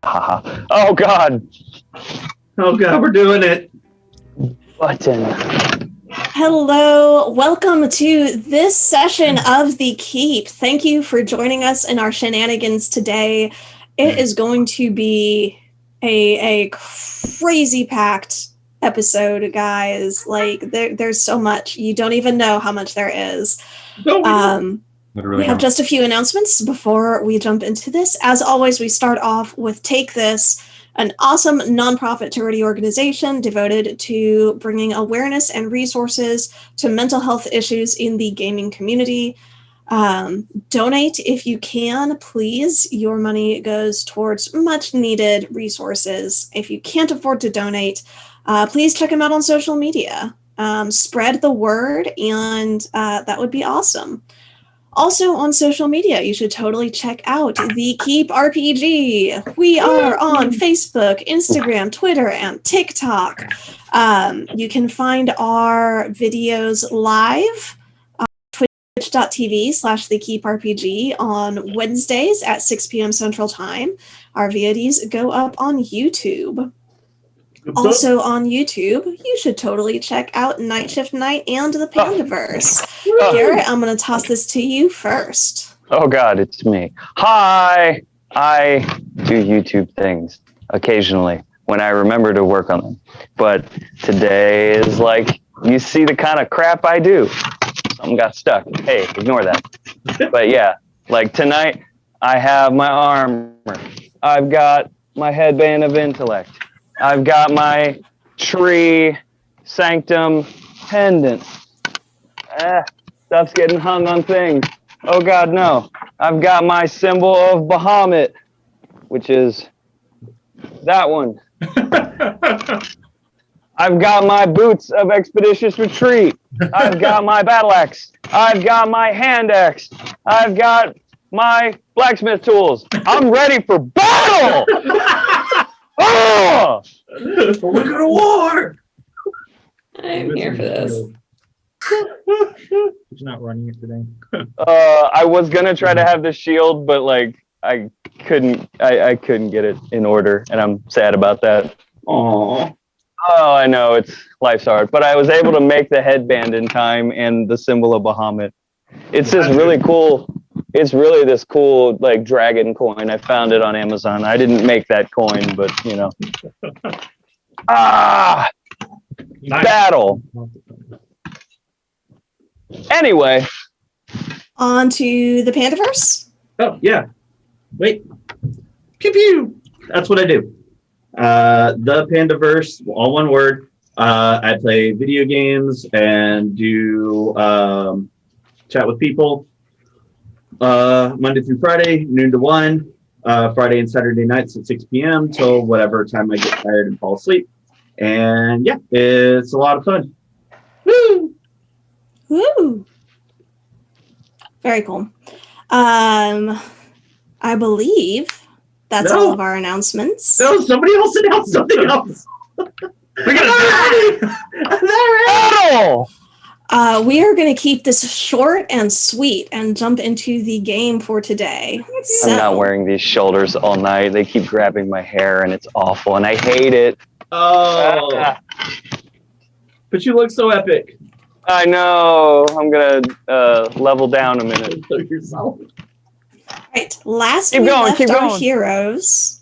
Haha. Oh God. Oh God, we're doing it. Button. Hello, welcome to this session of The Keep. Thank you for joining us in our shenanigans today. It is going to be a crazy packed episode, guys. Like there's so much. You don't even know how much there is. We have just a few announcements before we jump into this. As always, we start off with Take This, an awesome nonprofit charity organization devoted to bringing awareness and resources to mental health issues in the gaming community. Donate if you can, please. Your money goes towards much needed resources. If you can't afford to donate, please check them out on social media. Spread the word, and that would be awesome. Also on social media, you should totally check out the Keep RPG. We are on Facebook, Instagram, Twitter, and TikTok. You can find our videos live on twitch.tv/the Keep RPG on Wednesdays at 6 p.m. Central Time. Our VODs go up on YouTube. Also on YouTube, you should totally check out Night Shift Night and the Pandaverse. Garrett, I'm going to toss this to you first. Oh God, it's me. Hi! I do YouTube things occasionally when I remember to work on them. But today is like, you see the kind of crap I do. Something got stuck. Hey, ignore that. But yeah, like tonight, I have my armor. I've got my headband of intellect. I've got my tree Sanctum pendant. Stuff's getting hung on things. Oh God, no. I've got my symbol of Bahamut, which is that one. I've got my boots of expeditious retreat. I've got my battle axe. I've got my hand axe. I've got my blacksmith tools. I'm ready for battle! Oh! We're going to war! I'm here for this. He's not running it today. I was gonna try to have the shield, but like I couldn't get it in order, and I'm sad about that. Aww. Oh, I know, life's hard, but I was able to make the headband in time and the symbol of Bahamut. It's this really cool. It's really this cool like dragon coin. I found it on Amazon. I didn't make that coin, but you know. Battle. Anyway. On to the Pandaverse. Oh, yeah. Wait. Pew pew. That's what I do. The Pandaverse, all one word. I play video games and do chat with people. Monday through Friday, noon to 1. Friday and Saturday nights at 6 p.m. till whatever time I get tired and fall asleep. And yeah, it's a lot of fun. Woo! Woo! Very cool. I believe that's all of our announcements. No, somebody else announced something else. We're gonna Battle! We are going to keep this short and sweet and jump into the game for today. So, I'm not wearing these shoulders all night. They keep grabbing my hair, and it's awful, and I hate it. Oh, but you look so epic. I know. I'm gonna level down a minute. right, last Keep we going, left keep our going. heroes,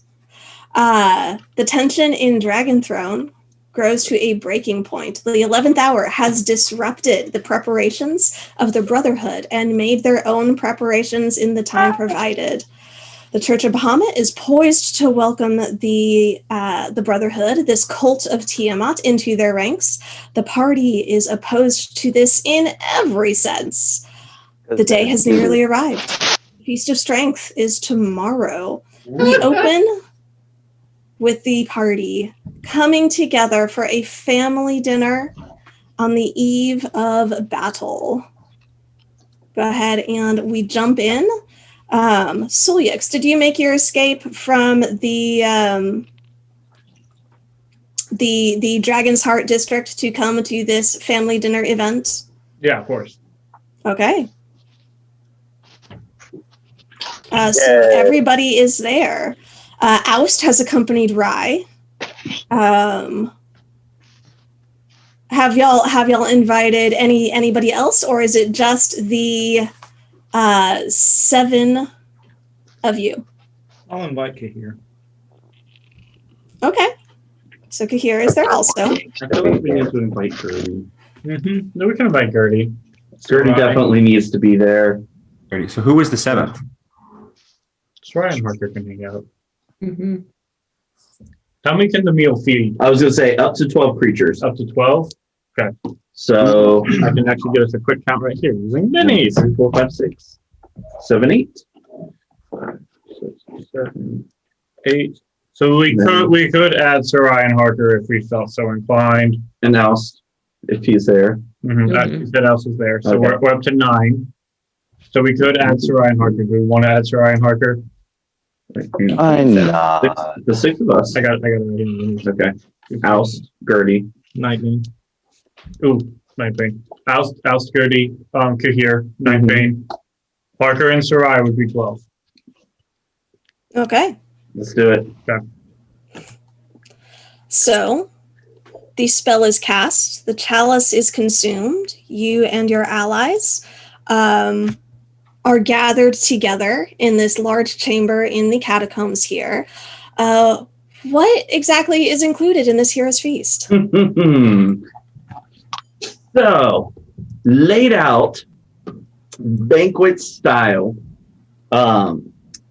the tension in Dragon Throne grows to a breaking point. The 11th hour has disrupted the preparations of the Brotherhood and made their own preparations in the time provided. The Church of Bahamut is poised to welcome the Brotherhood, this cult of Tiamat, into their ranks. The party is opposed to this in every sense. The day has nearly arrived. Feast of Strength is tomorrow. We open with the party coming together for a family dinner on the eve of battle. Go ahead and we jump in. Sulyx, did you make your escape from the Dragon's Heart district to come to this family dinner event? Yeah, of course. Okay. So everybody is there. Oust has accompanied Rye. Have y'all invited anybody else, or is it just the 7 of you? I'll invite Kahir. Okay. So Kahir is there also. I feel like we need to invite Gertie. No, we can invite Gertie. Gertie definitely needs to be there. Ready. So who was the 7th? Soraya and Harker can hang out. How many can the meal feed? I was going to say up to 12 creatures. Up to 12? Okay. So I can actually get us a quick count right here using minis. 3, 4, 5, 6, 7, 8. 5, 6, 7, 8. So we could add Soraya and Harker if we felt so inclined. and Oust, if he's there. That else is there. So Okay. we're up to 9. So we could add Sir Ryan Harker. Do we want to add Sir Ryan Harker? I'm not. The six of us. I got it right here. Okay. Oust, Gertie. Nightbane. Ooh, Nightbane. Oust Gertie, Kahir, Nightbane. Parker and Sarai would be 12. Okay. Let's do it. So the spell is cast, the chalice is consumed. You and your allies are gathered together in this large chamber in the catacombs here. What exactly is included in this hero's feast? So, laid out banquet style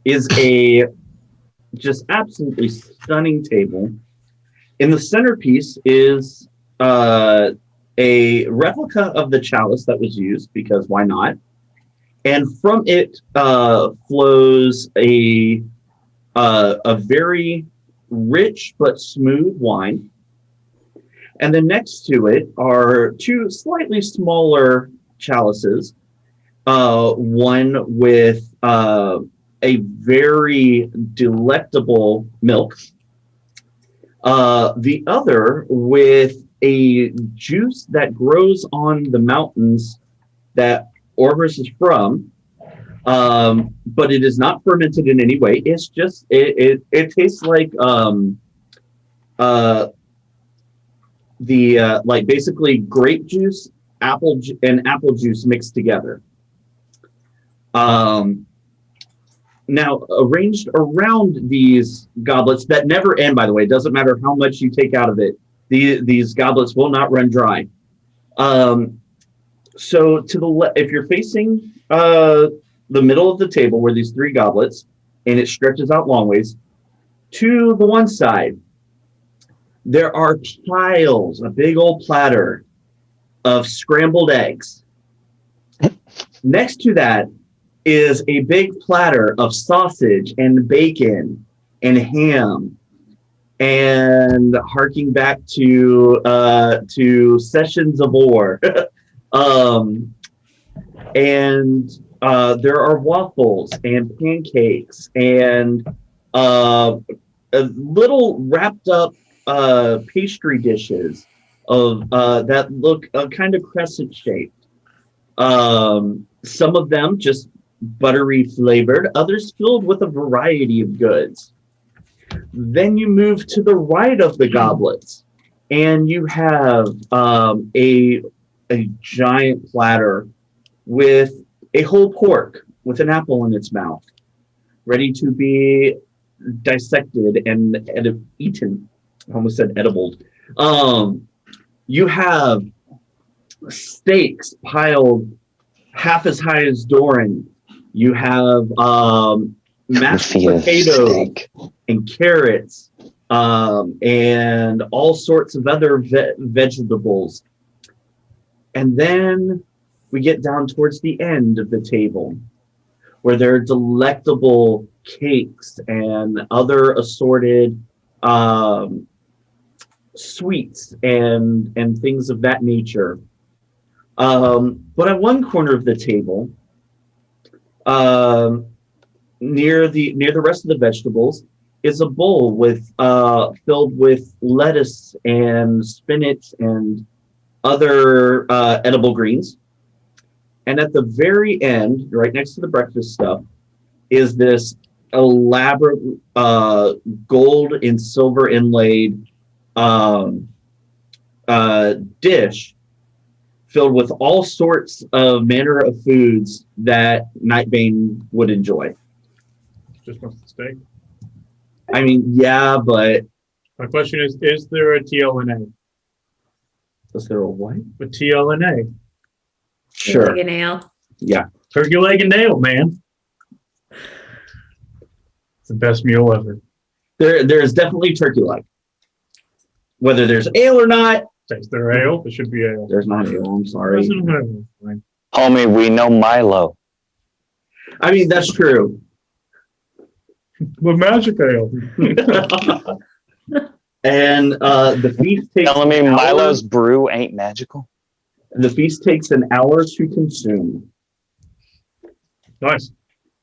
is a just absolutely stunning table. In the centerpiece is a replica of the chalice that was used, because why not? And from it flows a very rich but smooth wine. And then next to it are two slightly smaller chalices, one with a very delectable milk, the other with a juice that grows on the mountains that Orvis is from, but it is not fermented in any way. It's just it tastes like like basically grape juice, apple juice mixed together. Now, arranged around these goblets that never end, by the way, it doesn't matter how much you take out of it, these goblets will not run dry. So to the if you're facing the middle of the table where these three goblets, and it stretches out long ways, to the one side, there are piles, a big old platter of scrambled eggs. Next to that is a big platter of sausage and bacon and ham, and harking back to Sessions of War. And there are waffles and pancakes and little wrapped up pastry dishes of that look kind of crescent shaped. Some of them just buttery flavored, others filled with a variety of goods. Then you move to the right of the goblets, and you have a giant platter with a whole pork with an apple in its mouth, ready to be dissected and eaten. I almost said edible. You have steaks piled half as high as Doran. You have mashed potatoes and carrots and all sorts of other vegetables. And then we get down towards the end of the table, where there are delectable cakes and other assorted sweets and things of that nature. But at one corner of the table, near the rest of the vegetables, is a bowl with filled with lettuce and spinach and other edible greens. And at the very end, right next to the breakfast stuff, is this elaborate gold and silver inlaid dish filled with all sorts of manner of foods that Nightbane would enjoy. Just wants the steak. I mean, yeah, but My question is there a TLNA? is there a what? A TLNA. Sure. Leg and ale. Yeah. Turkey leg and nail, man. It's the best meal ever. There's definitely turkey leg. Whether there's ale or not, Is there ale? There should be ale. there's not ale. I'm sorry. Fine. Homie, we know Milo. I mean, that's true. But magic ale. And the feast takes Telling me an hour- Milo's brew ain't magical? The feast takes an hour to consume. Nice.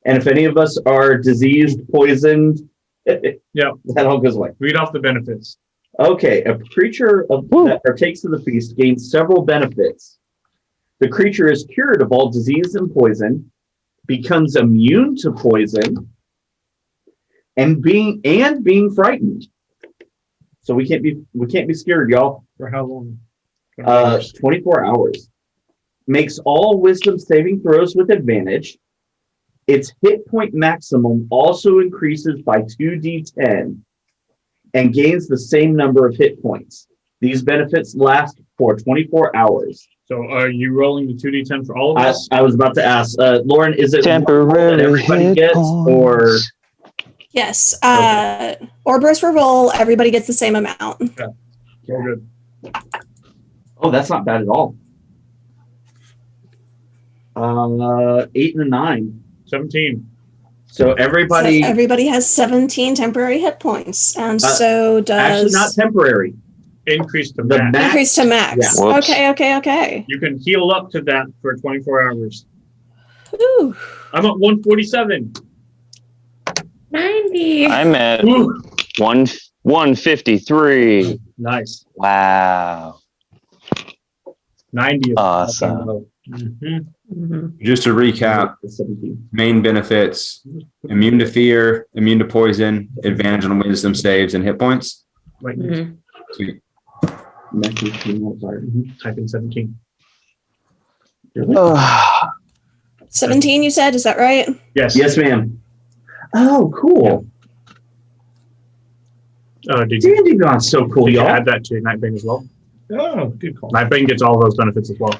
And if any of us are diseased, poisoned, Yeah. that all goes away. Read off the benefits. Okay, a creature that partakes of the feast gains several benefits. The creature is cured of all disease and poison, becomes immune to poison, and being frightened. So we can't be scared, y'all. For how long? 24 hours. Makes all wisdom saving throws with advantage. Its hit point maximum also increases by 2d10 and gains the same number of hit points. These benefits last for 24 hours. So are you rolling the 2d10 for all of us? I was about to ask, Lauren, is it Temporary that everybody hit gets, points. or Yes. Orber's for roll. Everybody gets the same amount. All good. oh, that's not bad at all. 8 and a 9. 17. So everybody, So everybody has 17 temporary hit points, and so actually does not temporary. Increase to The max. max. increase to max. Yeah. Whoops. Okay. You can heal up to that for 24 hours. Ooh. I'm at 147. 90. I'm at Ooh. 153. Nice. Wow. 90. Awesome. Mhm. Mhm. Just to recap, 17. main benefits: immune to fear, immune to poison, advantage on wisdom saves and hit points. Wait, Mhm. Sweet. type in 17. 17, you said? Is that right? Yes. Yes, ma'am. Oh, cool. Did you D&D Beyond's so cool, y'all. add that to Nightbane as well? Oh, good call. Nightbane gets all those benefits as well.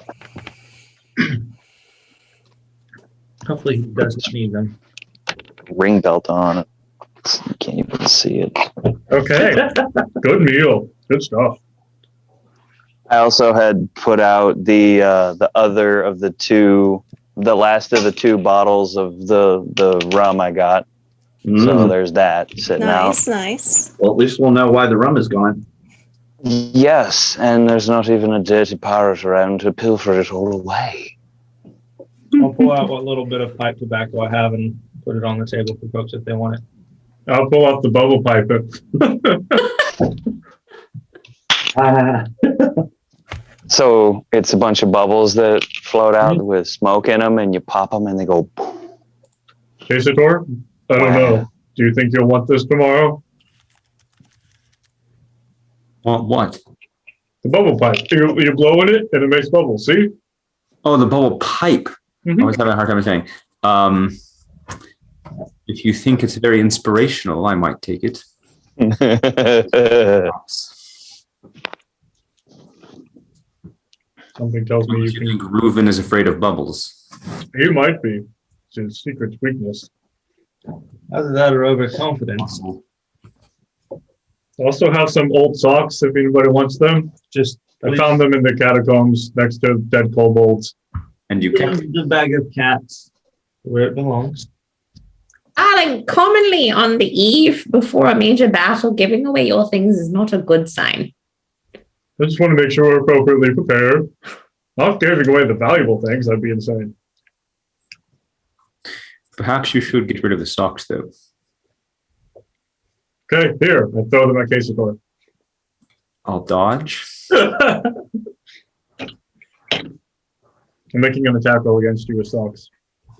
Hopefully he doesn't need them. Ring belt on it. You can't even see it. Okay. Good meal. Good stuff. I also had put out the other of the two, the last of the two bottles of the rum I got. So there's that sitting out. Nice. Well, at least we'll know why the rum is gone. Yes, and there's not even a dirty pirate around to pilfer it all away. I'll pull out what little bit of pipe tobacco I have and put it on the table for folks if they want it. I'll pull out the bubble pipe. So it's a bunch of bubbles that float out with smoke in them, and you pop them, and they go. Casator? I don't know. Do you think you'll want this tomorrow? Want what? The bubble pipe. You blow in it, and it makes bubbles. See? Oh, the bubble pipe. Mhm. I was having a hard time saying. If you think it's very inspirational, I might take it. Something tells me You you think can. Reuven is afraid of bubbles? He might be. It's his secret weakness. Either that or overconfidence. I also have some old socks if anybody wants them. Just I found them in the catacombs next to dead kobolds. And you kept the bag of cats where it belongs. Darling, commonly on the eve before a major battle, giving away your things is not a good sign. I just want to make sure we're appropriately prepared. Not giving away the valuable things, that'd be insane. Perhaps you should get rid of the socks, though. Okay, here, I throw them at Casator. I'll dodge. I'm making an attack roll against you with socks.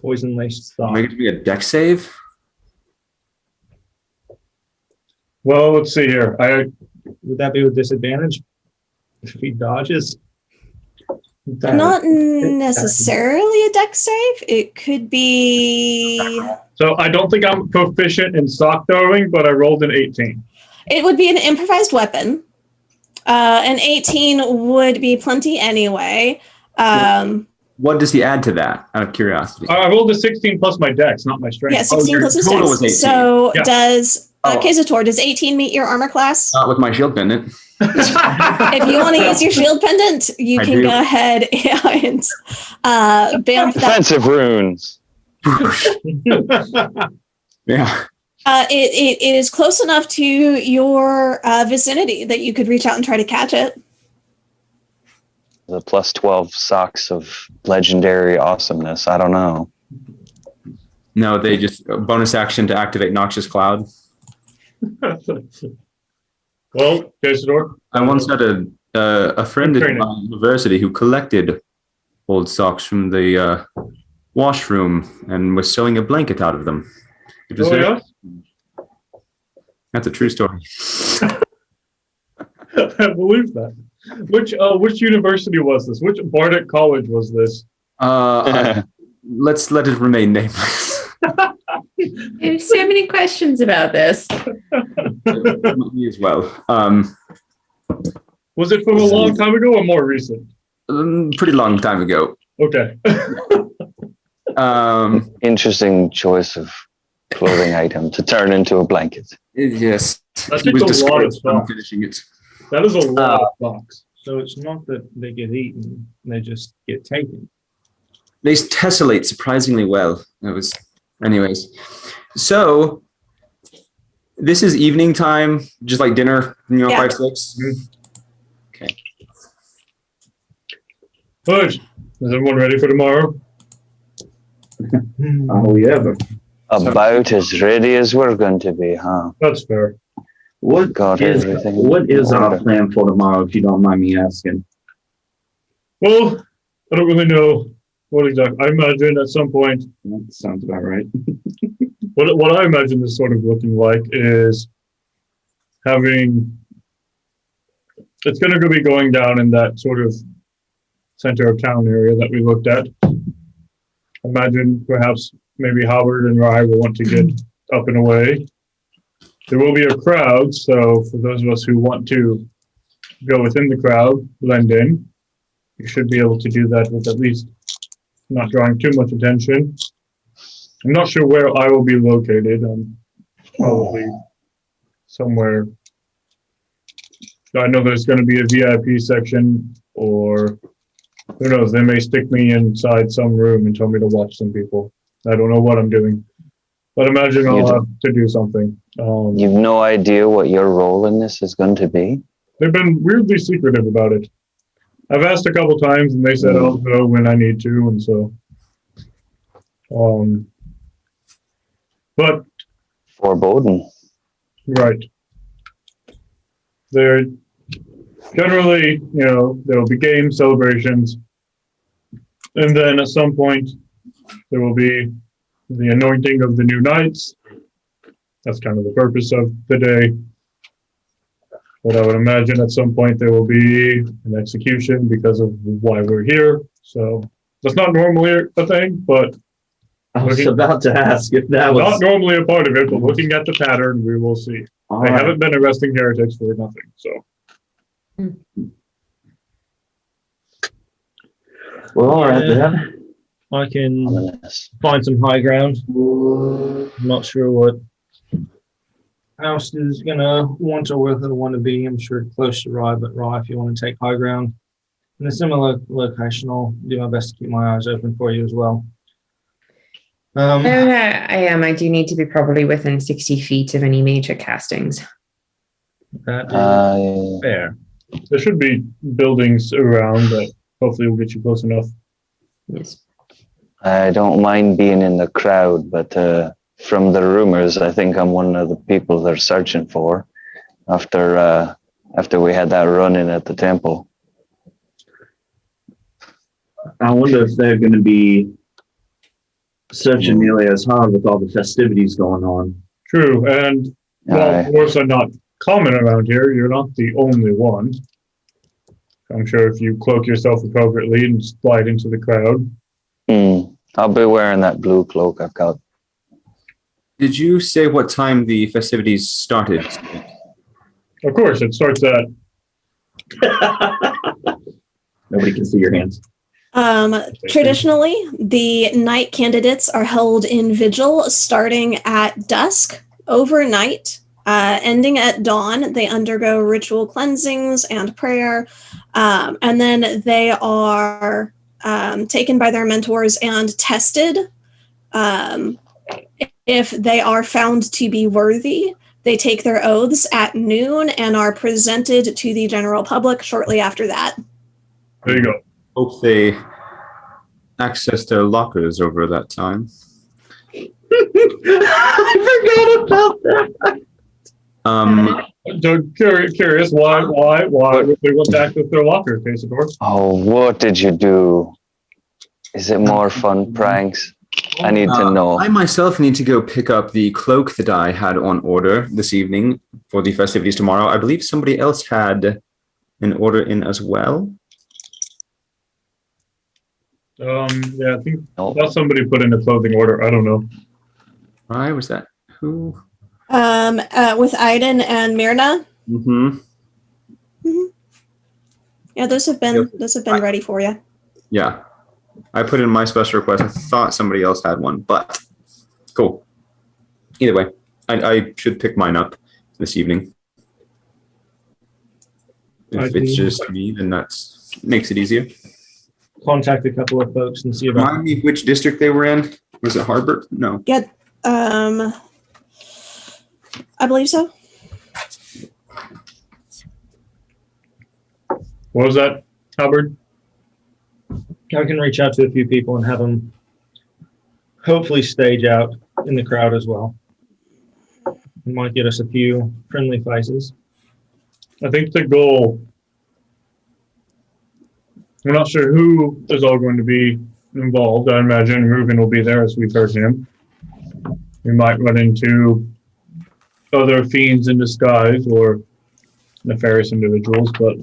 Poison laced sock. Make it to be a deck save. Well, let's see here. Would that be with disadvantage? If he dodges? Not necessarily a deck save. It could be. So I don't think I'm proficient in sock throwing, but I rolled an 18. It would be an improvised weapon. An 18 would be plenty anyway. What does he add to that, out of curiosity? I rolled a 16 plus my dex, not my strength. Yeah, 16 your plus his total dex. was 18. So Yeah. does Oh. Casator, does 18 meet your armor class? Not with my shield pendant. If you want to use your shield pendant, you I can do. go ahead and bamf that. Defensive runes. Yeah. It is close enough to your vicinity that you could reach out and try to catch it. The plus 12 socks of legendary awesomeness. I don't know. No, they just bonus action to activate Noxious Cloud. Well, Casador, I once had a friend Good at training. my university who collected old socks from the washroom and was sewing a blanket out of them. It was oh yeah? That's a true story. I believe that. Which university was this? Which Bardic college was this? Let's let it remain nameless. I have so many questions about this. Me as well. Was it from a long time ago or more recent? Pretty long time ago. Okay. Interesting choice of clothing item to turn into a blanket. Yes. That He was takes a lot of discouraged from socks. finishing it. That is a lot of socks. So it's not that they get eaten; they just get taken. They tessellate surprisingly well. Anyways. So, this is evening time, just like dinner, Yeah. 5, 6. Okay. Good. Is everyone ready for tomorrow? Oh, yeah, but About as ready as we're going to be, huh? That's fair. what Got is everything. what is our plan for tomorrow, if you don't mind me asking? Well, I don't really know what exactly. I imagine at some point, That sounds about right. what I imagine this sort of looking like is having. It's going to be going down in that sort of center of town area that we looked at. Imagine perhaps maybe Howard and Rye will want to get up and away. There will be a crowd, so for those of us who want to go within the crowd, blend in, you should be able to do that with at least not drawing too much attention. I'm not sure where I will be located. I'm probably somewhere. I know there's going to be a VIP section, or who knows, they may stick me inside some room and tell me to watch some people. I don't know what I'm doing, but imagine I'll have to do something. You've no idea what your role in this is going to be? They've been weirdly secretive about it. I've asked a couple times and they said I'll go when I need to, and so but Foreboding. right. They're generally, there will be games, celebrations, and then at some point there will be the anointing of the new knights. That's kind of the purpose of the day. But I would imagine at some point there will be an execution because of why we're here. So that's not normally a thing, but I was about to ask if that was not normally a part of it, but looking at the pattern, we will see. all They right. haven't been arresting heretics for nothing, so. Well, all right then. I can Ominous. find some high ground. I'm not sure what house is gonna want or where they want to be. I'm sure close to Rye, but Rye, if you want to take high ground in a similar location, I'll do my best to keep my eyes open for you as well. I am. I do need to be probably within 60 feet of any major castings. That is fair. There should be buildings around that hopefully will get you close enough. Yes. I don't mind being in the crowd, but from the rumors, I think I'm one of the people they're searching for after we had that run-in at the temple. I wonder if they're going to be searching nearly as hard with all the festivities going on. True, and while dwarves are not common around here, you're not the only one. I'm sure if you cloak yourself appropriately and slide into the crowd. I'll be wearing that blue cloak I've got. Did you say what time the festivities started? Of course, it starts at Nobody can see your hands. Traditionally, the night candidates are held in vigil starting at dusk overnight, ending at dawn. They undergo ritual cleansings and prayer, and then they are taken by their mentors and tested. If they are found to be worthy, they take their oaths at noon and are presented to the general public shortly after that. there you go. Hope they access their lockers over that time. I forgot about that. So curious, why would they want to access their locker, Casador? Oh, what did you do? Is it more fun pranks? I need to know. I myself need to go pick up the cloak that I had on order this evening for the festivities tomorrow. I believe somebody else had an order in as well. Yeah, I think No. I thought somebody put in a clothing order. I don't know. Why was that? Who? With Aiden and Myrna. Mm-hmm. Yeah, those have been ready for you. Yeah. I put in my special request. I thought somebody else had one, but cool. Either way, I should pick mine up this evening. If it's just me, then that makes it easier. Contact a couple of folks and see about. Remind me which district they were in. Was it Harbor? No. Yeah, I believe so. What was that, Hubbard? I can reach out to a few people and have them hopefully stage out in the crowd as well. It might get us a few friendly faces. I think the goal. We're not sure who is all going to be involved. I imagine Ruben will be there, as we've heard him. We might run into other fiends in disguise or nefarious individuals, but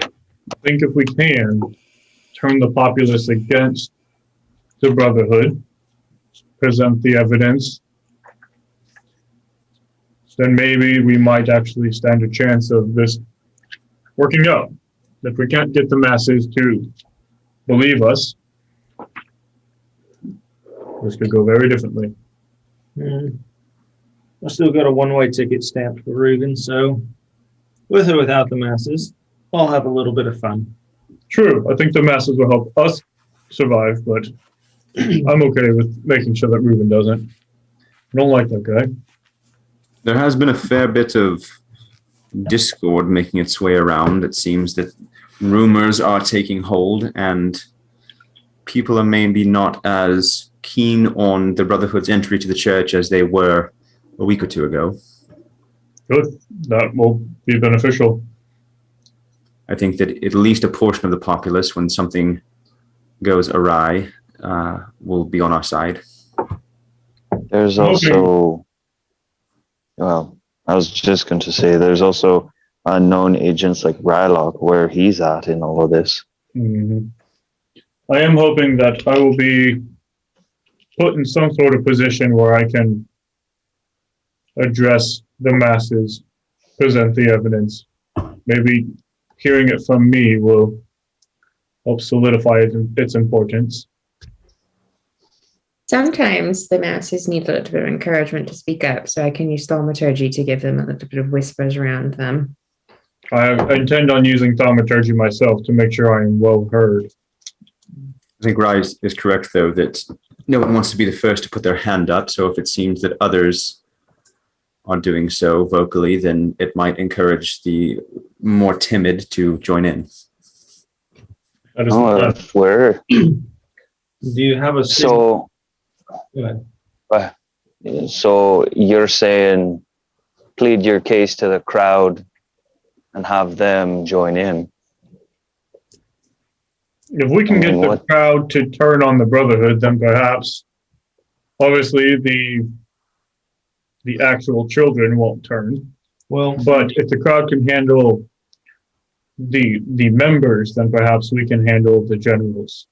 I think if we can turn the populace against the Brotherhood, present the evidence, then maybe we might actually stand a chance of this working out. If we can't get the masses to believe us, this could go very differently. I still got a one-way ticket stamped for Ruben, so with or without the masses, I'll have a little bit of fun. True, I think the masses will help us survive, but I'm okay with making sure that Ruben doesn't. I don't like that guy. There has been a fair bit of discord making its way around. It seems that rumors are taking hold and people are maybe not as keen on the Brotherhood's entry to the church as they were a week or two ago. Good, that will be beneficial. I think that at least a portion of the populace, when something goes awry, will be on our side. There's also, well, I was just going to say, there's also unknown agents like Rylock, where he's at in all of this. Mm-hmm. I am hoping that I will be put in some sort of position where I can address the masses, present the evidence. Maybe hearing it from me will help solidify its importance. Sometimes the masses need a little bit of encouragement to speak up, so I can use thaumaturgy to give them a little bit of whispers around them. I intend on using thaumaturgy myself to make sure I am well heard. I think Rise is correct, though, that no one wants to be the first to put their hand up, so if it seems that others are doing so vocally, then it might encourage the more timid to join in. That is If we're Do you have a so. Go ahead. So you're saying plead your case to the crowd and have them join in. If we can get the crowd to turn on the Brotherhood, then perhaps, obviously, the actual children won't turn. Well, But if the crowd can handle the members, then perhaps we can handle the generals.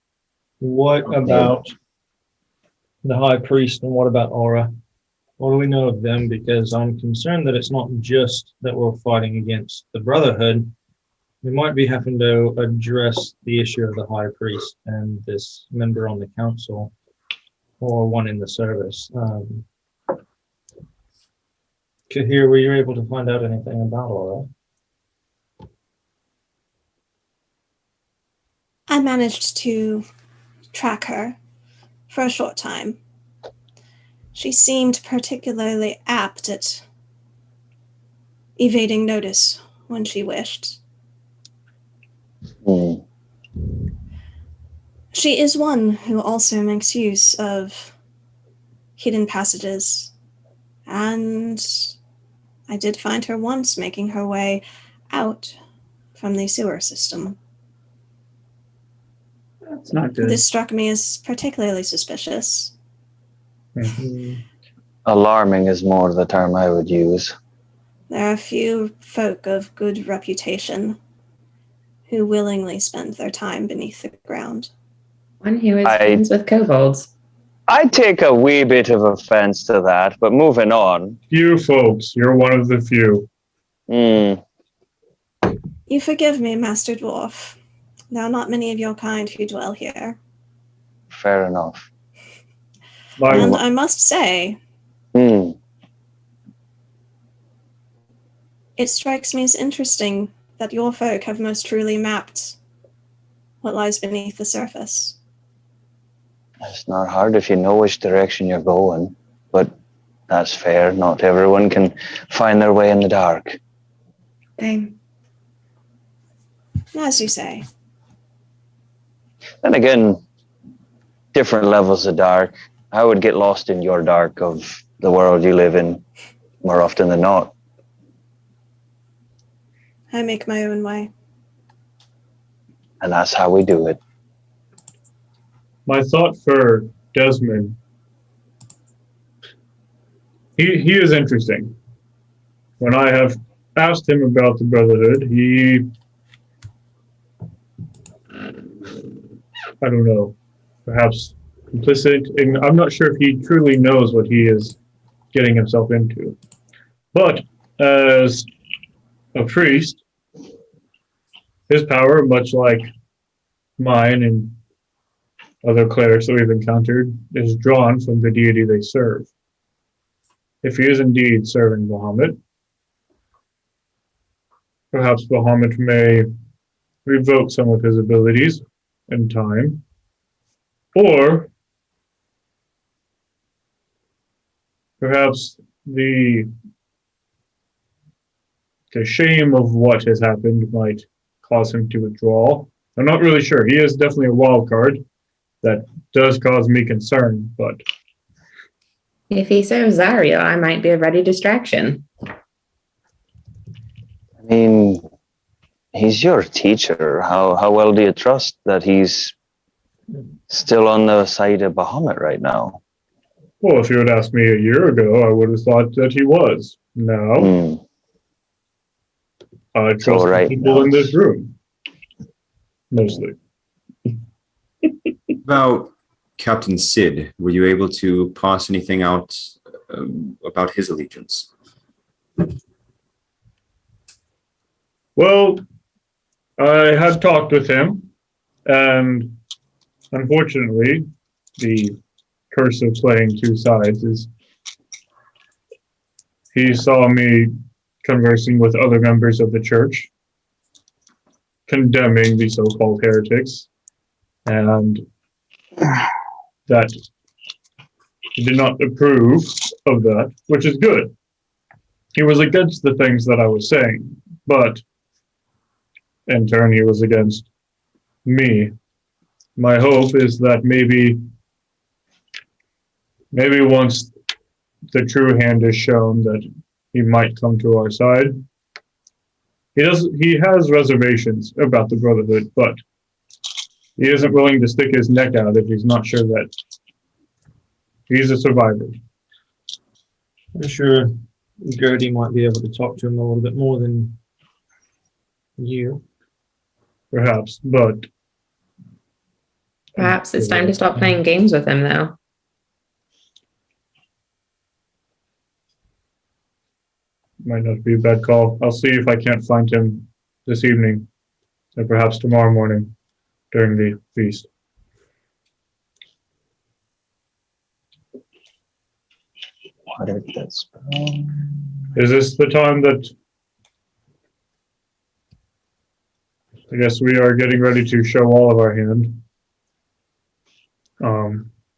what about the High Priest and what about Aura? What do we know of them? Because I'm concerned that it's not just that we're fighting against the Brotherhood. We might be having to address the issue of the High Priest and this member on the council or one in the service. Kahir, were you able to find out anything about Aura? I managed to track her for a short time. She seemed particularly apt at evading notice when she wished. She is one who also makes use of hidden passages. And I did find her once making her way out from the sewer system. That's not good. This struck me as particularly suspicious. Alarming is more the term I would use. There are few folk of good reputation who willingly spend their time beneath the ground. One who is friends with kobolds. I take a wee bit of offense to that, but moving on. Few folks, you're one of the few. You forgive me, Master Dwarf. There are not many of your kind who dwell here. Fair enough. And I must say, it strikes me as interesting that your folk have most truly mapped what lies beneath the surface. It's not hard if you know which direction you're going, but that's fair. Not everyone can find their way in the dark. Dang. As you say. Then again, different levels of dark. I would get lost in your dark of the world you live in more often than not. I make my own way. And that's how we do it. My thought for Desmond, he is interesting. When I have asked him about the Brotherhood, he, I don't know, perhaps complicit, and I'm not sure if he truly knows what he is getting himself into. But as a priest, his power, much like mine and other clerics that we've encountered, is drawn from the deity they serve. If he is indeed serving Bahamut, perhaps Bahamut may revoke some of his abilities in time, or perhaps the shame of what has happened might cause him to withdraw. I'm not really sure. He is definitely a wild card that does cause me concern, but If he serves Zarya, I might be a ready distraction. I mean, he's your teacher. How well do you trust that he's still on the side of Bahamut right now? well, if you had asked me a year ago, I would have thought that he was. Now, I trust the people in this room, mostly. About Captain Sid, were you able to pass anything out about his allegiance? Well, I had talked with him, and unfortunately, the curse of playing two sides is he saw me conversing with other members of the church, condemning the so-called heretics, and that he did not approve of that, which is good. He was against the things that I was saying, but in turn he was against me. My hope is that maybe once the true hand is shown, that he might come to our side. He has reservations about the Brotherhood, but he isn't willing to stick his neck out if he's not sure that he's a survivor. I'm sure Gertie might be able to talk to him a little bit more than you. Perhaps, but Perhaps it's time to stop playing games with him, though. might not be a bad call. I'll see if I can't find him this evening, or perhaps tomorrow morning during the feast. What did this? Is this the time that I guess we are getting ready to show all of our hand?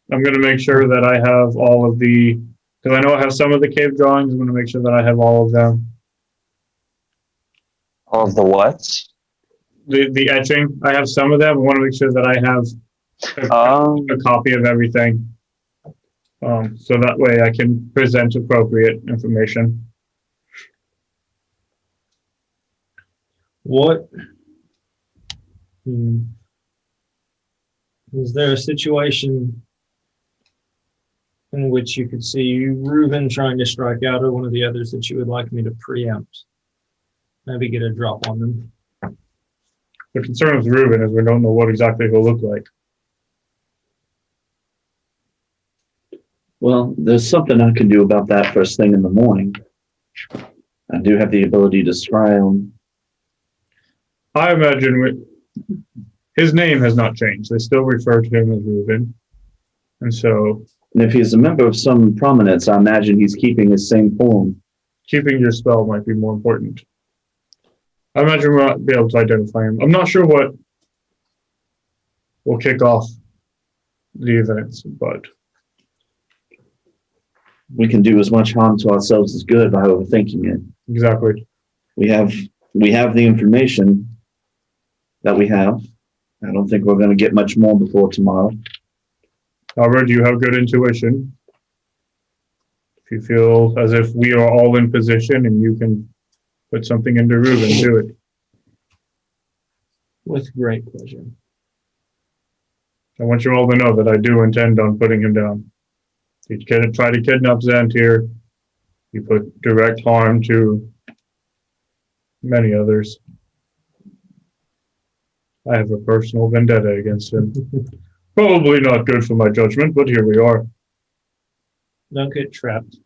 I'm going to make sure that I have all of the, because I know I have some of the cave drawings. I'm going to make sure that I have all of them. All of the what? The etching, I have some of them. I want to make sure that I have a copy of everything. so that way I can present appropriate information. What? Is there a situation in which you could see Reuben trying to strike out, or one of the others that you would like me to preempt? Maybe get a drop on them. The concern with Reuben is we don't know what exactly he'll look like. Well, there's something I can do about that first thing in the morning. I do have the ability to scry him. I imagine his name has not changed. They still refer to him as Reuben. And so... And if he's a member of some prominence, I imagine he's keeping his same form. keeping your spell might be more important. I imagine we might be able to identify him. I'm not sure what will kick off the events, but We can do as much harm to ourselves as good by overthinking it. exactly. We have the information that we have. I don't think we're going to get much more before tomorrow. However, do you have good intuition? If you feel as if we are all in position and you can put something into Reuben, do it. With great pleasure. I want you all to know that I do intend on putting him down. He try to kidnap Xantir. He put direct harm to many others. I have a personal vendetta against him. Probably not good for my judgment, but here we are. Don't get trapped.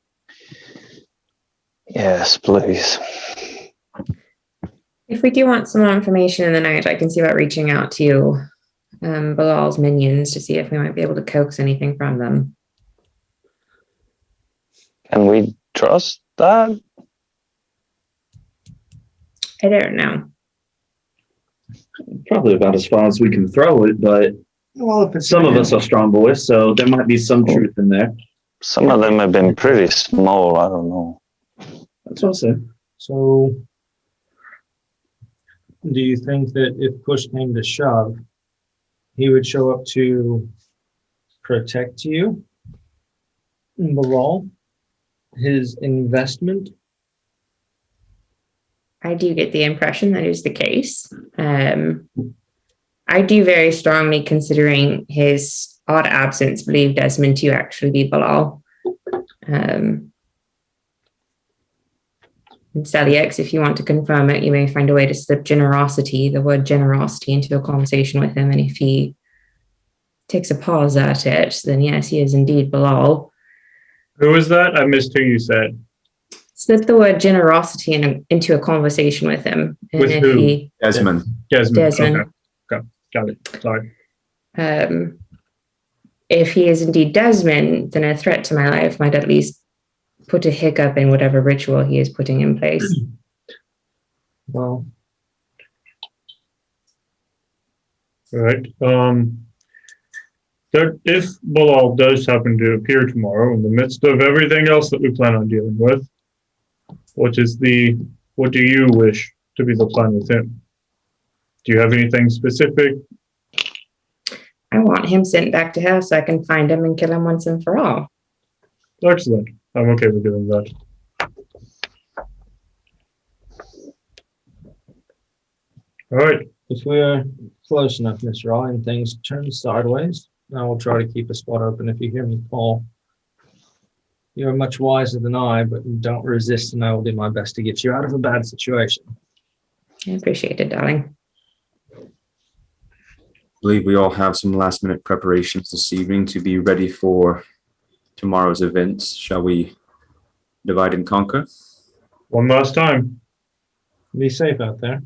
Yes, please. If we do want some more information in the night, I can see about reaching out to Bilal's minions to see if we might be able to coax anything from them. Can we trust that? I don't know. Probably about as far as we can throw it, but Well, if it's some of us are strong boys, so there might be some truth in there. Some of them have been pretty small. I don't know. That's what I said. So, do you think that if push came to shove, he would show up to protect you? Bilal, his investment? I do get the impression that is the case. I do very strongly, considering his odd absence, believe Desmond to actually be Bilal. And Celiex, if you want to confirm it, you may find a way to slip the word generosity, into a conversation with him. And if he takes a pause at it, then yes, he is indeed Bilal. Who was that? I missed who you said. Slip the word generosity into a conversation with him. And With if who? Desmond. Desmond. Okay. Got it. Sorry. If he is indeed Desmond, then a threat to my life might at least put a hiccup in whatever ritual he is putting in place. Well, Right. If Bilal does happen to appear tomorrow in the midst of everything else that we plan on dealing with, what do you wish to be the plan with him? Do you have anything specific? I want him sent back to hell so I can find him and kill him once and for all. Excellent. I'm okay with doing that. All right. if we're close enough, Mr. Raleigh, and things turn sideways, I will try to keep a spot open if you hear me call. You're much wiser than I, but don't resist, and I will do my best to get you out of a bad situation. I appreciate it, darling. I believe we all have some last minute preparations this evening to be ready for tomorrow's events. Shall we divide and conquer? One last time. Be safe out there.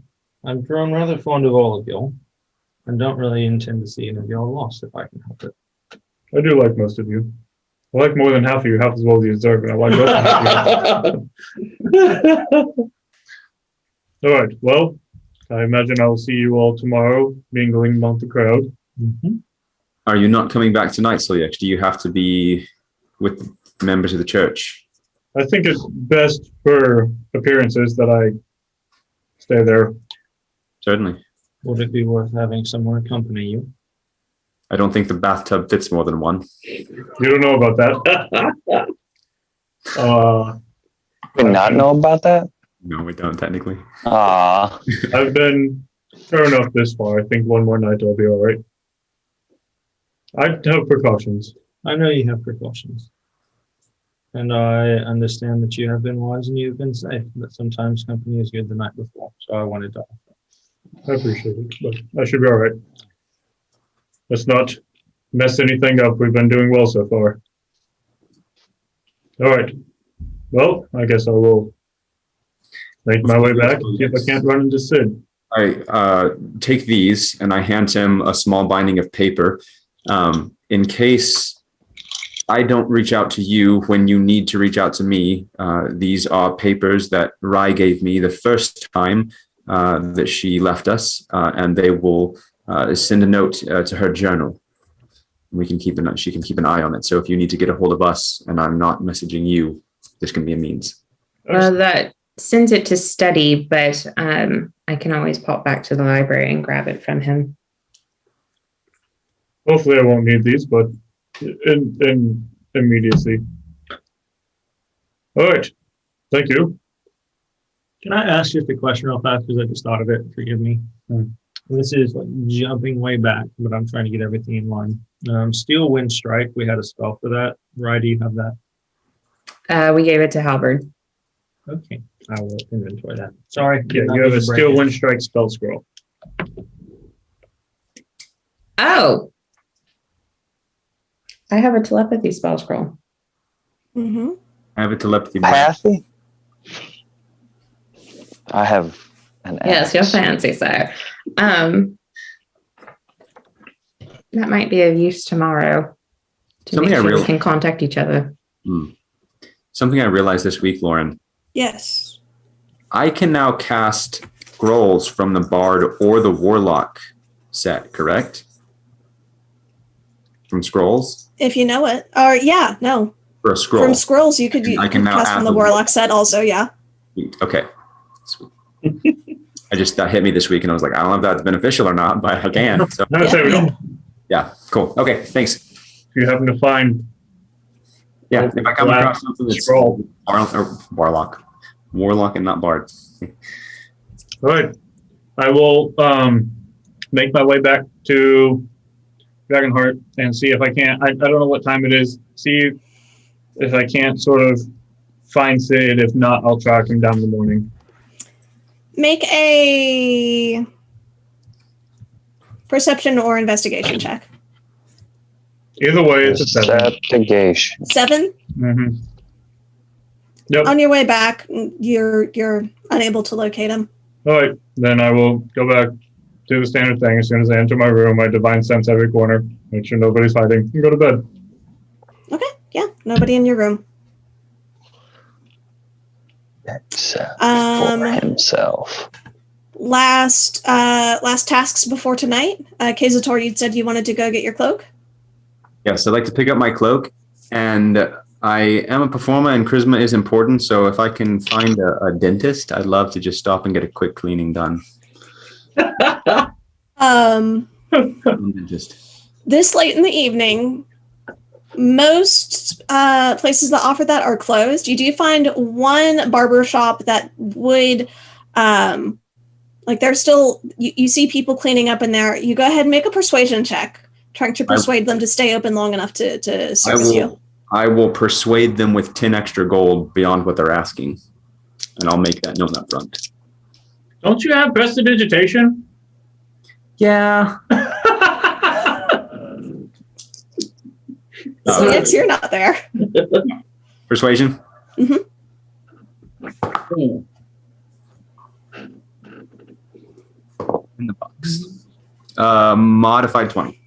I've grown rather fond of all of y'all, and don't really intend to see any of y'all lost if I can help it. I do like most of you. I like more than half of you, half as well as you deserve, and I like both of you. All right. Well, I imagine I will see you all tomorrow, mingling among the crowd. Mm-hmm. Are you not coming back tonight, Celiex? Do you have to be with members of the church? I think it's best for appearances that I stay there. Certainly. Would it be worth having someone accompany you? I don't think the bathtub fits more than one. You don't know about that. Did not know about that? No, we don't technically. Ah, I've been fair enough this far. I think one more night I'll be all right. I have precautions. I know you have precautions. And I understand that you have been wise and you've been safe, but sometimes company is good the night before. So I wanted to. I appreciate it, but I should be all right. Let's not mess anything up. We've been doing well so far. All right. Well, I guess I will make my way back and see if I can't run into Sid. I take these and I hand him a small binding of paper in case I don't reach out to you when you need to reach out to me. These are papers that Rai gave me the first time that she left us, and they will send a note to her journal. We can she can keep an eye on it. So if you need to get a hold of us and I'm not messaging you, this can be a means. Well, that sends it to study, but I can always pop back to the library and grab it from him. Hopefully I won't need these, but in immediacy. All right. Thank you. Can I ask just a question real fast because I just thought of it? Forgive me. This is like jumping way back, but I'm trying to get everything in line. Steel Wind Strike, we had a spell for that. Right, do you have that? We gave it to Halberd. Okay, I will inventory that. Sorry. Yeah, you have a Steel Wind Strike spell scroll. Oh, I have a telepathy spell scroll. Mm-hmm. I have a telepathy. Pathy? I have an Yes, you're axe. fancy, sir. That might be of use tomorrow to Something make I sure we really- can contact each other. Something I realized this week, Lauren. Yes. I can now cast scrolls from the Bard or the Warlock set, correct? From scrolls? If you know it. Or yeah, no. For a scroll. From scrolls, you could I can now cast add from the the- Warlock set also, yeah. Okay. Sweet. That hit me this week and I was like, I don't know if that's beneficial or not, but I can. So No, there we go. yeah, cool. Okay, thanks. If you happen to find Yeah, if I come Black across something that's scroll. Warlock and not Bard. All right. I will make my way back to Dragonheart and see if I can't. I don't know what time it is. See if I can't sort of find Sid. If not, I'll track him down in the morning. Make a perception or investigation check. Either way, it's a 7. Investigation. 7. Mm-hmm. Yep. On your way back, you're unable to locate him. All right. Then I will go back to the standard thing. As soon as I enter my room, I divine sense every corner. Make sure nobody's hiding. And go to bed. Okay, yeah, nobody in your room. Except Um, for himself. Last tasks before tonight. Kazator, you said you wanted to go get your cloak. Yes, I'd like to pick up my cloak, and I am a performer, and charisma is important. So if I can find a dentist, I'd love to just stop and get a quick cleaning done. Dentist. This late in the evening, most places that offer that are closed. You do find one barber shop that would, like there's still, you see people cleaning up in there. You go ahead and make a persuasion check, trying to persuade them to stay open long enough to service you. I will persuade them with 10 extra gold beyond what they're asking, and I'll make that known up front. Don't you have prestidigitation? Yeah. So yes, you're not there. Persuasion? Mhm. In the box. Modified 20.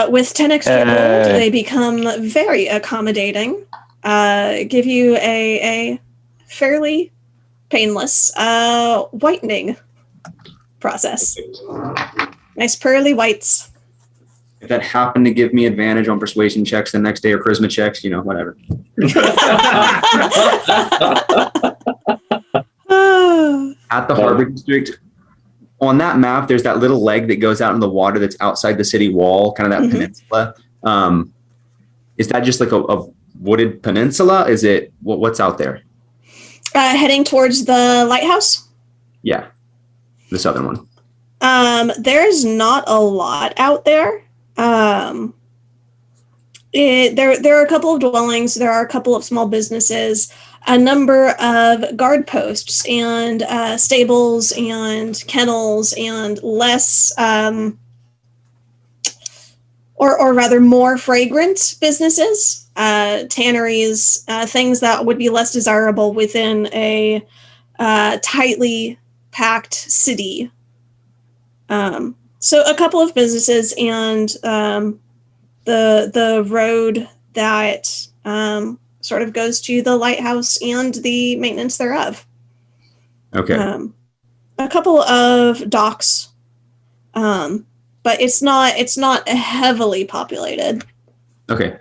With 10 extra gold, Hey. they become very accommodating. Give you a fairly painless whitening process. Nice pearly whites. If that happened to give me advantage on persuasion checks the next day or charisma checks, whatever. At the Harbor District, on that map, there's that little leg that goes out in the water that's outside the city wall, kind of that peninsula. Is that just like a wooded peninsula? Is it what's out there? Heading towards the lighthouse. Yeah, the southern one. There's not a lot out there. There are a couple of dwellings. There are a couple of small businesses, a number of guard posts and stables and kennels and less, or rather more fragrant businesses, tanneries, things that would be less desirable within a tightly packed city. So a couple of businesses and the road that sort of goes to the lighthouse and the maintenance thereof. Okay. A couple of docks, but it's not heavily populated. Okay.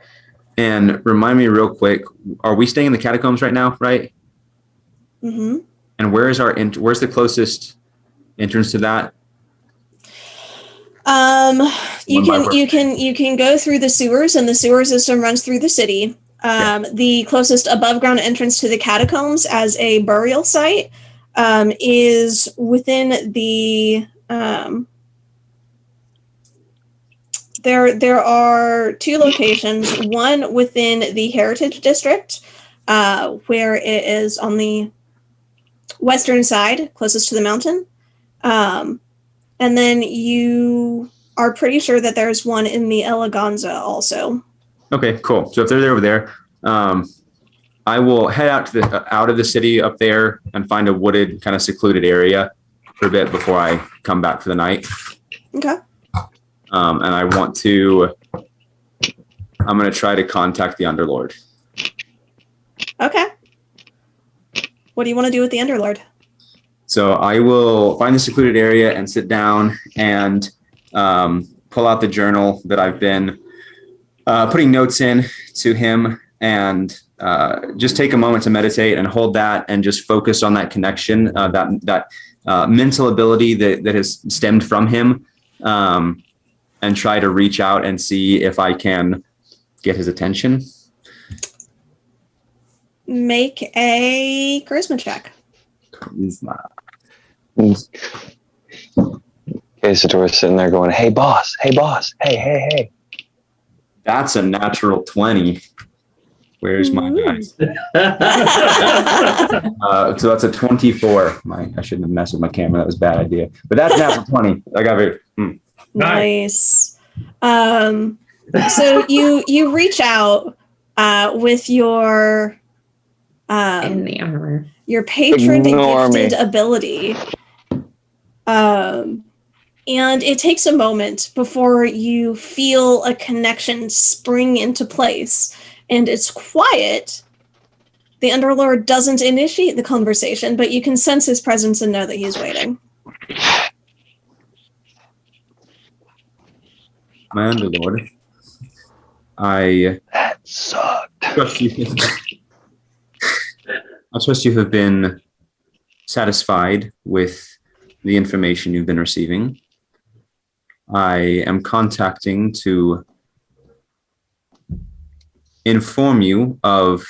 And remind me real quick, are we staying in the catacombs right now, right? Mm-hmm. And where's the closest entrance to that? You can go through the sewers, and the sewer system runs through the city. The closest above ground entrance to the catacombs as a burial site is within the there are two locations, one within the Heritage District, where it is on the western side, closest to the mountain. And then you are pretty sure that there's one in the Eleganza also. Okay, cool. So if they're over there, I will head out of the city up there and find a wooded, kind of secluded area for a bit before I come back for the night. Okay. And I'm going to try to contact the Underlord. Okay. What do you want to do with the Underlord? So I will find the secluded area and sit down and pull out the journal that I've been putting notes in to him, and just take a moment to meditate and hold that and just focus on that connection, that mental ability that has stemmed from him, and try to reach out and see if I can get his attention. Make a charisma check. Isadora's sitting there going, hey boss, hey. That's a natural 20. Where's my guys? So that's a 24. I shouldn't have messed with my camera. That was a bad idea. But that's natural 20. I got it. Nice. So you reach out with your In the armor. your patron Ignore me. gifted ability. And it takes a moment before you feel a connection spring into place. And it's quiet. The Underlord doesn't initiate the conversation, but you can sense his presence and know that he's waiting. My Underlord, That sucked. trust you. I trust you have been satisfied with the information you've been receiving. I am contacting to inform you of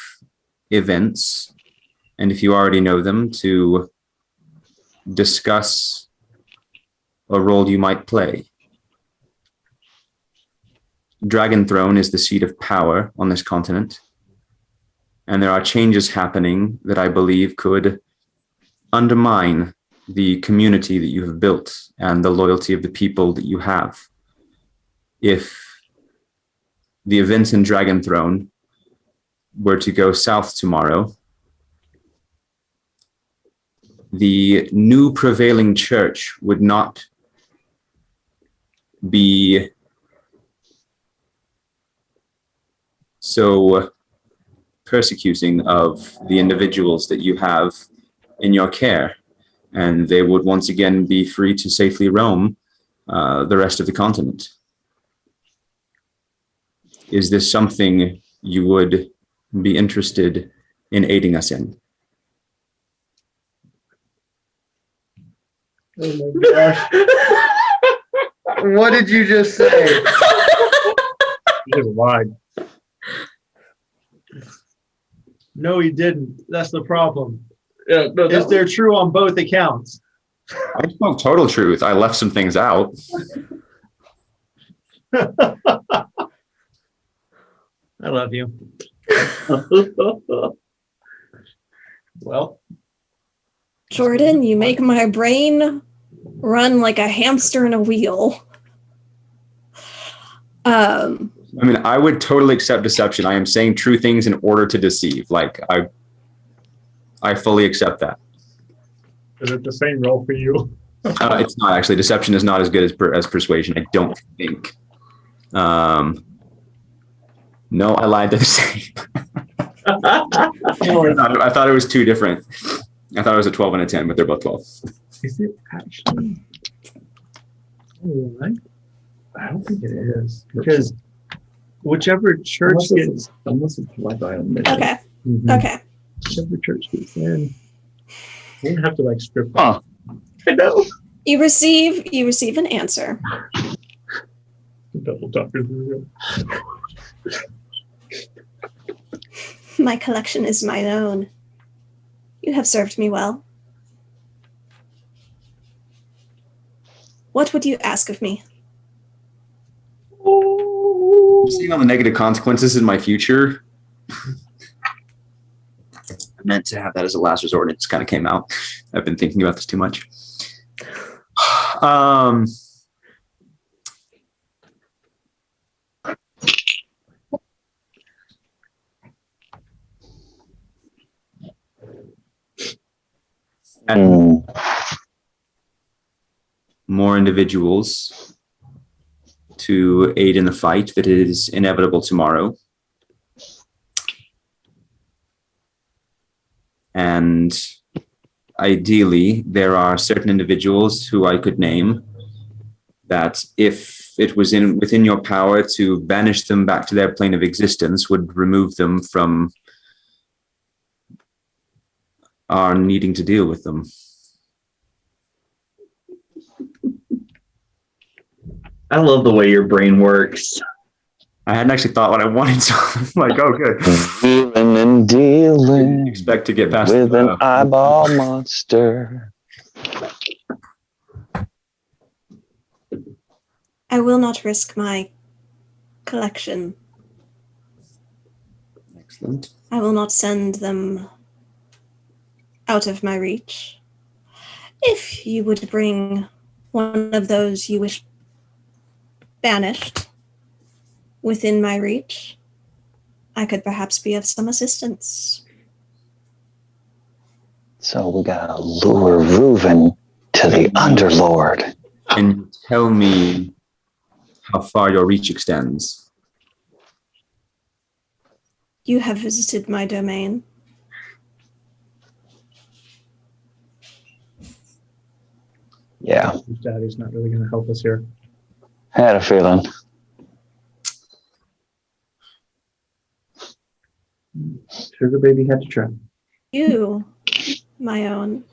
events, and if you already know them, to discuss a role you might play. Dragon Throne is the seat of power on this continent, and there are changes happening that I believe could undermine the community that you have built and the loyalty of the people that you have. If the events in Dragon Throne were to go south tomorrow, the new prevailing church would not be so persecuting of the individuals that you have in your care, and they would once again be free to safely roam the rest of the continent. Is this something you would be interested in aiding us in? Oh my gosh. What did you just say? You just lied. No, he didn't. That's the problem. Yeah, no, Is they're true on both accounts. I spoke total truth. I left some things out. I love you. Well, Jordan, you make my brain run like a hamster in a wheel. I mean, I would totally accept deception. I am saying true things in order to deceive. Like I fully accept that. Is it the same role for you? It's not actually. Deception is not as good as persuasion. I don't think. No, I lied to the same. I thought it was two different. I thought it was a 12 and a 10, but they're both 12. is it actually? Right? I don't think it is because whichever church gets unless it's like I am mission. Okay. Mhm. Okay. whichever church gets in. We have to like strip. Huh. I know. You receive an answer. Double doctors. My collection is mine own. You have served me well. What would you ask of me? Seeing all the negative consequences in my future. I meant to have that as a last resort. It just kind of came out. I've been thinking about this too much. And more individuals to aid in the fight that is inevitable tomorrow. And ideally, there are certain individuals who I could name that if it was within your power to banish them back to their plane of existence, would remove them from our needing to deal with them. I love the way your brain works. I hadn't actually thought what I wanted, so I'm like, oh, good. Dealing and dealing Expect to get past with an eyeball monster. I will not risk my collection. Excellent. I will not send them out of my reach. If you would bring one of those you wish banished within my reach, I could perhaps be of some assistance. So we gotta lure Reuven to the Underlord. And tell me how far your reach extends. You have visited my domain. Yeah, Daddy's not really going to help us here. I had a feeling. Sugar baby had to try. You, my own,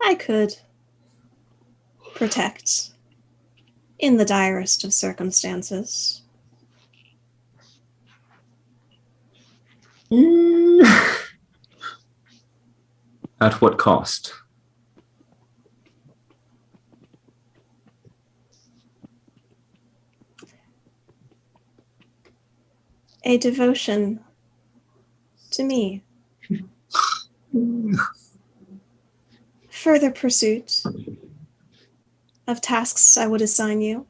I could protect in the direst of circumstances. At what cost? A devotion to me. Further pursuit of tasks I would assign you.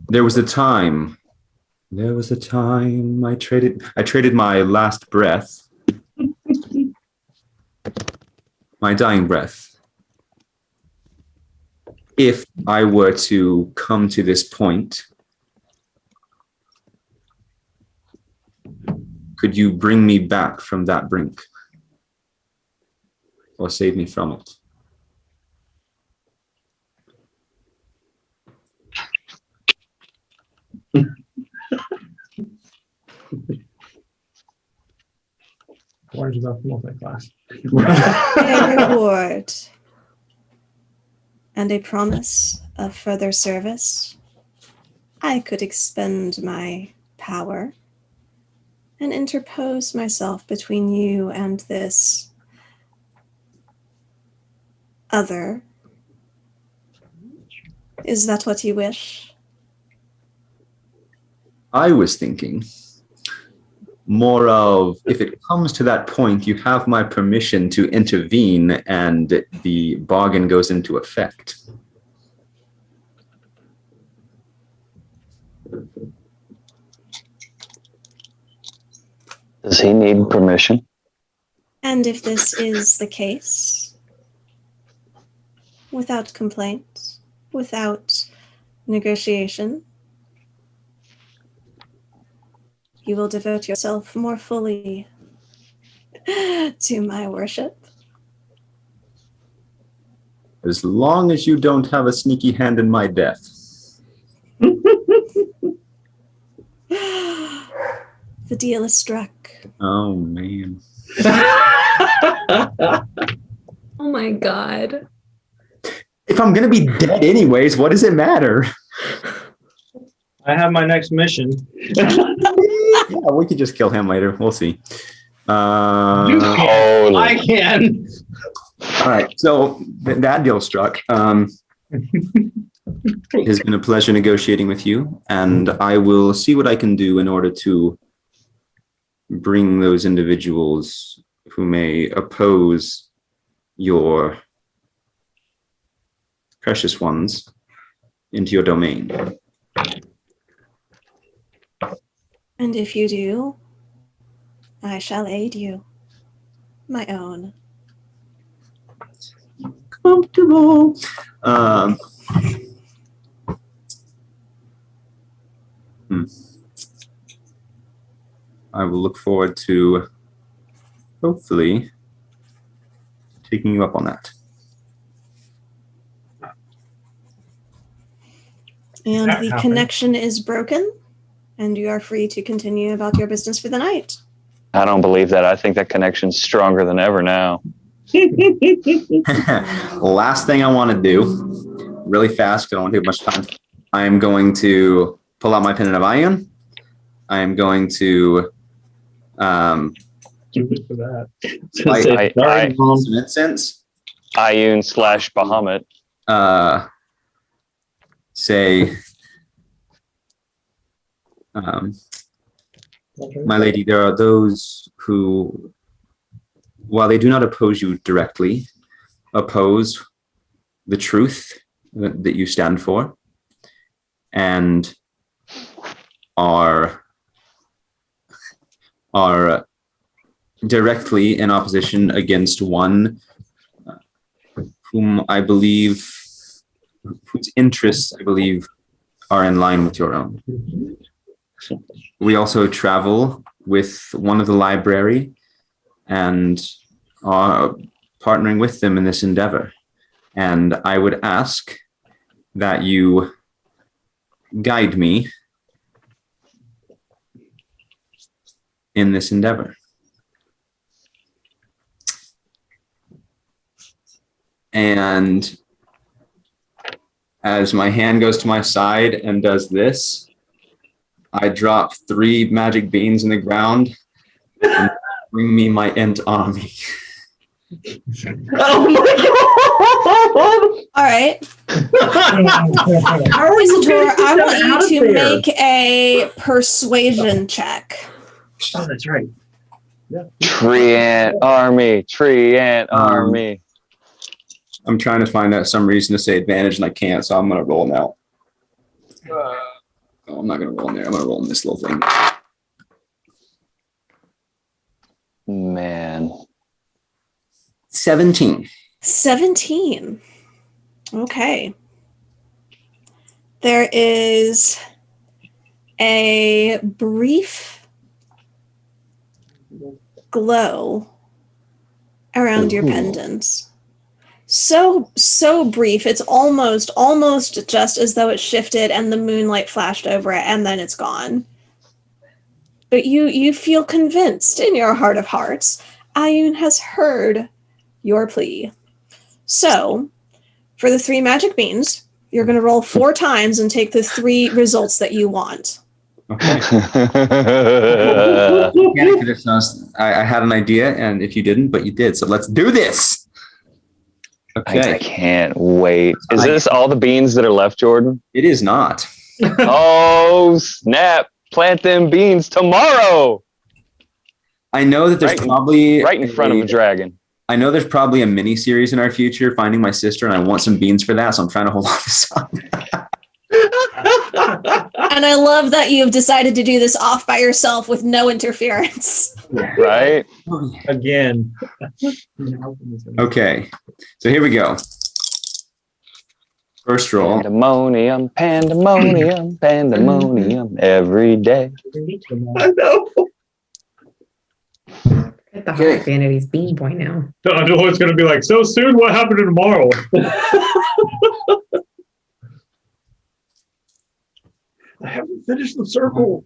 There was a time I traded my last breath, my dying breath. If I were to come to this point, could you bring me back from that brink or save me from it? Orange about multi-class. A reward and a promise of further service, I could expend my power and interpose myself between you and this other. Is that what you wish? I was thinking more of, if it comes to that point, you have my permission to intervene and the bargain goes into effect. Does he need permission? And if this is the case, without complaint, without negotiation, you will devote yourself more fully to my worship. As long as you don't have a sneaky hand in my death. The deal is struck. Oh, man. Oh my god. If I'm going to be dead anyways, what does it matter? I have my next mission. Yeah, we could just kill him later. We'll see. You Oh, I can. All right, so that deal struck. It has been a pleasure negotiating with you, and I will see what I can do in order to bring those individuals who may oppose your precious ones into your domain. And if you do, I shall aid you, my own. Comfortable. I will look forward to hopefully taking you up on that. And That the happened. connection is broken, and you are free to continue about your business for the night. I don't believe that. I think that connection's stronger than ever now. Last thing I want to do, really fast, because I don't want to take much time. I am going to pull out my pendant of iron. I am going to Do it for that. I- some incense. Ioun/Bahamut. Say, my lady, there are those who, while they do not oppose you directly, oppose the truth that you stand for, and are directly in opposition against one whom I believe, whose interests I believe are in line with your own. We also travel with one of the library and are partnering with them in this endeavor. And I would ask that you guide me in this endeavor. And as my hand goes to my side and does this, I drop 3 magic beans in the ground and bring me my Ent army. Oh my god! All right. How are you Isidore, I gonna want get out you of to there? make a persuasion check. Oh, that's right. Tree ant army. Tree ant army. I'm trying to find out some reason to say advantage and I can't, so I'm going to roll now. Oh, I'm not going to roll in there. I'm going to roll in this little thing. Man. 17. 17. Okay. There is a brief glow around your Ooh. pendant. So brief. It's almost just as though it shifted and the moonlight flashed over it and then it's gone. But you feel convinced in your heart of hearts Ayun has heard your plea. So, for the 3 magic beans, you're going to roll 4 times and take the 3 results that you want. Okay. I had an idea, and if you didn't, but you did. So let's do this. I Okay. can't wait. Is this all the beans that are left, Jordan? It is not. Oh, snap. Plant them beans tomorrow. I know that there's probably right in front of a dragon. I know there's probably a mini series in our future, Finding My Sister, and I want some beans for that, so I'm trying to hold on to some. And I love that you've decided to do this off by yourself with no interference. Right? Again. Okay, so here we go. First roll. Pandemonium, pandemonium, pandemonium every day. I know. At the heart vanity's bean boy now. I know it's going to be like, so soon, what happened to tomorrow? I haven't finished the circle.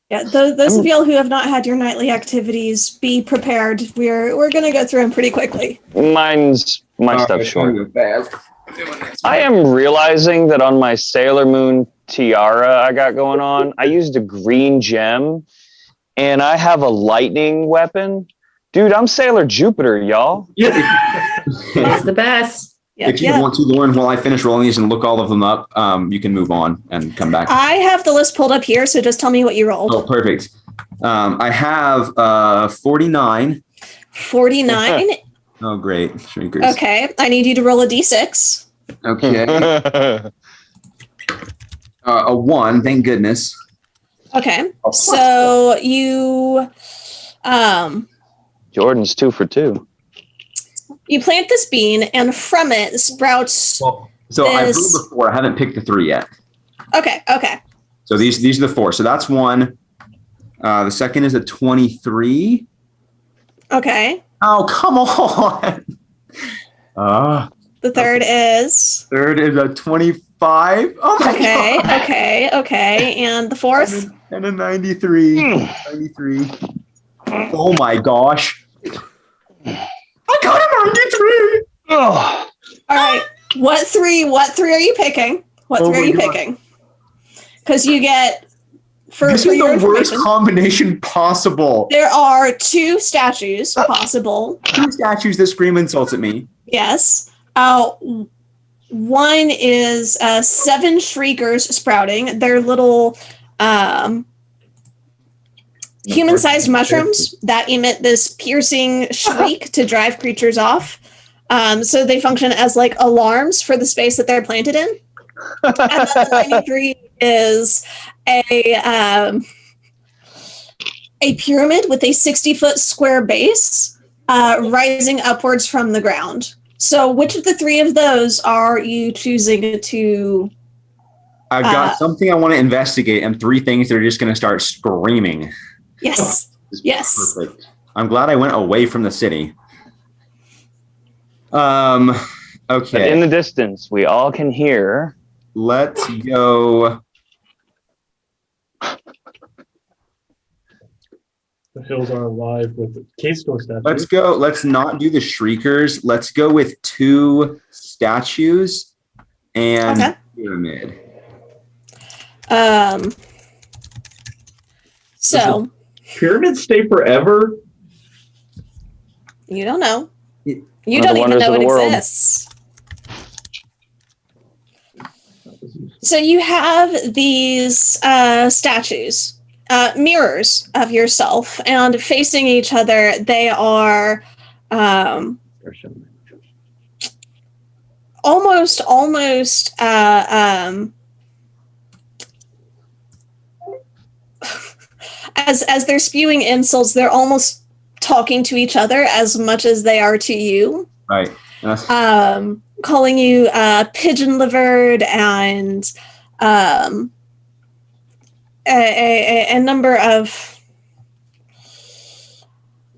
Yeah, those of y'all who have not had your nightly activities, be prepared. We're going to go through them pretty quickly. Mine's my stuff short. I am realizing that on my Sailor Moon tiara I got going on, I used a green gem and I have a lightning weapon. Dude, I'm Sailor Jupiter, y'all. It's the best. Yep, If you want to, Lauren, while I finish rolling these and look all of them up, you can move on and come back. I have the list pulled up here, so just tell me what you rolled. Oh, perfect. I have 49. 49. Oh, great. Shrinkers. Okay, I need you to roll a d6. Okay. A 1, thank goodness. Okay, so you Jordan's 2 for 2. you plant this bean, and from it sprouts. So I rolled the 4. I haven't picked the 3 yet. Okay. So these are the 4. So that's 1. The second is a 23. Okay. Oh, come on. The third is. Third is a 25. Oh my God. Okay. And the fourth? And a 93. 93. Oh my gosh. I got a 93. Oh, All right. What three are you picking? What Oh three are my you God. picking? Because you get This for is your the worst information, combination possible. there are 2 statues possible. 2 statues that scream insults at me. Yes. One is 7 shriekers sprouting. They're little human-sized mushrooms that emit this piercing shriek to drive creatures off. So they function as like alarms for the space that they're planted in. And then the 93 is a pyramid with a 60-foot square base rising upwards from the ground. So which of the 3 of those are you choosing to... I've got something I want to investigate and 3 things that are just going to start screaming. Yes. Yes. Perfect. I'm glad I went away from the city. but Okay. in the distance, we all can hear. Let's go. The hills are alive with case store statues. Let's go. Let's not do the shriekers. Let's go with 2 statues and Okay. pyramid. So Pyramids stay forever. you don't know. It- You One of don't the even wonders know of it the world. exists. So you have these statues, mirrors of yourself, and facing each other, they are almost as they're spewing insults, they're almost talking to each other as much as they are to you. Right. That's- Calling you pigeon-livered and a number of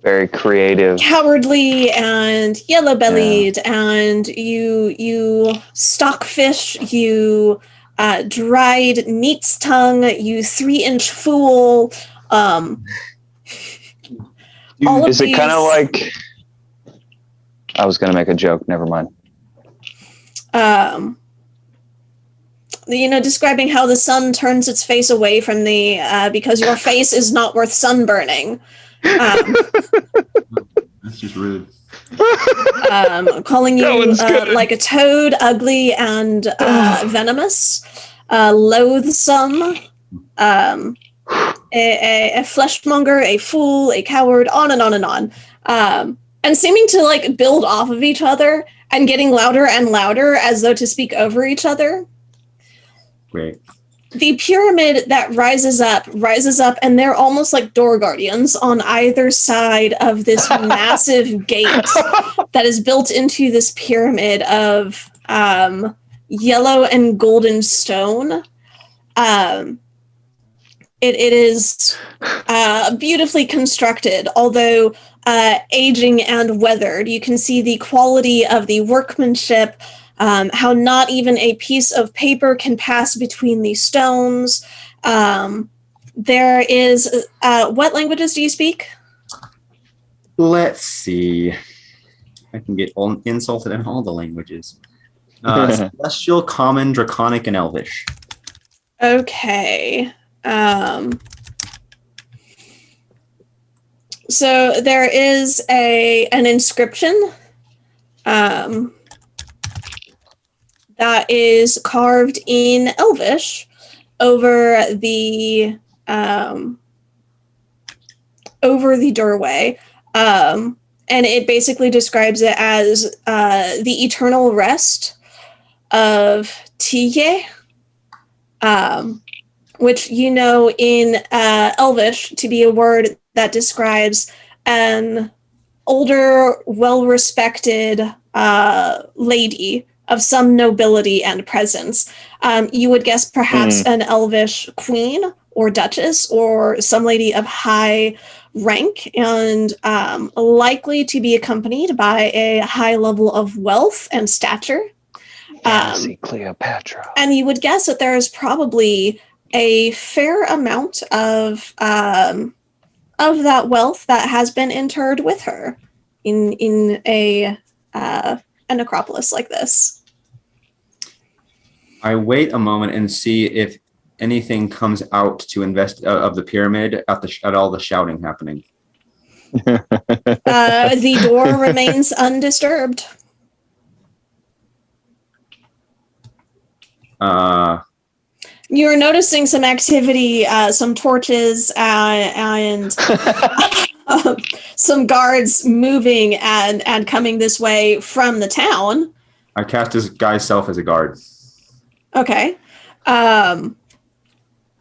Very creative. cowardly and yellow-bellied, and you stockfish, you dried neat's tongue, you 3-inch fool, All of Is it kind of these- like? I was gonna make a joke. Never mind. Describing how the sun turns its face away from thee because your face is not worth sunburning. That's just rude. Calling That you one's good. like a toad, ugly and venomous, loathsome, a fleshmonger, a fool, a coward, on and on and on. And seeming to like build off of each other and getting louder and louder as though to speak over each other. Great. The pyramid that rises up, and they're almost like door guardians on either side of this massive gate that is built into this pyramid of yellow and golden stone. It is beautifully constructed, although aging and weathered. You can see the quality of the workmanship, how not even a piece of paper can pass between the stones. There is, what languages do you speak? Let's see. I can get insulted in all the languages. Celestial, Common, Draconic, and Elvish. Okay. So there is an inscription that is carved in Elvish over the doorway, and it basically describes it as the eternal rest of Tiye, which in Elvish to be a word that describes an older, well-respected lady of some nobility and presence. You would guess perhaps an Elvish queen or duchess or some lady of high rank, and likely to be accompanied by a high level of wealth and stature. Fancy Cleopatra. And you would guess that there is probably a fair amount of that wealth that has been interred with her in a necropolis like this. I wait a moment and see if anything comes out to invest of the pyramid at all the shouting happening. The door remains undisturbed. You're noticing some activity, some torches, and some guards moving and coming this way from the town. I cast this guy's self as a guard. Okay.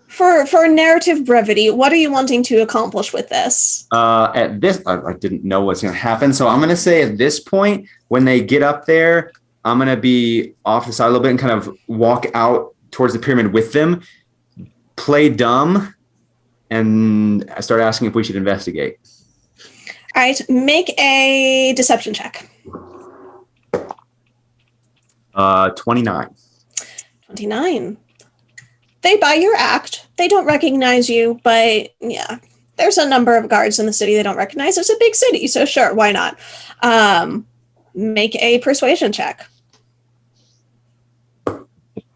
For narrative brevity, what are you wanting to accomplish with this? At this, I didn't know what's going to happen, so I'm going to say at this point, when they get up there, I'm going to be off the side a little bit and kind of walk out towards the pyramid with them, play dumb, and I start asking if we should investigate. All right, make a deception check. 29. 29. They buy your act. They don't recognize you, but yeah, there's a number of guards in the city they don't recognize. It's a big city, so sure, why not? Make a persuasion check.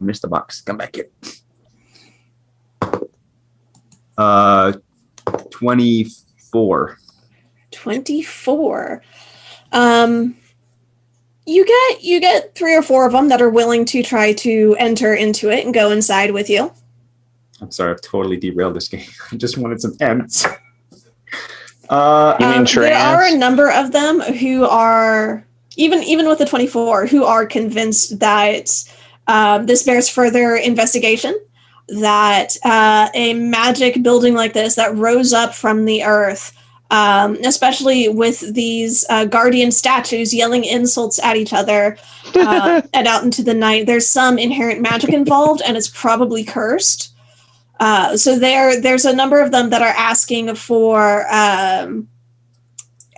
Missed the box. Come back here. 24. 24. You get 3 or 4 of them that are willing to try to enter into it and go inside with you. I'm sorry, I've totally derailed this game. I just wanted some M's. You mean there are a trans? number of them who are, even with the 24, who are convinced that this bears further investigation, that a magic building like this that rose up from the earth, especially with these guardian statues yelling insults at each other and out into the night, there's some inherent magic involved, and it's probably cursed. So there's a number of them that are asking for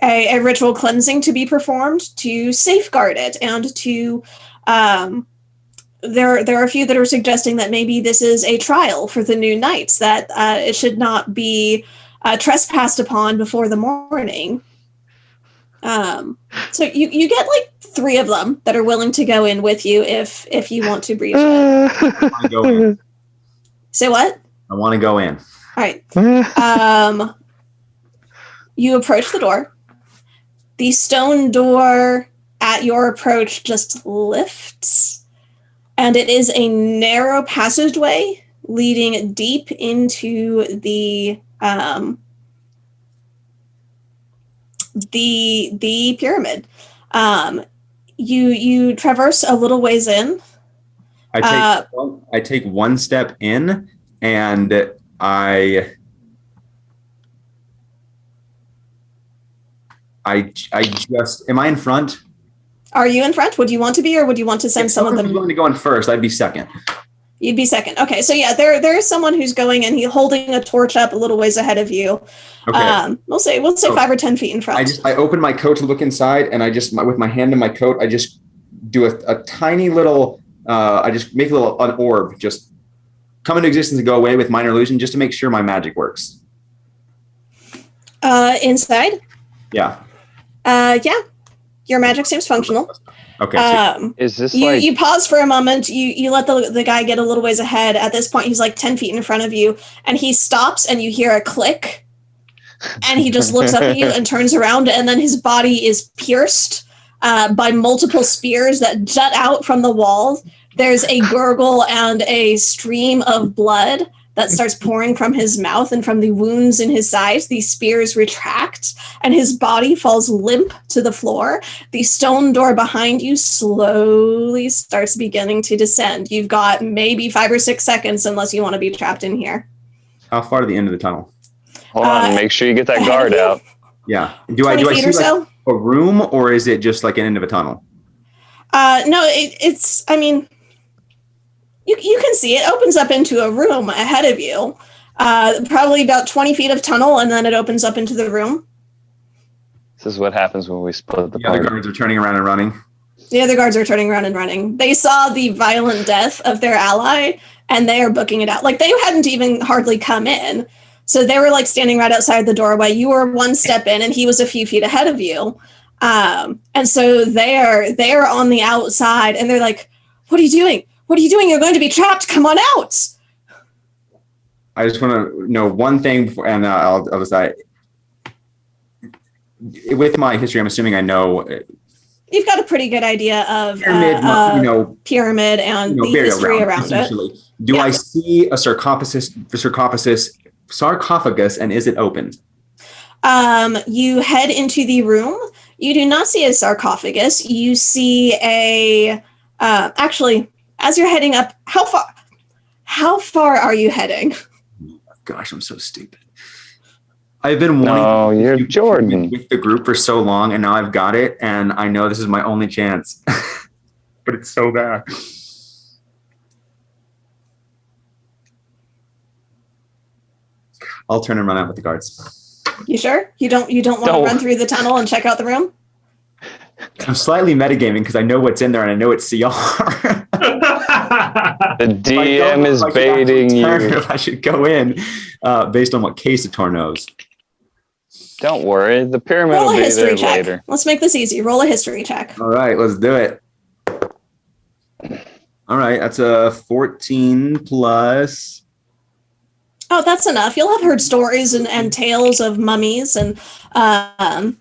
a ritual cleansing to be performed to safeguard it, and to there are a few that are suggesting that maybe this is a trial for the new knights, that it should not be trespassed upon before the morning. So you get like 3 of them that are willing to go in with you if you want to brief it. I wanna go in. Say what? I want to go in. All right. You approach the door. The stone door at your approach just lifts, and it is a narrow passageway leading deep into the pyramid. You traverse a little ways in. I take one step in, and I just, am I in front? Are you in front? Would you want to be, or would you want to send If some of someone them? was going to go in first, I'd be second. You'd be second. Okay, so yeah, there is someone who's going and he's holding a torch up a little ways ahead of you. Okay. We'll say 5 or 10 feet in front. I open my coat to look inside, and I just, with my hand in my coat, I just do a tiny little, I just make an orb, just come into existence and go away with minor illusion, just to make sure my magic works. Inside? Yeah. Yeah. Your magic seems functional. Okay. Is this you pause for a moment, you let the guy get a little ways ahead. At this point, he's like 10 feet in front of you, and he stops, and you hear a click, and he just looks up at you and turns around, and then his body is pierced by multiple spears that jut out from the wall. There's a gurgle and a stream of blood that starts pouring from his mouth, and from the wounds in his sides, these spears retract, and his body falls limp to the floor. The stone door behind you slowly starts beginning to descend. You've got maybe 5 or 6 seconds, unless you want to be trapped in here. How far to the end of the tunnel? Hold on, make sure you get that guard out. Yeah. Do I see like a room, or is it just like an end of a tunnel? No, it's, I mean, you can see it opens up into a room ahead of you. Probably about 20 feet of tunnel, and then it opens up into the room. This is what happens when we split the The other guards are turning around and running. The other guards are turning around and running. They saw the violent death of their ally, and they are booking it out. Like, they hadn't even hardly come in. So they were like standing right outside the doorway. You were 1 step in, and he was a few feet ahead of you. And so they're on the outside, and they're like, "What are you doing? What are you doing? You're going to be trapped. Come on out." I just want to know one thing before, and I'll decide. With my history, I'm assuming I know. You've got a pretty good idea of pyramid, pyramid and the history around it. Do I see a sarcophagus, and is it open? You head into the room. You do not see a sarcophagus. You see a actually, as you're heading up, how far are you heading? Gosh, I'm so stupid. I've been wanting you're Jordan with the group for so long, and now I've got it, and I know this is my only chance. But it's so bad. I'll turn and run out with the guards. You sure? You don't want to run through the tunnel and check out the room? I'm slightly metagaming because I know what's in there and I know it's CR. The DM is baiting you. If I should go in based on what Casator knows. Don't worry, the pyramid Roll will a be history there check. later. Let's make this easy. Roll a history check. All right, let's do it. All right, that's a 14 plus. Oh, that's enough. You'll have heard stories and tales of mummies and the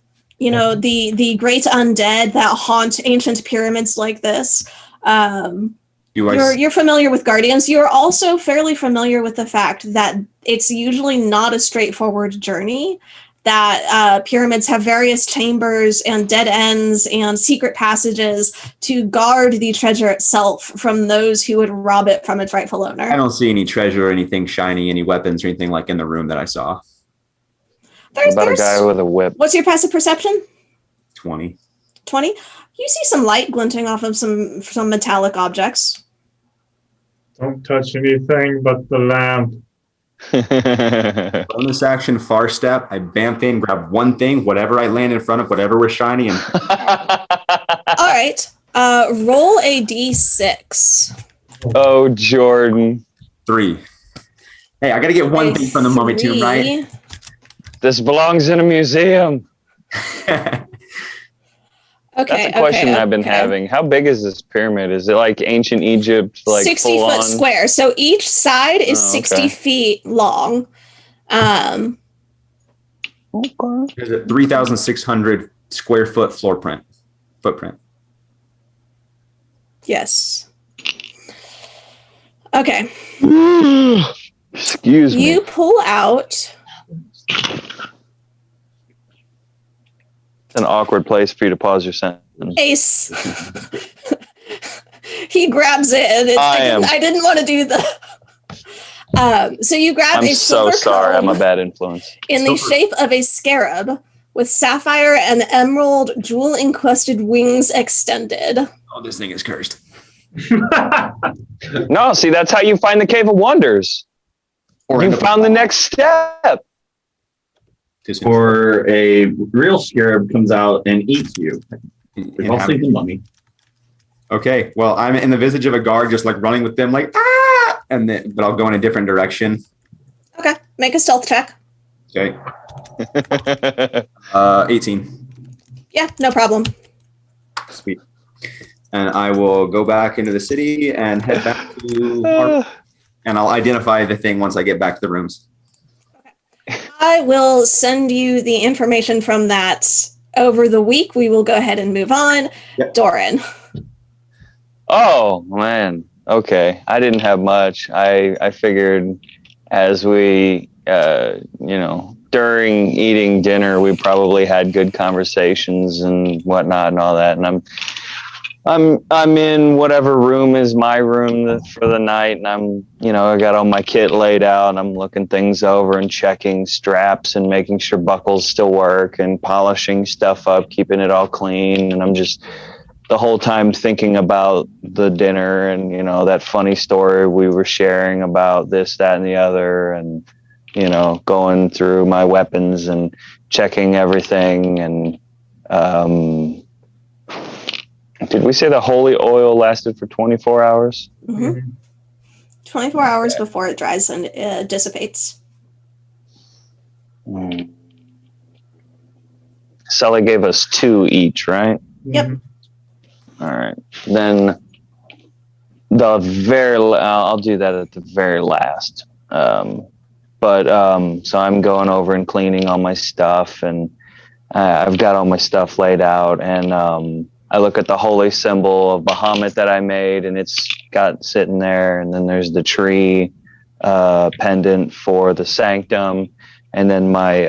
great undead that haunt ancient pyramids like this. You're familiar with guardians. You're also fairly familiar with the fact that it's usually not a straightforward journey, that pyramids have various chambers and dead ends and secret passages to guard the treasure itself from those who would rob it from its rightful owner. I don't see any treasure or anything shiny, any weapons or anything like in the room that I saw. There's a guy with a whip. What's your passive perception? 20. 20? You see some light glinting off of some metallic objects. Don't touch anything but the lamp. Bonus action, far step. I bamf in, grab one thing, whatever I land in front of, whatever was shiny. And all right. Roll a d6. Oh, Jordan. 3. Hey, I got to get one thing from the mummy tomb, right? This belongs in a museum. Okay. That's a question I've been having. How big is this pyramid? Is it like ancient Egypt, like 60 full foot on? square. So each side is Oh, 60 okay. feet long. Okay. There's a 3,600 square foot footprint. Yes. Okay. Excuse me. You pull out. It's an awkward place for you to pause your sentence. Ace. He grabs it, and I didn't want to do the. So you grab I'm a so silver sorry. I'm comb a bad influence. in the shape of a scarab with sapphire and emerald jewel encrusted wings extended. Oh, this thing is cursed. No, see, that's how you find the Cave of Wonders. Or You end up- found the next step. Or a real scarab comes out and eats you. We've all seen the mummy. Okay, well, I'm in the visage of a guard, just like running with them, like ah, and then, but I'll go in a different direction. Okay, make a stealth check. Okay, 18. Yeah, no problem. Sweet. And I will go back into the city and head back to, and I'll identify the thing once I get back to the rooms. I will send you the information from that over the week. We will go ahead and move on. Yep. Doran. Oh, man. Okay. I didn't have much. I figured as we, during eating dinner, we probably had good conversations and whatnot and all that. And I'm in whatever room is my room for the night, and I got all my kit laid out, and I'm looking things over and checking straps and making sure buckles still work and polishing stuff up, keeping it all clean. And I'm just the whole time thinking about the dinner and, that funny story we were sharing about this, that, and the other, and, going through my weapons and checking everything. And, did we say the holy oil lasted for 24 hours? Mm-hmm. 24 hours before it dries and dissipates. Sully gave us 2 each, right? Yep. All right. Then I'll do that at the very last. So I'm going over and cleaning all my stuff, and I've got all my stuff laid out, and I look at the holy symbol of Bahamut that I made, and it's got sitting there. And then there's the tree pendant for the Sanctum, and then my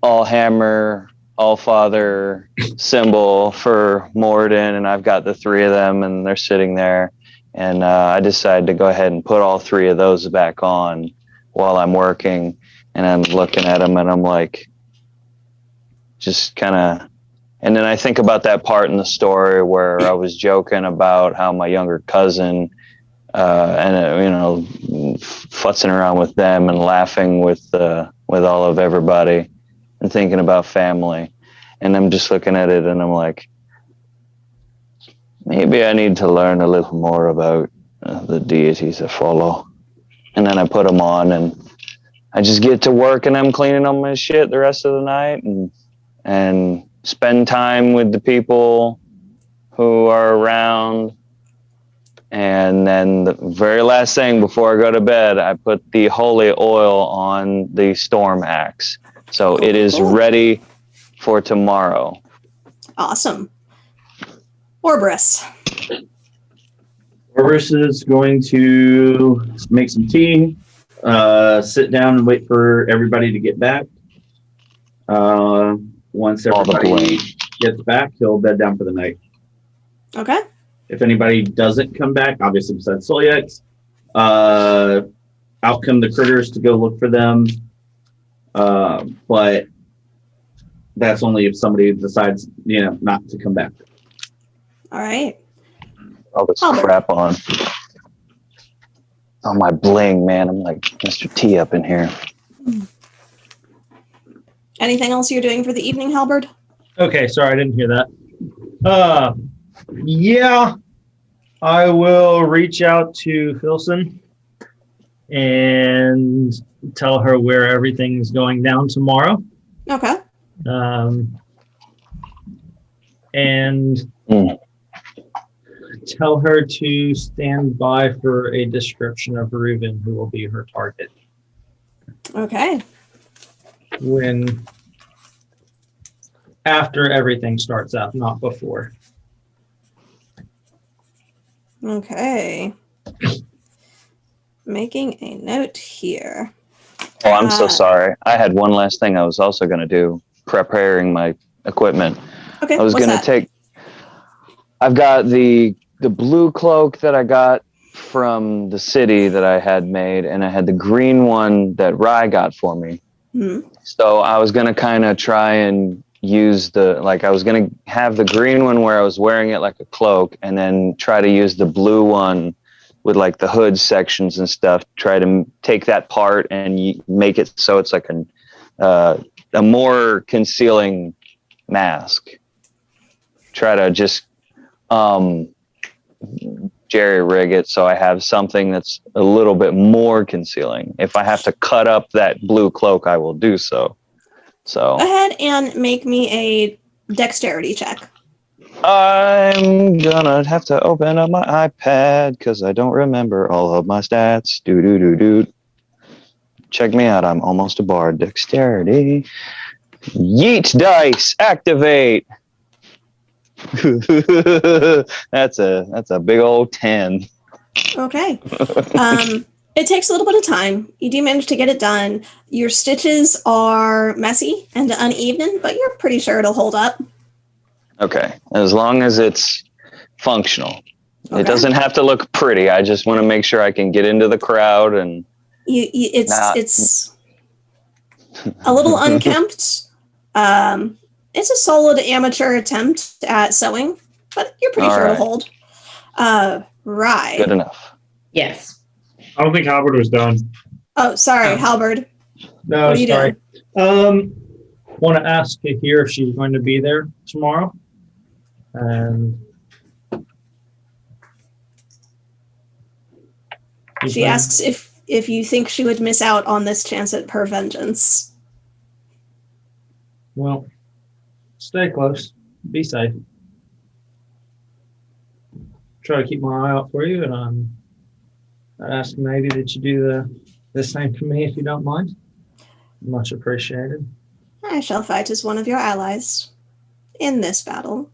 all hammer, all father symbol for Morden, and I've got the 3 of them, and they're sitting there. And I decided to go ahead and put all 3 of those back on while I'm working, and I'm looking at them, and I'm like, just kind of. And then I think about that part in the story where I was joking about how my younger cousin, futzing around with them and laughing with all of everybody and thinking about family. And I'm just looking at it and I'm like, maybe I need to learn a little more about the deities that follow. And then I put them on and I just get to work, and I'm cleaning up my shit the rest of the night and spend time with the people who are around. And then the very last thing before I go to bed, I put the holy oil on the storm axe. So it is ready for tomorrow. Awesome. Orbrus. Orbrus is going to make some tea, sit down and wait for everybody to get back. Once everybody gets back, he'll bed down for the night. Okay. If anybody doesn't come back, obviously besides Solyax, out come the critters to go look for them. But that's only if somebody decides, not to come back. All right. All this crap on my bling, man. I'm like Mr. T up in here. Anything else you're doing for the evening, Halberd? Okay, sorry, I didn't hear that. Yeah, I will reach out to Filson and tell her where everything's going down tomorrow. Okay. And tell her to stand by for a description of Reuben, who will be her target. Okay. After everything starts up, not before. Okay. Making a note here. Oh, I'm so sorry. I had one last thing I was also going to do, preparing my equipment. Okay. I was what's going to that? I've got the blue cloak that I got from the city that I had made, and I had the green one that Rye got for me. Mhm. So I was going to kind of try and use I was going to have the green one where I was wearing it like a cloak, and then try to use the blue one with like the hood sections and stuff, try to take that part and make it so it's like a more concealing mask. Try to just jerry rig it so I have something that's a little bit more concealing. If I have to cut up that blue cloak, I will do so. So Go ahead and make me a dexterity check. I'm gonna have to open up my iPad because I don't remember all of my stats. Do. Check me out. I'm almost a bard. Dexterity. Yeet dice. Activate. That's a big old 10. Okay. It takes a little bit of time. You do manage to get it done. Your stitches are messy and uneven, but you're pretty sure it'll hold up. Okay. As long as it's functional. Okay. It doesn't have to look pretty. I just want to make sure I can get into the crowd and It's a little unkempt. It's a solid amateur attempt at sewing, but you're pretty All sure right. it'll hold. Right. Good enough. Yes. I don't think Howard was done. Oh, sorry, Oh. Halberd. No, What are you sorry. Want to ask here if she's going to be there tomorrow. And She asks if you think she would miss out on this chance at her vengeance. Well, stay close. Be safe. Try to keep my eye out for you, and I'd ask maybe that you do the same for me if you don't mind. Much appreciated. I shall fight as one of your allies in this battle.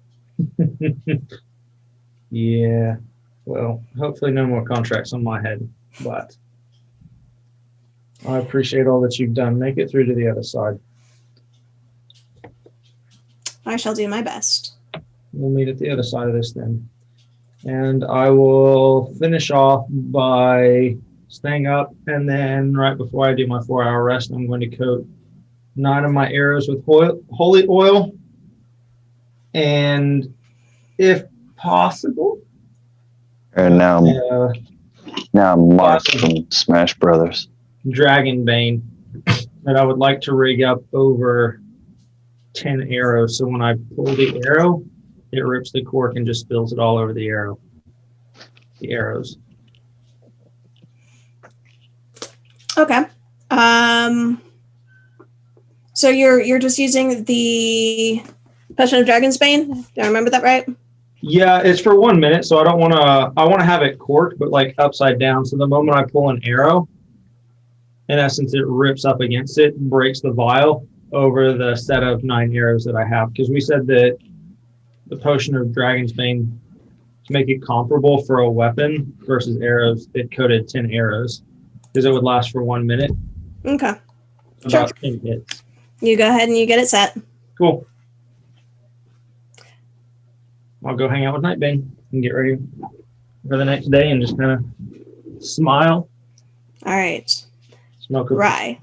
Yeah. Well, hopefully no more contracts on my head, but I appreciate all that you've done. Make it through to the other side. I shall do my best. We'll meet at the other side of this then. And I will finish off by staying up, and then right before I do my 4-hour rest, I'm going to coat 9 of my arrows with holy oil. And if possible, And now I'm Mark from Smash Brothers. Dragon Bane that I would like to rig up over 10 arrows. So when I pull the arrow, it rips the cork and just spills it all over the arrows. Okay. So you're just using the Potion of Dragon's Bane? Do I remember that right? Yeah, it's for 1 minute, so I want to have it corked, but like upside down. So the moment I pull an arrow, in essence, it rips up against it, breaks the vial over the set of 9 arrows that I have. Because we said that the Potion of Dragon's Bane, to make it comparable for a weapon versus arrows, it coated 10 arrows because it would last for 1 minute. Okay. About 10 hits. You go ahead and you get it set. Cool. I'll go hang out with Nightbane and get ready for the next day and just kind of smile. All right. Smoke a Rye.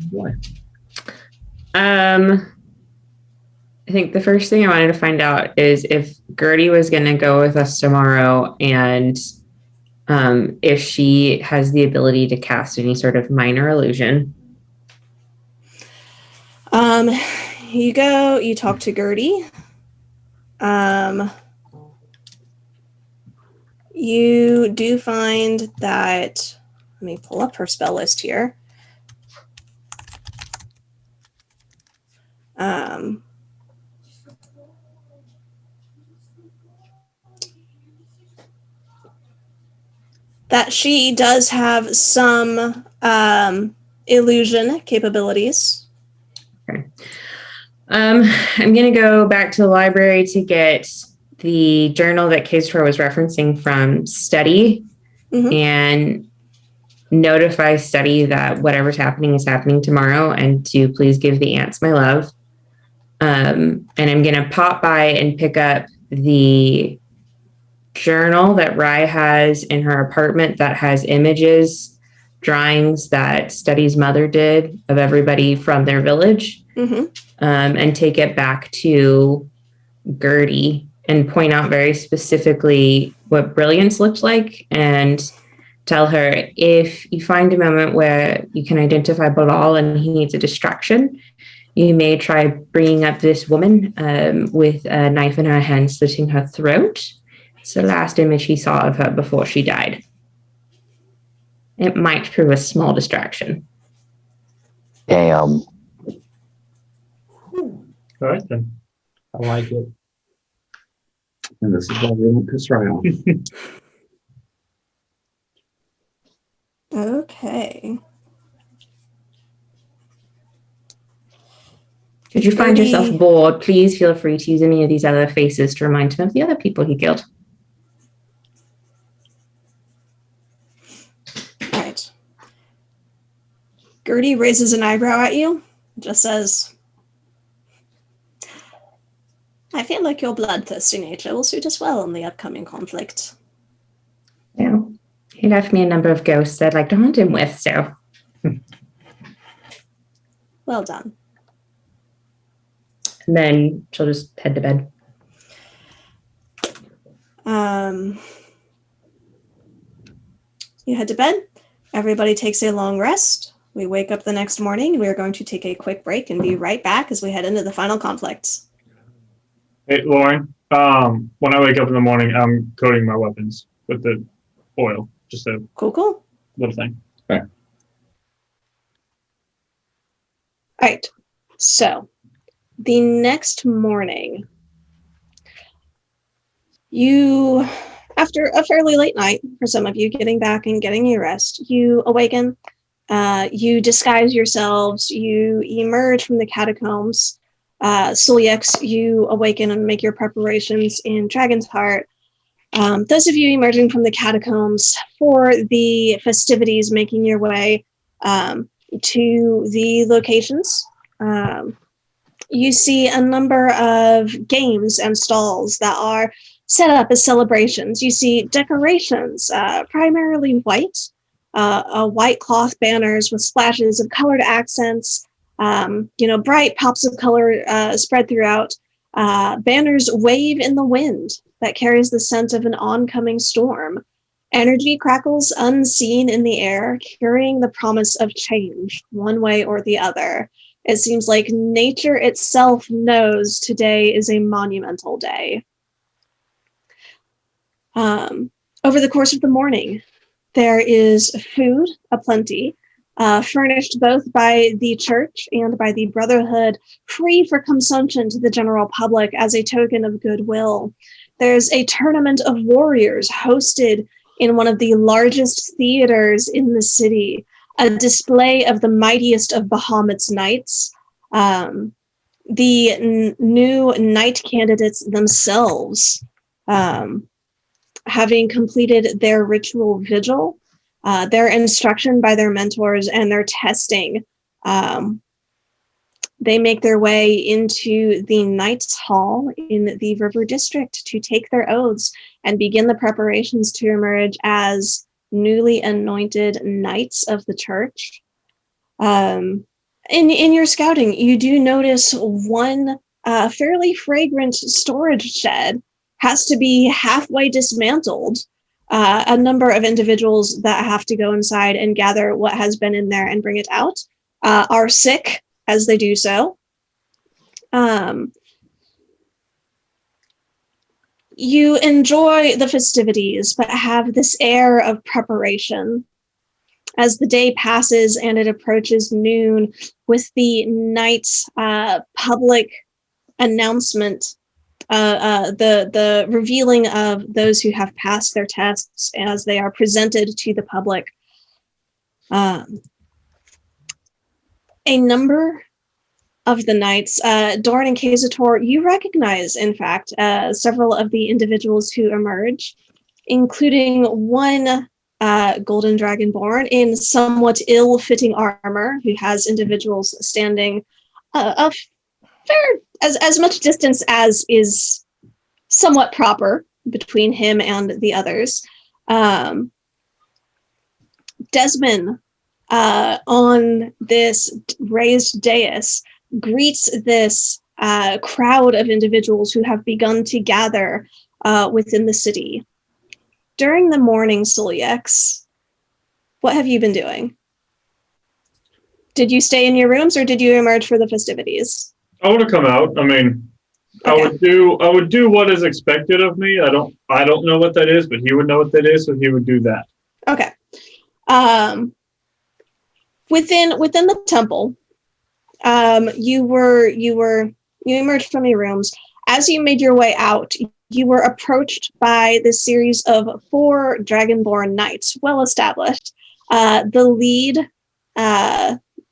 I think the first thing I wanted to find out is if Gertie was going to go with us tomorrow, and if she has the ability to cast any sort of minor illusion. You talk to Gertie. You do find that, let me pull up her spell list here. Um, that she does have some illusion capabilities. I'm going to go back to the library to get the journal that Kistor was referencing from Study and notify Study that whatever's happening is happening tomorrow, and to please give the ants my love. And I'm going to pop by and pick up the journal that Rye has in her apartment that has images, drawings that Study's mother did of everybody from their village, and take it back to Gertie and point out very specifically what brilliance looks like, and tell her, if you find a moment where you can identify Bilal and he needs a distraction, you may try bringing up this woman with a knife in her hand, slitting her throat. It's the last image he saw of her before she died. It might prove a small distraction. Damn. All right, then. I like it. And this is why we don't piss Ryan off. Okay. Should you find Gertie- yourself bored, please feel free to use any of these other faces to remind him of the other people he killed. All right. Gertie raises an eyebrow at you, just says, I feel like your bloodthirsty nature will suit us well in the upcoming conflict. Yeah. He left me a number of ghosts I'd like to hunt him with, so. Well done. And then she'll just head to bed. You head to bed. Everybody takes a long rest. We wake up the next morning. We are going to take a quick break and be right back as we head into the final conflict. Hey, Lauren, when I wake up in the morning, I'm coating my weapons with the oil. Just a Cool. little thing. All right. So the next morning, after a fairly late night for some of you, getting back and getting your rest, you awaken. You disguise yourselves. You emerge from the catacombs. Sulyex, you awaken and make your preparations in Dragon's Heart. Those of you emerging from the catacombs for the festivities, making your way to the locations, you see a number of games and stalls that are set up as celebrations. You see decorations, primarily white, white cloth banners with splashes of colored accents, bright pops of color spread throughout. Banners wave in the wind that carries the scent of an oncoming storm. Energy crackles unseen in the air, carrying the promise of change, one way or the other. It seems like nature itself knows today is a monumental day. Over the course of the morning, there is food aplenty, furnished both by the church and by the Brotherhood, free for consumption to the general public as a token of goodwill. There's a tournament of warriors hosted in one of the largest theaters in the city, a display of the mightiest of Bahamut's knights. The new knight candidates themselves, having completed their ritual vigil, their instruction by their mentors, and their testing, they make their way into the Knights Hall in the River District to take their oaths and begin the preparations to emerge as newly anointed knights of the church. In your scouting, you do notice one fairly fragrant storage shed has to be halfway dismantled. A number of individuals that have to go inside and gather what has been in there and bring it out are sick as they do so. You enjoy the festivities, but have this air of preparation. as the day passes and it approaches noon, with the night's public announcement, the revealing of those who have passed their tests as they are presented to the public. A number of the knights, Doran and Kazator, you recognize, in fact, several of the individuals who emerge, including one golden dragonborn in somewhat ill-fitting armor, who has individuals standing a fair, as much distance as is somewhat proper between him and the others. Desmond, on this raised dais, greets this crowd of individuals who have begun to gather within the city. During the morning, Soliex, what have you been doing? Did you stay in your rooms or did you emerge for the festivities? I would have come out. I mean, Okay. I would do what is expected of me. I don't know what that is, but he would know what that is, so he would do that. Okay. Within the temple, you emerged from your rooms. As you made your way out, you were approached by this series of 4 dragonborn knights, well established. The lead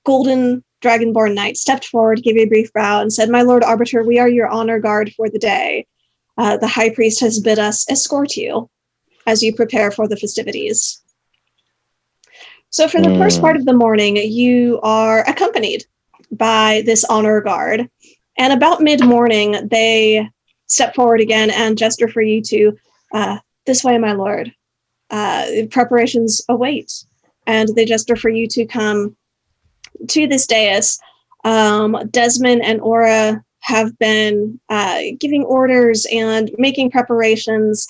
golden dragonborn knight stepped forward, gave a brief bow, and said, "My lord arbiter, we are your honor guard for the day. The high priest has bid us escort you as you prepare for the festivities." So for the first part of the morning, you are accompanied by this honor guard. And about mid-morning, they step forward again and gesture for you to, "This way, my lord. Preparations await." And they gesture for you to come to this dais. Desmond and Aura have been giving orders and making preparations.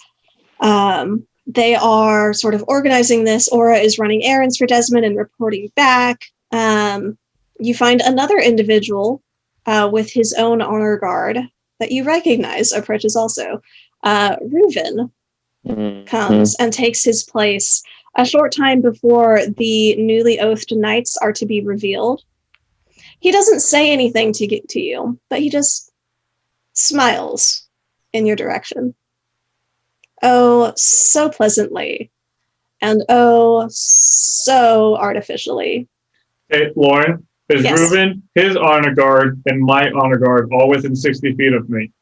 They are sort of organizing this. Aura is running errands for Desmond and reporting back. You find another individual with his own honor guard that you recognize approaches also. Reuven comes and takes his place a short time before the newly oathed knights are to be revealed. He doesn't say anything to get to you, but he just smiles in your direction. Oh, so pleasantly, and oh, so artificially. Hey, Lauren, is Yes. Reuben, his honor guard, and my honor guard all within 60 feet of me?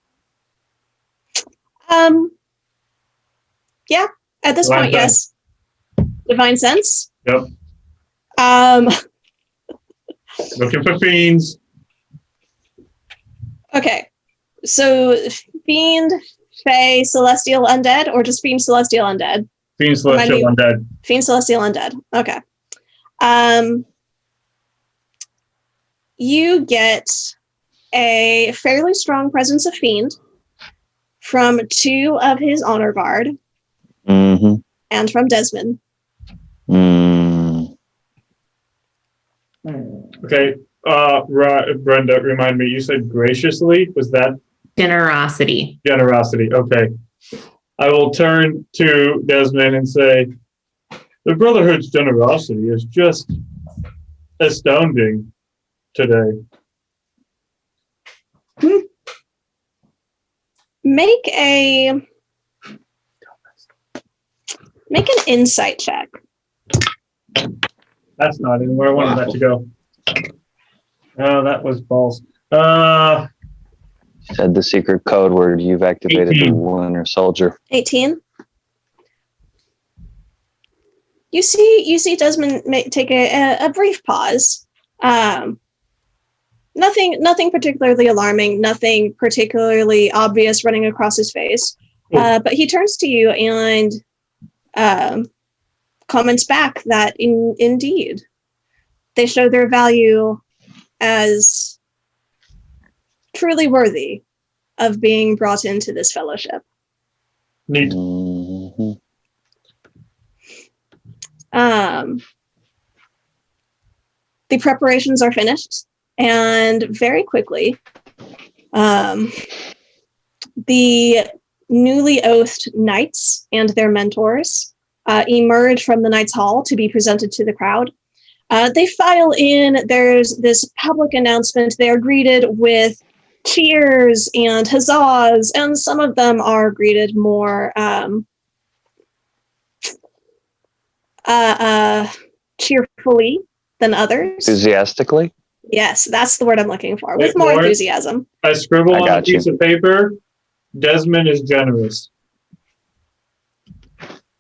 Yeah, at this Divine point, yes. Divine sense? Yep. Looking for fiends. Okay, so fiend, fae, celestial, undead, or just fiend, celestial, undead? Fiend, celestial, undead. Fiend, celestial, undead. Okay. You get a fairly strong presence of fiend from 2 of his honor guard and from Desmond. Okay, Brenda, remind me, you said graciously? Was that Generosity. generosity? Okay. I will turn to Desmond and say, the Brotherhood's generosity is just astounding today. Make an insight check. That's not in where I wanted that to go. Oh, that was false. Said the secret code word. You've activated 18. the Winter Soldier. 18. You see Desmond take a brief pause. Nothing particularly alarming, nothing particularly obvious running across his face. But he turns to you and comments back that indeed they show their value as truly worthy of being brought into this fellowship. Neat. The preparations are finished, and very quickly, the newly oathed knights and their mentors emerge from the Knights Hall to be presented to the crowd. They file in. There's this public announcement. They are greeted with cheers and huzzas, and some of them are greeted more cheerfully than others. Enthusiastically? Yes, that's the word I'm looking for, with Wait, more Lauren? enthusiasm. I scribble I on a got you. piece of paper. Desmond is generous.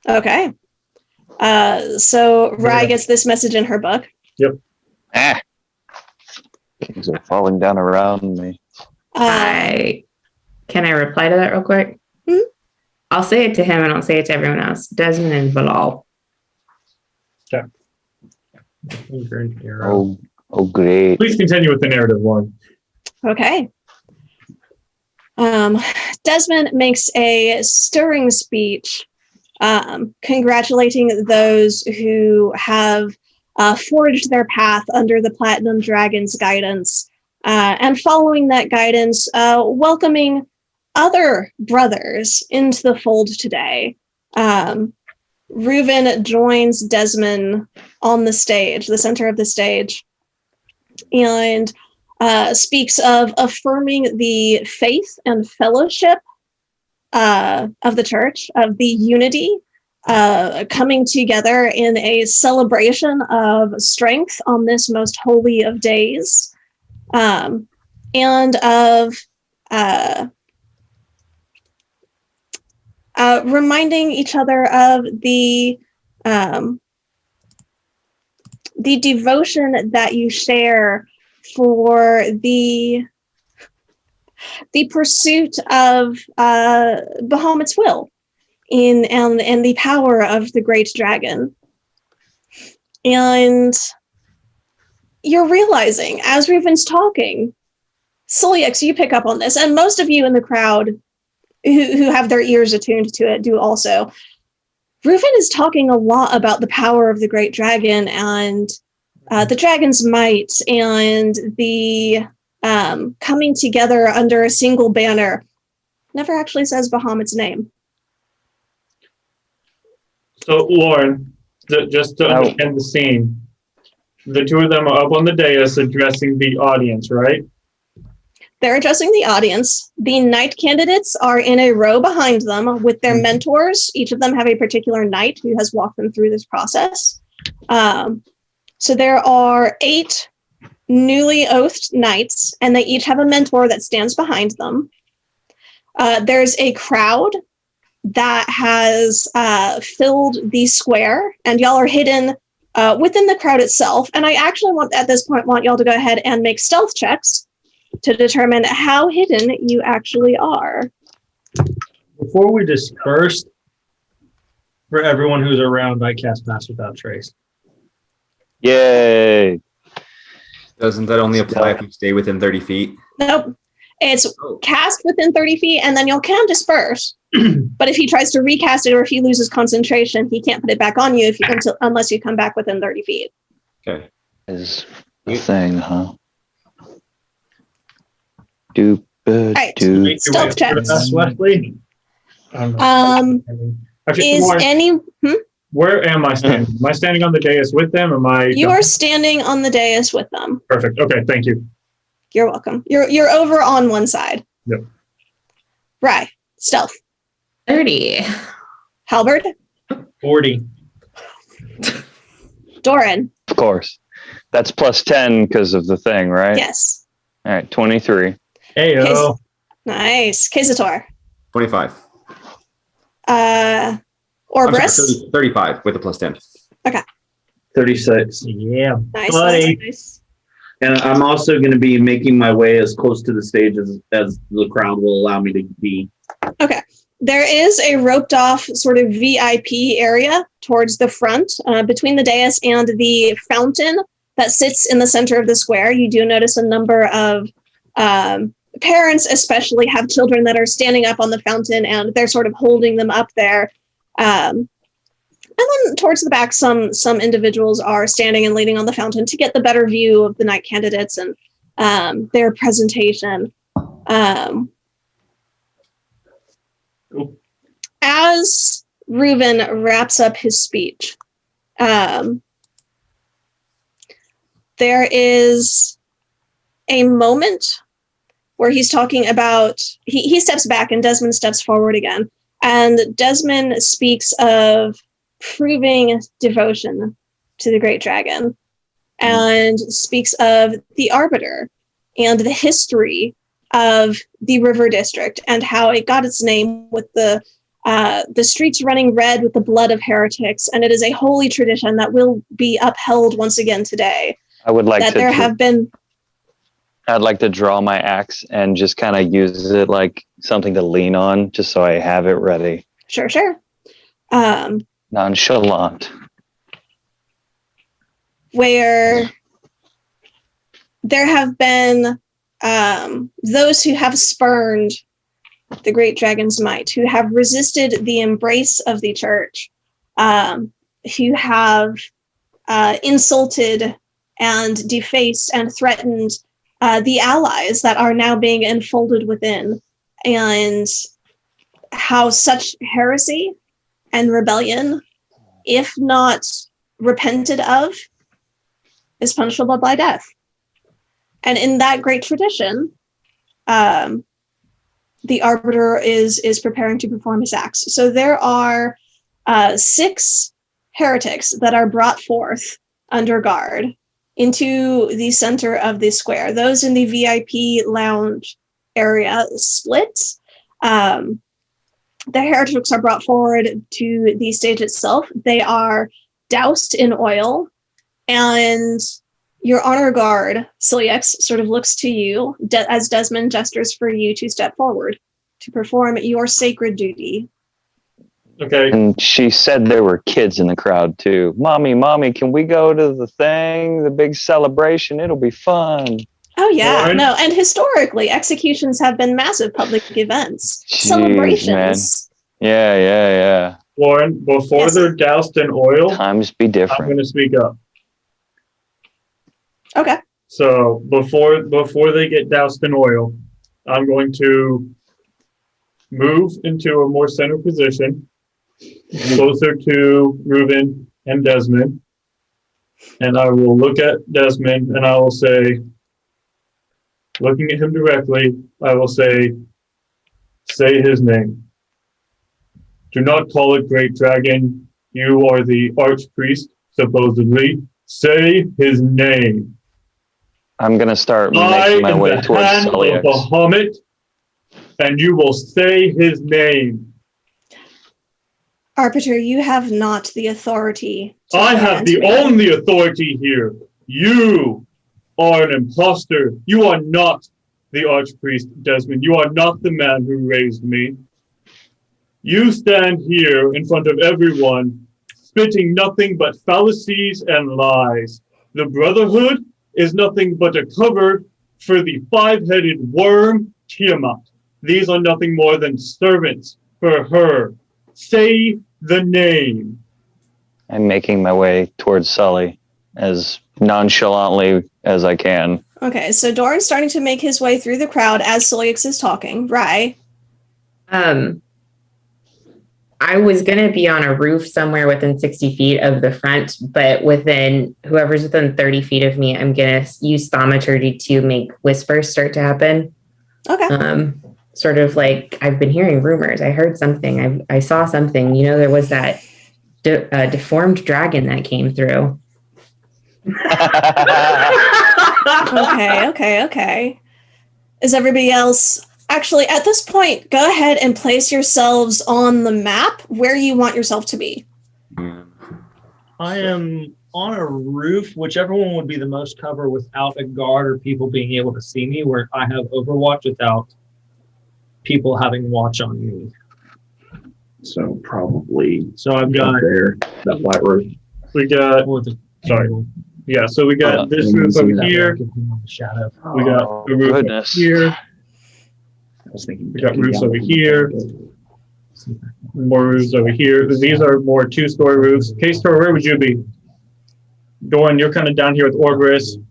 Okay. So Rye gets this message in her book. Ah. Things are falling down around me. Can I reply to that real quick? Hmm? I'll say it to him and I'll say it to everyone else. Desmond and Bilal. Oh, great. Please continue with the narrative, Lauren. Okay. Desmond makes a stirring speech congratulating those who have forged their path under the Platinum Dragon's guidance, and following that guidance, welcoming other brothers into the fold today. Reuven joins Desmond on the stage, the center of the stage, and speaks of affirming the faith and fellowship of the church, of the unity, coming together in a celebration of strength on this most holy of days, and of reminding each other of the devotion that you share for the pursuit of Bahamut's will and the power of the great dragon. And you're realizing, as Reuven's talking, Solix, you pick up on this, and most of you in the crowd who have their ears attuned to it do also. Reuven is talking a lot about the power of the great dragon and the dragon's might and the coming together under a single banner. Never actually says Bahamut's name. So, Lauren, just to understand the scene, the two of them are up on the dais addressing the audience, right? They're addressing the audience. The knight candidates are in a row behind them with their mentors. Each of them have a particular knight who has walked them through this process. So there are 8 newly oathed knights, and they each have a mentor that stands behind them. There's a crowd that has filled the square, and y'all are hidden within the crowd itself. And I actually at this point want y'all to go ahead and make stealth checks to determine how hidden you actually are. Before we disperse, for everyone who's around, I cast Pass Without Trace. Yay. Doesn't that only apply if you stay within 30 feet? Nope. It's cast within 30 feet, and then you can disperse. But if he tries to recast it or if he loses concentration, he can't put it back on you unless you come back within 30 feet. Okay. Is the thing, huh? Right. Stealth checks. Wesley? Actually, Is Lauren, any... where am I standing? Am I standing on the dais with them? Or am I? You are standing on the dais with them. Perfect. Okay, thank you. You're welcome. You're over on one side. Yep. Right. Stealth. 30. Halberd. 40. Doran. Of course. That's plus 10 because of the thing, right? Yes. All right, 23. Heyo. Nice. Kizator. 25. Orbrus. 35 with a plus 10. 36. Yeah. Nice. Buddy. Nice. And I'm also going to be making my way as close to the stage as the crowd will allow me to be. Okay. There is a roped off sort of VIP area towards the front, between the dais and the fountain that sits in the center of the square. You do notice a number of parents especially have children that are standing up on the fountain, and they're sort of holding them up there. And then towards the back, some individuals are standing and leaning on the fountain to get the better view of the knight candidates and their presentation. As Reuven wraps up his speech. There is a moment where he's talking about, he steps back and Desmond steps forward again. And Desmond speaks of proving devotion to the great dragon and speaks of the Arbiter and the history of the River District and how it got its name with the streets running red with the blood of heretics. And it is a holy tradition that will be upheld once again today. I would like that there have been. I'd like to draw my axe and just kind of use it like something to lean on, just so I have it ready. Sure. Nonchalant. Where there have been those who have spurned the great dragon's might, who have resisted the embrace of the church, who have insulted and defaced and threatened the allies that are now being enfolded within, and how such heresy and rebellion, if not repented of, is punishable by death. And in that great tradition, the Arbiter is preparing to perform his acts. So there are 6 heretics that are brought forth under guard into the center of the square. Those in the VIP lounge area split. The heretics are brought forward to the stage itself. They are doused in oil, and your honor guard, Ciliax, sort of looks to you as Desmond gestures for you to step forward to perform your sacred duty. Okay. And she said there were kids in the crowd too. Mommy, can we go to the thing, the big celebration? It'll be fun. Oh yeah, Lauren? no, and historically, executions have been massive public events, Jeez, celebrations. Man. Yeah. Lauren, before Yes. they're doused in oil, Times be I'm different. going to speak up. Okay. So before they get doused in oil, I'm going to move into a more center position, closer to Reuven and Desmond, and I will look at Desmond and I will say, looking at him directly, I will say his name. Do not call it Great Dragon. You are the archpriest, supposedly. Say his name. I'm gonna start I making my am way the towards hand of Celiax. Bahamut, and you will say his name. Arbiter, you have not the authority. I have the only authority here. You are an imposter. You are not the archpriest, Desmond. You are not the man who raised me. You stand here in front of everyone, spitting nothing but fallacies and lies. The Brotherhood is nothing but a cover for the 5-headed worm, Tiamat. These are nothing more than servants for her. Say the name. I'm making my way towards Sully as nonchalantly as I can. Okay, so Doran's starting to make his way through the crowd as Ciliax is talking. Right. I was going to be on a roof somewhere within 60 feet of the front, but whoever's within 30 feet of me, I'm going to use thaumaturgy to make whispers start to happen. Okay. Sort of like, I've been hearing rumors. I heard something. I saw something. There was that deformed dragon that came through. Okay. Is everybody else... Actually, at this point, go ahead and place yourselves on the map where you want yourself to be. I am on a roof, whichever one would be the most cover without a guard or people being able to see me, where I have overwatch without people having watch on me. So probably So I've got there, that flat roof. We got, or the sorry. Yeah, so we got this roof over here. Shadow. We got the roof over Goodness. here. I was thinking We got roofs over here. More roofs over here. These are more 2-story roofs. K-Store, where would you be? Doran, you're kind of down here with Orberus.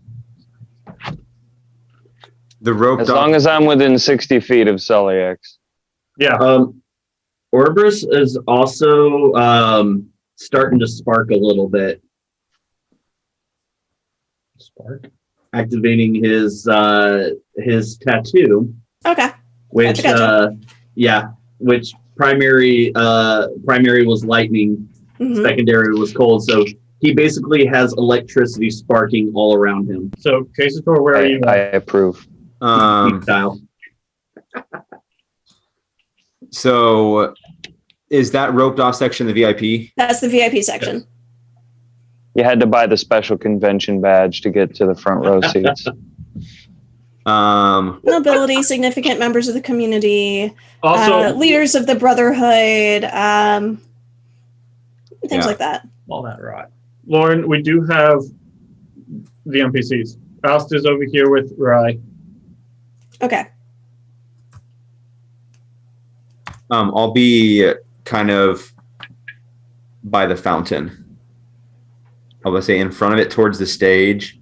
The rope As dock. long as I'm within 60 feet of Celiax. Yeah. Orbrus is also starting to spark a little bit, Spark. activating his tattoo, Okay. which Gotcha. which primary was lightning, Mhm. secondary was cold, so he basically has electricity sparking all around him. So, Casator, where are you? I approve. Style. So, is that roped off section the VIP? That's the VIP section. You had to buy the special convention badge to get to the front row seats. Nobility, significant members of the community, Also, leaders of the Brotherhood, things Yeah. like that. All that right. Lauren, we do have the NPCs. Faust is over here with Rai. Okay. I'll be kind of by the fountain. I would say in front of it towards the stage.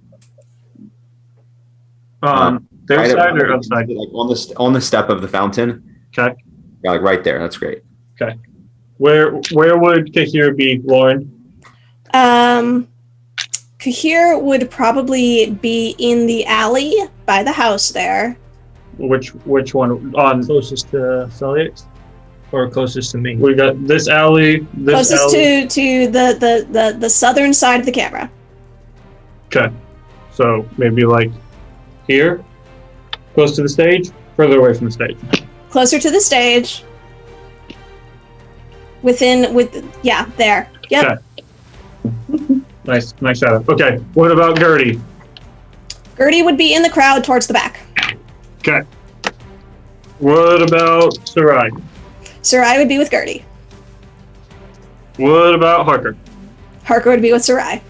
Their Right side or up- outside? Like on the step of the fountain. Okay. Yeah, like right there. That's great. Where would Kahir be, Lauren? Kahir would probably be in the alley by the house there. Which one? On Closest to Felix, or closest to me? we got this alley. This Closest alley. to the southern side of the camera. Okay. So maybe like here, close to the stage, further away from the stage. Closer to the stage. There. Yep. Okay. Nice shadow. Okay. What about Gertie? Gertie would be in the crowd towards the back. Okay. What about Sarai? Sarai would be with Gertie. What about Harker? Harker would be with Sarai.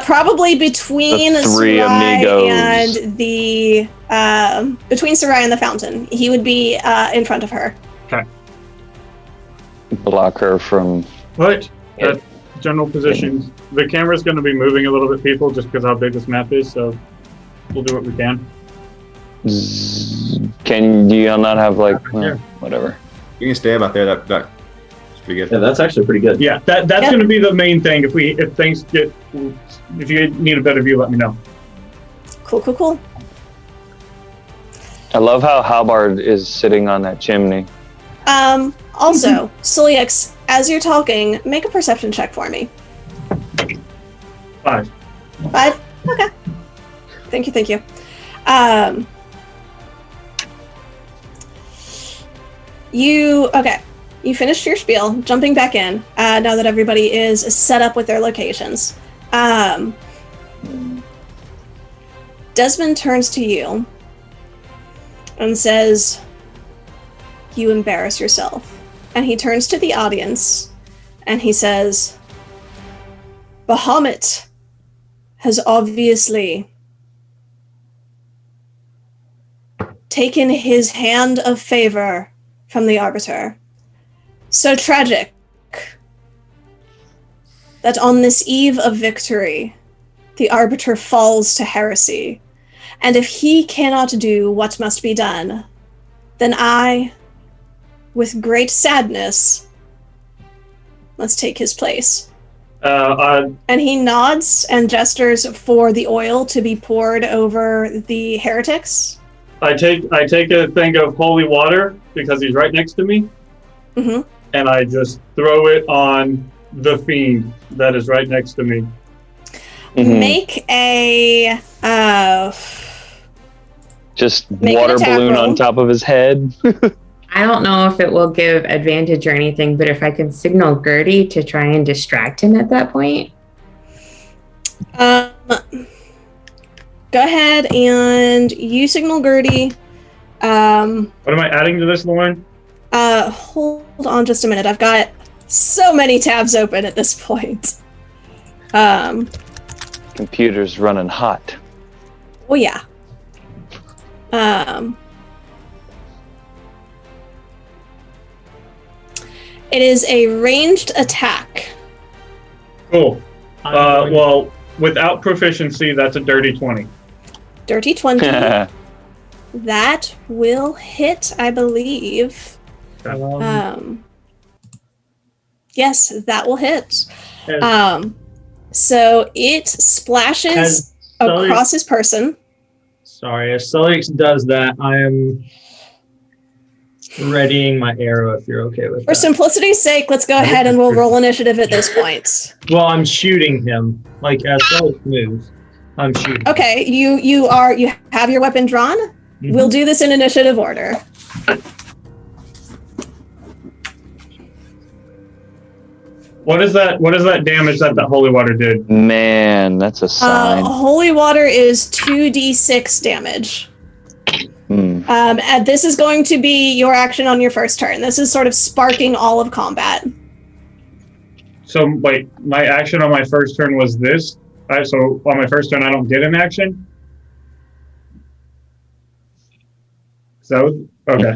Probably between The three Sarai amigos. and the between Sarai and the fountain. He would be in front of her. Block her from. What? General positions. The camera's going to be moving a little bit, people, just because how big this map is. So we'll do what we can. Do you not have like Yeah. whatever? You can stay about there. That's pretty good. Yeah, that's actually pretty good. Yeah, that's Yep. going to be the main thing. If you need a better view, let me know. Cool. I love how Halbard is sitting on that chimney. Also, Solix, as you're talking, make a perception check for me. 5. 5? Okay. Thank you. You finished your spiel, jumping back in, now that everybody is set up with their locations. Desmond turns to you and says, "You embarrass yourself." And he turns to the audience and he says, "Bahamut has obviously taken his hand of favor from the Arbiter. So tragic that on this eve of victory, the Arbiter falls to heresy. And if he cannot do what must be done, then I, with great sadness, must take his place." And he nods and gestures for the oil to be poured over the heretics. I take a thing of holy water because he's right next to me, Mm-hmm. and I just throw it on the fiend that is right next to me. Mhm. Make a Just Make an water attack balloon roll. on top of his head. I don't know if it will give advantage or anything, but if I can signal Gertie to try and distract him at that point. go ahead and you signal Gertie. What am I adding to this, Lauren? Hold on just a minute. I've got so many tabs open at this point. Computer's running hot. Well, yeah. It is a ranged attack. Cool. Well, without proficiency, that's a dirty 20. Dirty 20. That will hit, I believe. Yes, that will hit. As- So it splashes as Sully- across his person. Sorry, as Celix does that, I am readying my arrow if you're okay with For that. simplicity's sake, let's go ahead and we'll roll initiative at this point. Well, I'm shooting him. Like as Celix moves, I'm shooting. Okay, you have your weapon drawn. Mhm. We'll do this in initiative order. What is that damage that the holy water did? Man, that's a sign. Holy water is 2d6 damage. And this is going to be your action on your first turn. This is sort of sparking all of combat. So wait, my action on my first turn was this. So on my first turn, I don't get an action. So okay.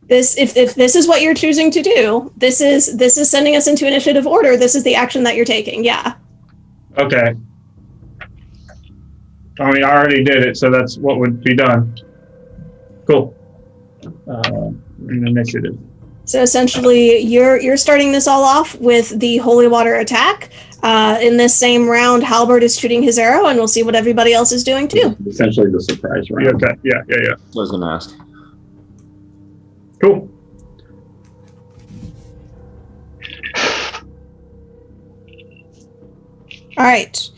This, if this is what you're choosing to do, this is sending us into initiative order. This is the action that you're taking. Yeah. Okay. I mean, I already did it, so that's what would be done. Cool. In initiative. So essentially, you're starting this all off with the holy water attack. In this same round, Halberd is shooting his arrow, and we'll see what everybody else is doing too. Essentially the surprise round. Okay. Yeah. I was gonna ask. Cool. All right.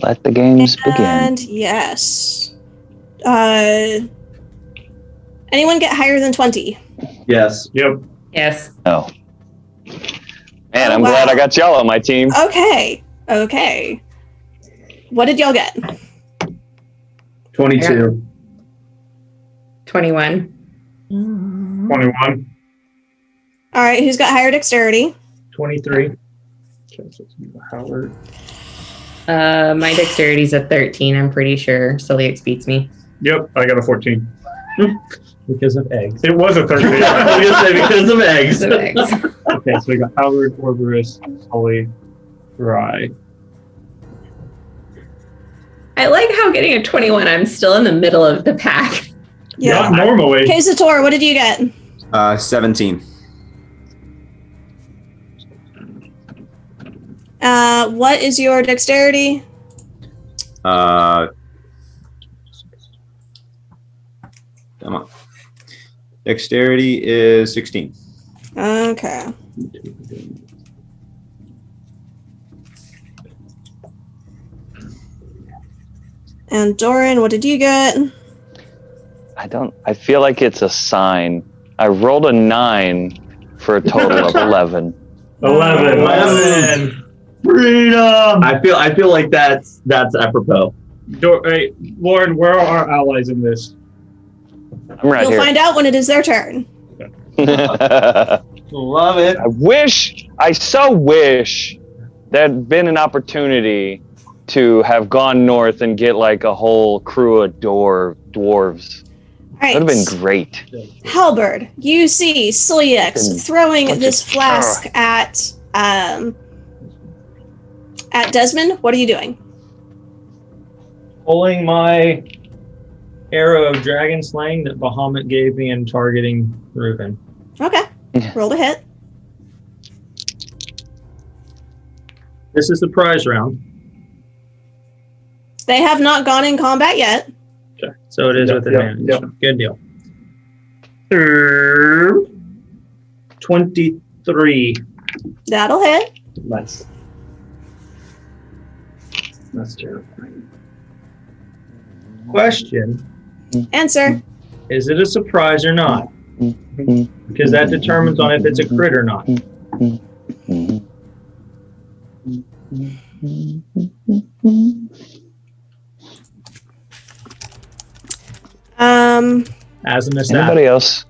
Let the games begin. And yes. Anyone get higher than 20? Yes. Yep. Yes. Oh. Man, Oh, I'm wow. glad I got y'all on my team. Okay. What did y'all get? 22. 21. 21. All right, who's got higher dexterity? 23. Howard. My dexterity's a 13, I'm pretty sure. Celix beats me. Yep, I got a 14. Because of eggs. It was a 13. I was gonna say because of eggs. So eggs. Okay, so we got Howard, Orberus, Sully, Rye. I like how getting a 21, I'm still in the middle of the pack. Not normally. Okay, Sator, what did you get? 17. What is your dexterity? Come on. Dexterity is 16. Okay. And Doran, what did you get? I feel like it's a sign. I rolled a 9 for a total of 11. 11. Freedom. I feel like that's apropos. Hey, Lauren, where are our allies in this? I'm right You'll here. find out when it is their turn. Love it. I so wish there'd been an opportunity to have gone north and get like a whole crew of dwarves. All right. That would have been great. Halberd, you see Siliex throwing bunch this of- flask at Desmond. What are you doing? Pulling my arrow of dragon slaying that Bahamut gave me and targeting Reuben. Okay. Roll to hit. This is the prize round. They have not gone in combat yet. Okay. So it is with advantage. Yep. Good deal. 23. That'll hit. Nice. That's terrifying. Question, Answer. is it a surprise or not? Because that determines on if it's a crit or not. As an assassin. Anybody else?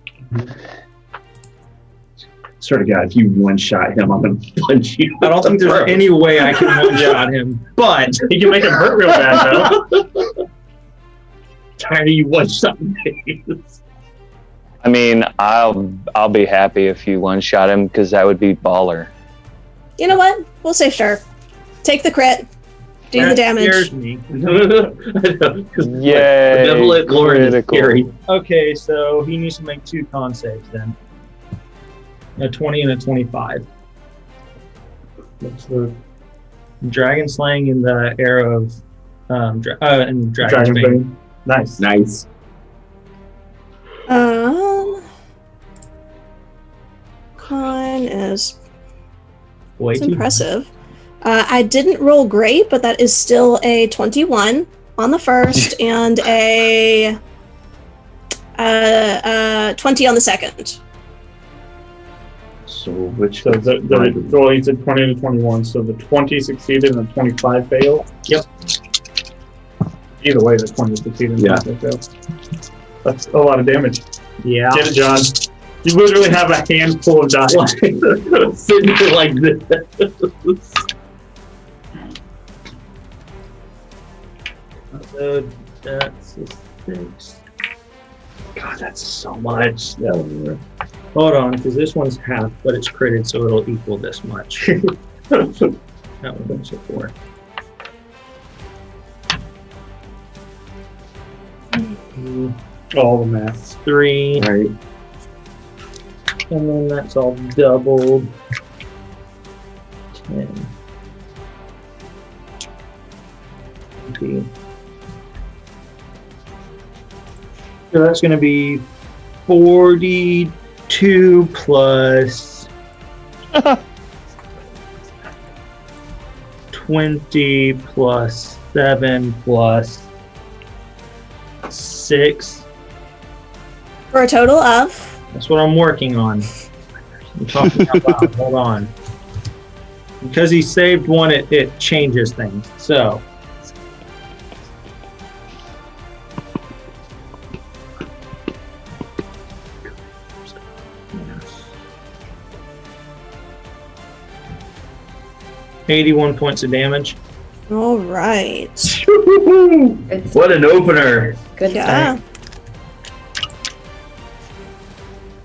Swear to God, if you one-shot him, I'm gonna punch you. I don't think there's any way I can one-shot him, but You can make him hurt real bad, though. tired of you one-shotting me. I mean, I'll be happy if you one-shot him because that would be baller. You know what? We'll say sure. Take the crit. Do the That damage. scares me. Yay, Benevolent Lord is critical. scary. Okay, so he needs to make 2 con saves then. A 20 and a 25. What's the Dragon slaying in the era of and Dragon's Dragon's Bane. Bane? Nice. Nice. Con is Way it's too impressive. I didn't roll great, but that is still a 21 on the first and a 20 on the second. So which So well, he said 20 to 21. So the 20 succeeded and the 25 failed. Yep. Either way, the 20 succeeded and Yeah. 25 failed. That's a lot of damage. Yeah. Get it, John. You literally have a handful of dice. sitting there like this. So that's a 6. God, that's so much. Hold on, because this one's half, but it's critted, so it'll equal this much. That one was a 4. All the math. 3, Right. and then that's all doubled. 10. 20. So that's going to be 42 plus 20 plus 7 plus 6. For a total of That's what I'm working on. I'm talking out loud. Hold on. Because he saved one, it changes things. So. Yes. 81 points of damage. all right. It's What an opener. good Yeah. start.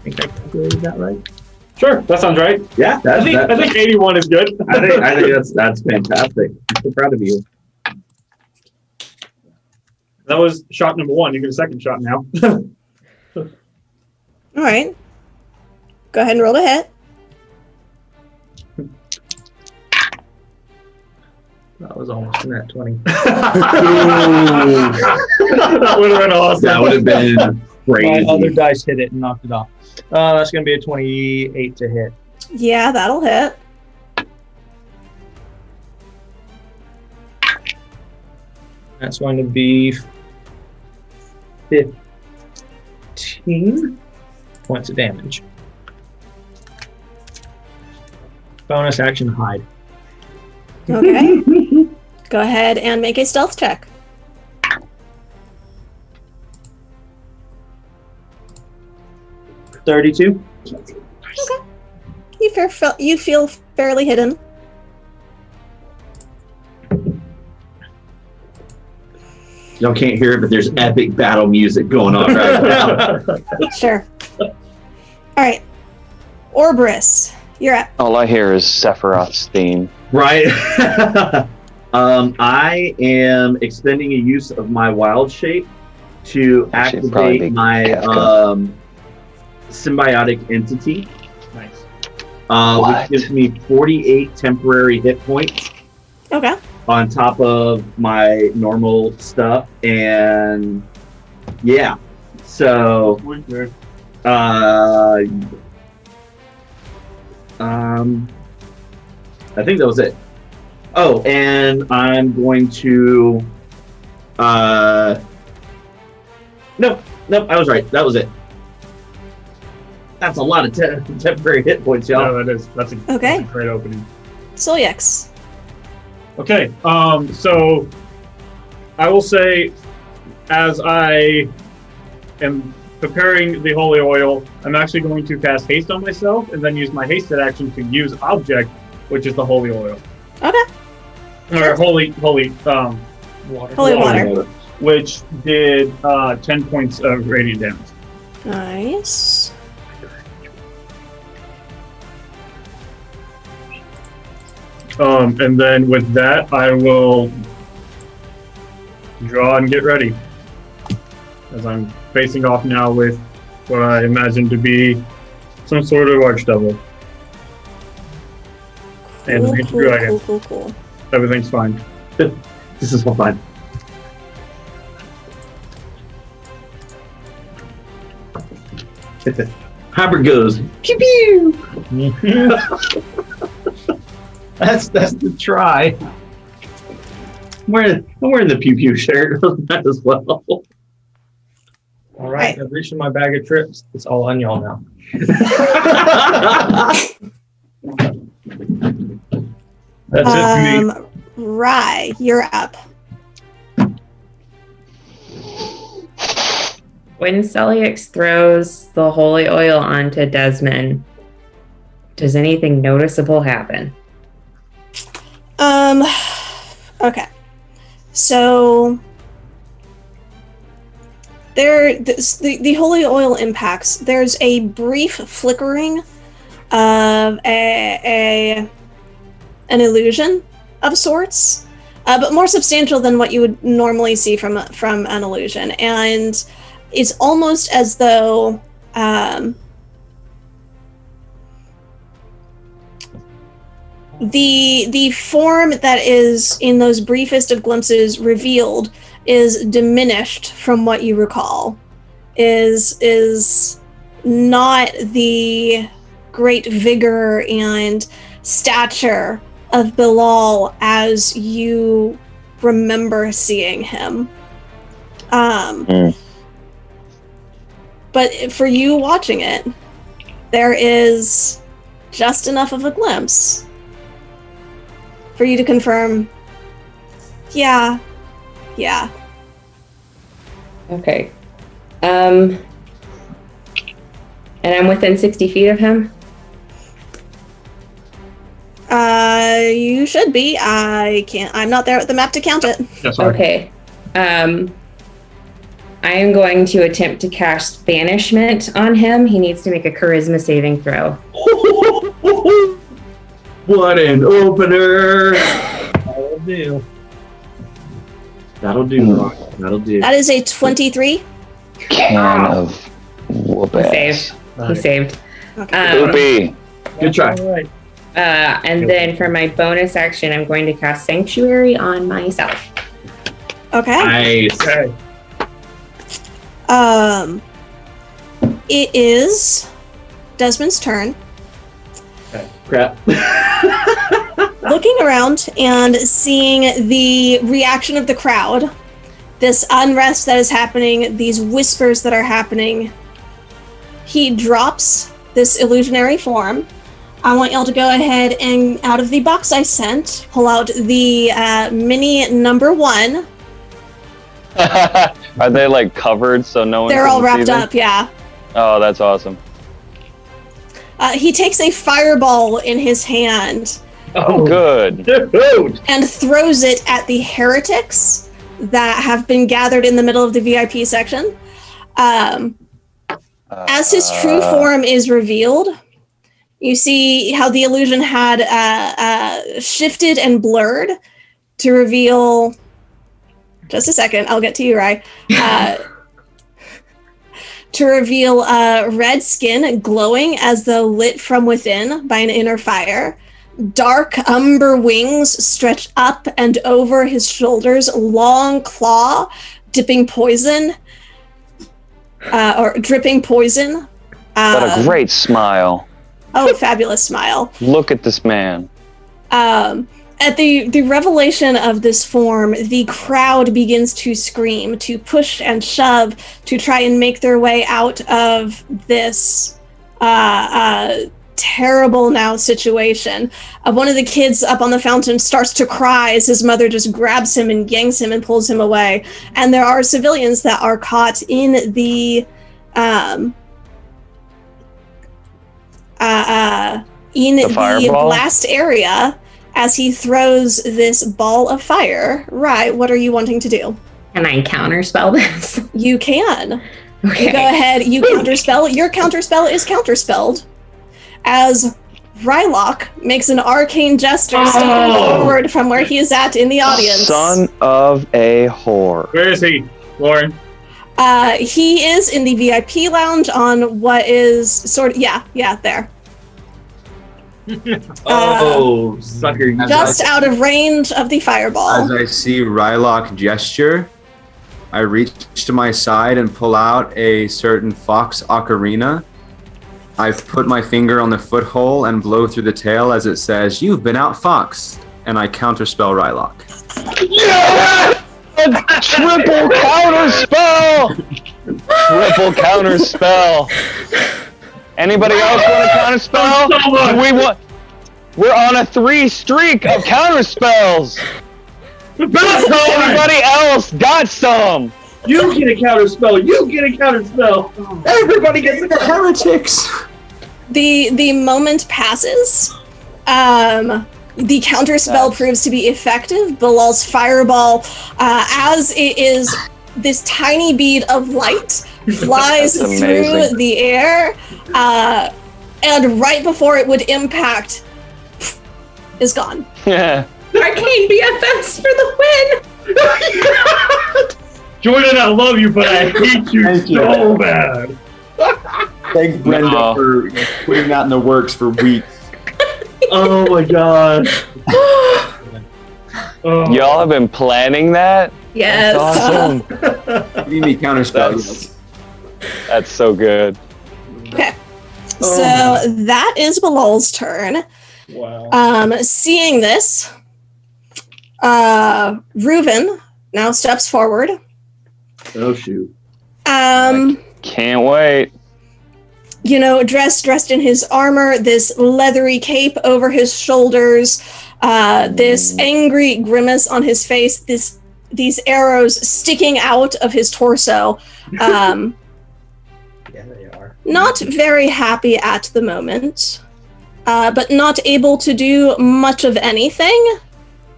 I think I calculated that right. Sure, that sounds right. Yeah, I think 81 is good. I think that's fantastic. I'm so proud of you. That was shot number 1. You get a second shot now. All right. Go ahead and roll a hit. That was almost a net 20. That would have been awesome. That would have been My other crazy. dice hit it and knocked it off. That's going to be a 28 to hit. Yeah, that'll hit. That's going to be 15 points of damage. Bonus action hide. Okay. Go ahead and make a stealth check. $32. You feel fairly hidden. Y'all can't hear it, but there's epic battle music going on right now. Sure. All right. Orbrus, you're up. All I hear is Sephiroth's theme. Right. I am expending a use of my wild shape to Should probably be activate my Kafka. symbiotic entity, Nice. What? which gives me 48 temporary hit points Okay. on top of my normal stuff, and yeah, so I think that was it. Oh, and I'm going to nope, I was right. That was it. That's a lot of temporary hit points, y'all. No, that's a Okay. great opening. Solyax. Okay, so I will say, as I am preparing the holy oil, I'm actually going to cast haste on myself and then use my hasted action to use object, which is the holy oil. Okay. Or holy Holy water. which did 10 points of radiant damage. Nice. And then with that, I will draw and get ready. As I'm facing off now with what I imagine to be some sort of archdevil. And an ancient dragon. Cool. Everything's fine. This is all fine. Hammer goes pew pew. That's the try. I'm wearing the pew pew shirt. That as well. All right, I've reached in my bag of trips. It's all on y'all now. That's it for me. Rye, you're up. When Celiax throws the holy oil onto Desmond, does anything noticeable happen? Okay. So the holy oil impacts. There's a brief flickering of an illusion of sorts, but more substantial than what you would normally see from an illusion, and it's almost as though the form that is in those briefest of glimpses revealed is diminished from what you recall, is not the great vigor and stature of Bilal as you remember seeing him. But for you watching it, there is just enough of a glimpse for you to confirm, yeah. Okay. And I'm within 60 feet of him? You should be. I'm not there at the map to count it. That's all right. Okay. I am going to attempt to cast Banishment on him. He needs to make a charisma saving throw. What an opener! That'll do. That'll do, Rock. That'll do. That is a 23. Can of whoop He ass. saved. He saved. Okay. Poopy. Good try. All right. And then for my bonus action, I'm going to cast Sanctuary on myself. Okay. Nice. Okay. It is Desmond's turn. Crap. Looking around and seeing the reaction of the crowd, this unrest that is happening, these whispers that are happening, he drops this illusionary form. I want y'all to go ahead and, out of the box I sent, pull out the mini number 1. Are they like covered so no one? They're can all see wrapped them? up, yeah. Oh, that's awesome. He takes a fireball in his hand Oh, good. Dude. and throws it at the heretics that have been gathered in the middle of the VIP section. As his true form is revealed, you see how the illusion had shifted and blurred to reveal. Just a second, I'll get to you, Rye. To reveal red skin glowing as though lit from within by an inner fire. Dark umber wings stretch up and over his shoulders, long claw dipping poison, or dripping poison. What a great smile. Oh, fabulous smile. Look at this man. At the revelation of this form, the crowd begins to scream, to push and shove, to try and make their way out of this terrible now situation. One of the kids up on the fountain starts to cry as his mother just grabs him and yanks him and pulls him away. And there are civilians that are caught in the blast area as he throws this ball of fire. Right, what are you wanting to do? Can I counterspell this? You can. Okay. You go ahead, you counterspell. Your counterspell is counterspelled as Rylock makes an arcane gesture stepping forward from where he is at in the audience. Son of a whore. Where is he, Lauren? He is in the VIP lounge on what is sort of, yeah, there. Oh, sucker. You Just out of range of the fireball. As I see Rylock gesture, I reach to my side and pull out a certain fox ocarina. I put my finger on the foothole and blow through the tail as it says, "You've been outfoxed," and I counterspell Rylock. Yeah! Triple counterspell! Triple counterspell. Anybody else want to counterspell? We're on a 3 streak of counterspells. Everybody else got some. You get a counterspell. You get a counterspell. Everybody gets a counterspell. Heretics! The moment passes. The counterspell proves to be effective. Bilal's fireball, as it is this tiny bead of light, flies That's through amazing. the air, and right before it would impact, is gone. Yeah. Arcane BFFs for the win! Jordan, I love you, but I hate you Thank you. so bad. Thanks, Brenda, No. for putting that in the works for weeks. Oh my gosh. Oh. Y'all have been planning that? Yes. That's awesome. Give me counterspell. That's- That's so good. Okay. So that is Bilal's turn. Wow. Seeing this, Reuven now steps forward. Oh shoot. Can't wait. You know, dressed in his armor, this leathery cape over his shoulders, this angry grimace on his face, these arrows sticking out of his torso. Yeah, they are. Not very happy at the moment, but not able to do much of anything,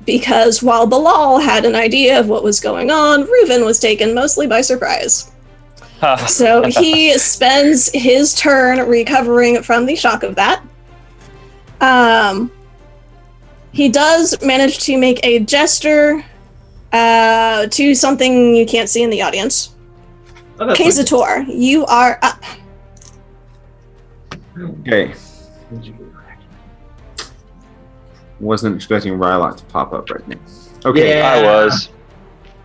because while Bilal had an idea of what was going on, Reuven was taken mostly by surprise. So he spends his turn recovering from the shock of that. He does manage to make a gesture to something you can't see in the audience. Oh, that's fine. Kazator, you are up. Okay. Wasn't expecting Rylock to pop up right now. Okay. Yeah. I was.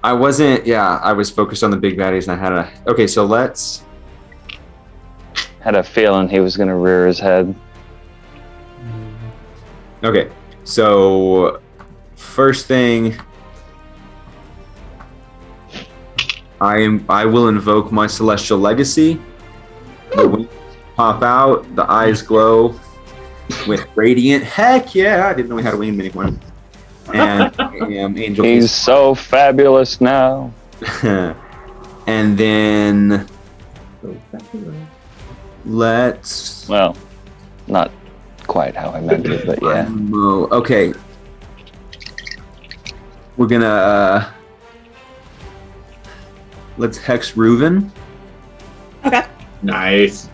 I wasn't, I was focused on the big baddies and I had okay, so let's, Had a feeling he was gonna rear his head. okay, so first thing, I will invoke my Celestial Legacy. The wings pop out, the eyes glow with radiant. Heck yeah, I didn't know we had a wing mini one. And I am Angel. He's so fabulous now. And then let's. Well, not quite how I meant it, but yeah. Okay. We're gonna let's hex Reuven. Okay. Nice.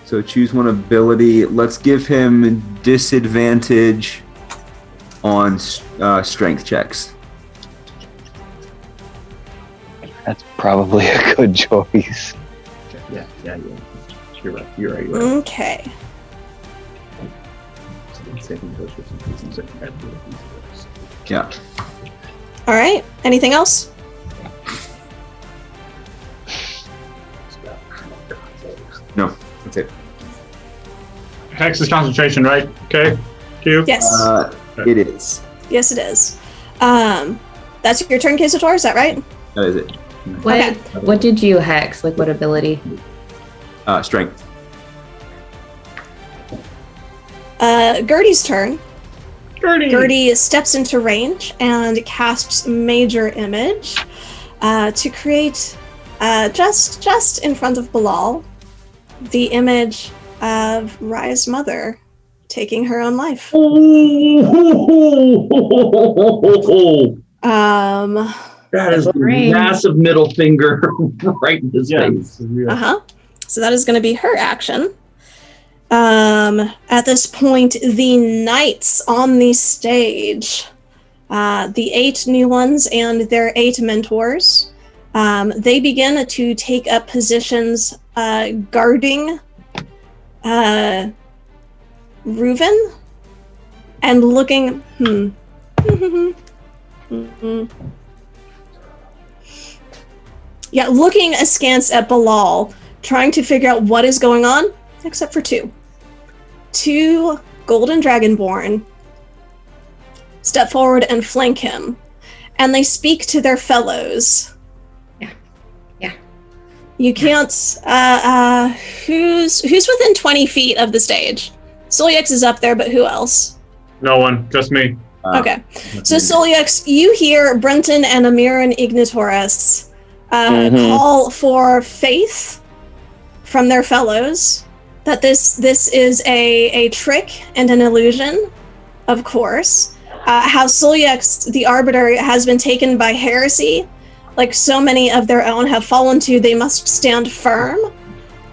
So choose one ability. Let's give him disadvantage on strength checks. That's probably a good choice. Yeah. You're right. You're right. Okay. Yeah. All right. Anything else? No, that's it. Hex is concentration, right? Okay. Q. Yes. It is. Yes, it is. That's your turn, Kazator, is that right? That is it. What did you hex? Like what ability? Strength. Gertie's turn. Gertie. Gertie steps into range and casts Major Image to create just in front of Bilal the image of Rai's mother taking her own life. That is a Brain. massive middle finger right in his face. Uh-huh. So that is going to be her action. At this point, the knights on the stage, the 8 new ones and their 8 mentors, they begin to take up positions guarding Reuven and looking. Yeah, looking askance at Bilal, trying to figure out what is going on, except for 2. 2 golden dragonborn step forward and flank him, and they speak to their fellows. Yeah. You can't. Who's within 20 feet of the stage? Solyax is up there, but who else? No one, just me. Okay, so Solyax, you hear Brenton and Amiran Ignatoris call for faith from their fellows that this is a trick and an illusion, of course. How Solyax, the Arbiter, has been taken by heresy, like so many of their own have fallen to. They must stand firm,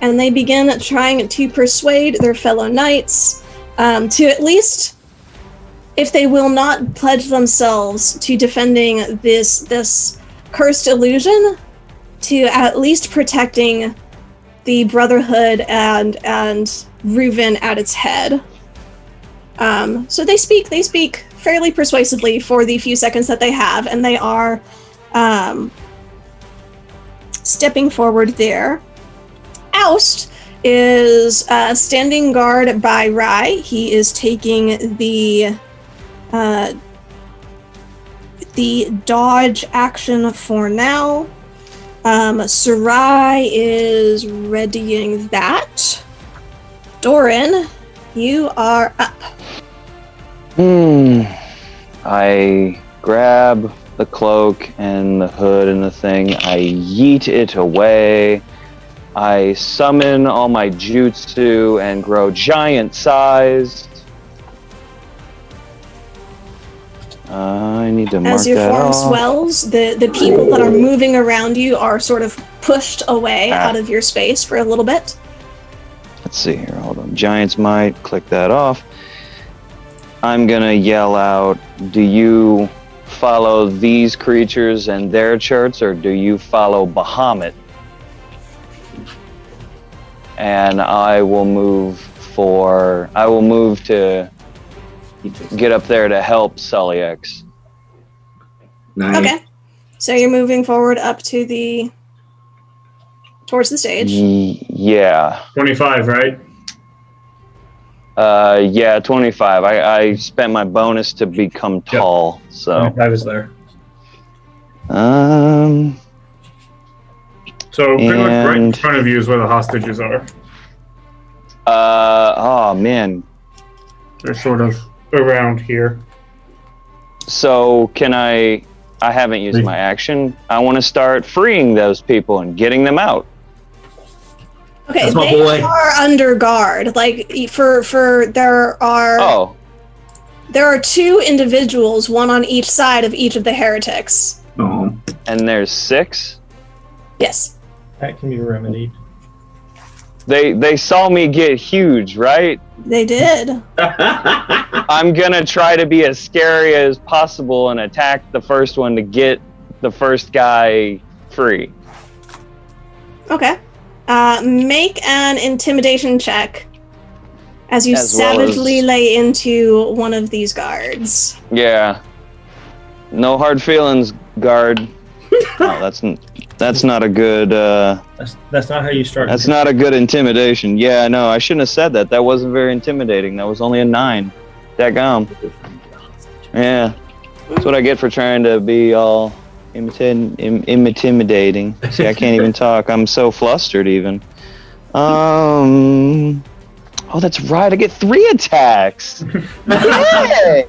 and they begin trying to persuade their fellow knights to at least, if they will not pledge themselves to defending this cursed illusion, to at least protecting the Brotherhood and Reuven at its head. So they speak fairly persuasively for the few seconds that they have, and they are stepping forward there. Oust is standing guard by Rai. He is taking the dodge action for now. Sarai is readying that. Doran, you are up. I grab the cloak and the hood and the thing. I yeet it away. I summon all my jutsu and grow giant-sized. I need to mark As your that form off. swells, the people that are moving around you are sort of pushed away out of your space for a little bit. Let's see here. Hold on. Giant's Might. Click that off. I'm gonna yell out, do you follow these creatures and their charts, or do you follow Bahamut? And I will move to get up there to help Solyax. Nice. Okay. So you're moving forward up to towards the stage. Yeah. 25, right? Yeah, 25. I spent my bonus to become tall, so. 25 is there. So pretty much right in front of you is where the hostages are. Oh man. They're sort of around here. So can I haven't used my action. I want to start freeing those people and getting them out. Okay, That's my they boy. are under guard. Like there are 2 individuals, one on each side of each of the heretics. Oh. And there's 6. Yes. That can be remedied. They saw me get huge, right? They did. I'm gonna try to be as scary as possible and attack the first one to get the first guy free. Okay. Make an intimidation check as you As well savagely as- lay into one of these guards. Yeah. No hard feelings, guard. Oh, that's not a good. That's not how you start. That's not a good intimidation. Yeah, no, I shouldn't have said that. That wasn't very intimidating. That was only a 9. Dadgum. Yeah. That's what I get for trying to be all intimidating. See, I can't even talk. I'm so flustered even. Oh, that's right. I get 3 attacks. Yay!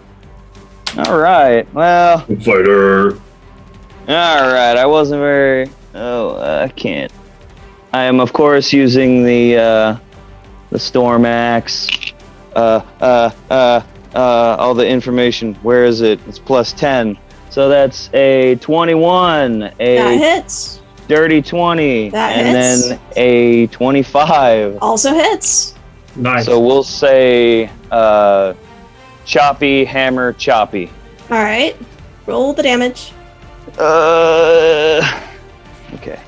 All right. Well. Fighter. All right. I wasn't very. Oh, I can't. I am, of course, using the storm axe. All the information. Where is it? It's +10. So that's a 21, That a hits. dirty 20, That and hits. then a 25. Also hits. Nice. So we'll say choppy, hammer, choppy. All right. Roll the damage. Okay.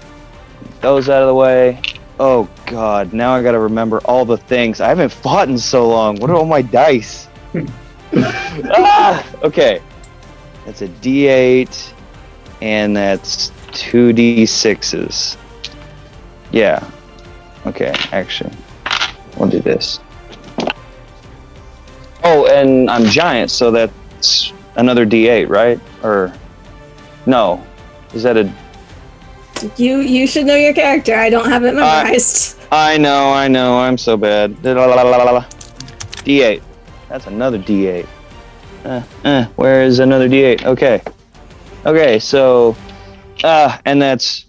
Those out of the way. Oh God, now I gotta remember all the things. I haven't fought in so long. What are all my dice? Okay. That's a D8, and that's 2D6s. Yeah. Okay, actually. We'll do this. Oh, and I'm giant, so that's another D8, right? Or no? Is that a? You should know your character. I don't have it memorized. I know. I'm so bad. D8. That's another D8. Where is another D8? Okay. So, and that's.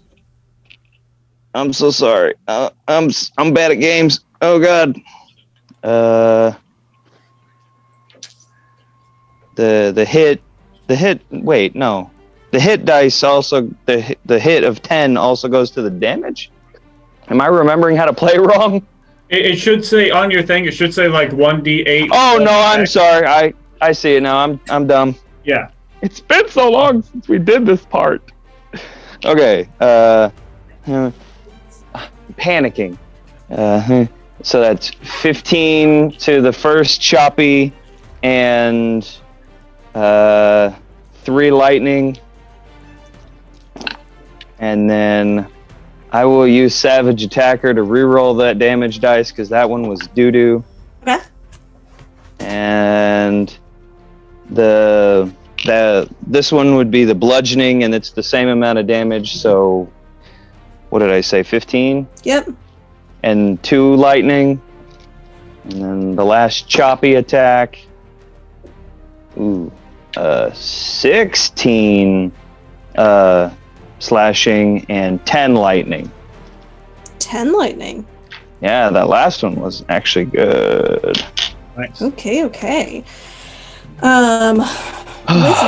I'm so sorry. I'm bad at games. Oh God. The hit. Wait, no. The hit dice also, the hit of 10 also goes to the damage? Am I remembering how to play wrong? It should say on your thing, it should say like 1d8. Oh no, I'm sorry. I see it now. I'm dumb. Yeah. It's been so long since we did this part. Okay. Panicking. So that's 15 to the first choppy and 3 lightning. And then I will use Savage Attacker to reroll that damage dice because that one was doo-doo. Okay. And this one would be the bludgeoning, and it's the same amount of damage. So, what did I say? 15. Yep. And 2 lightning, and then the last choppy attack. Ooh, 16 slashing and 10 lightning. 10 lightning. Yeah, that last one was actually good. Nice. Okay. With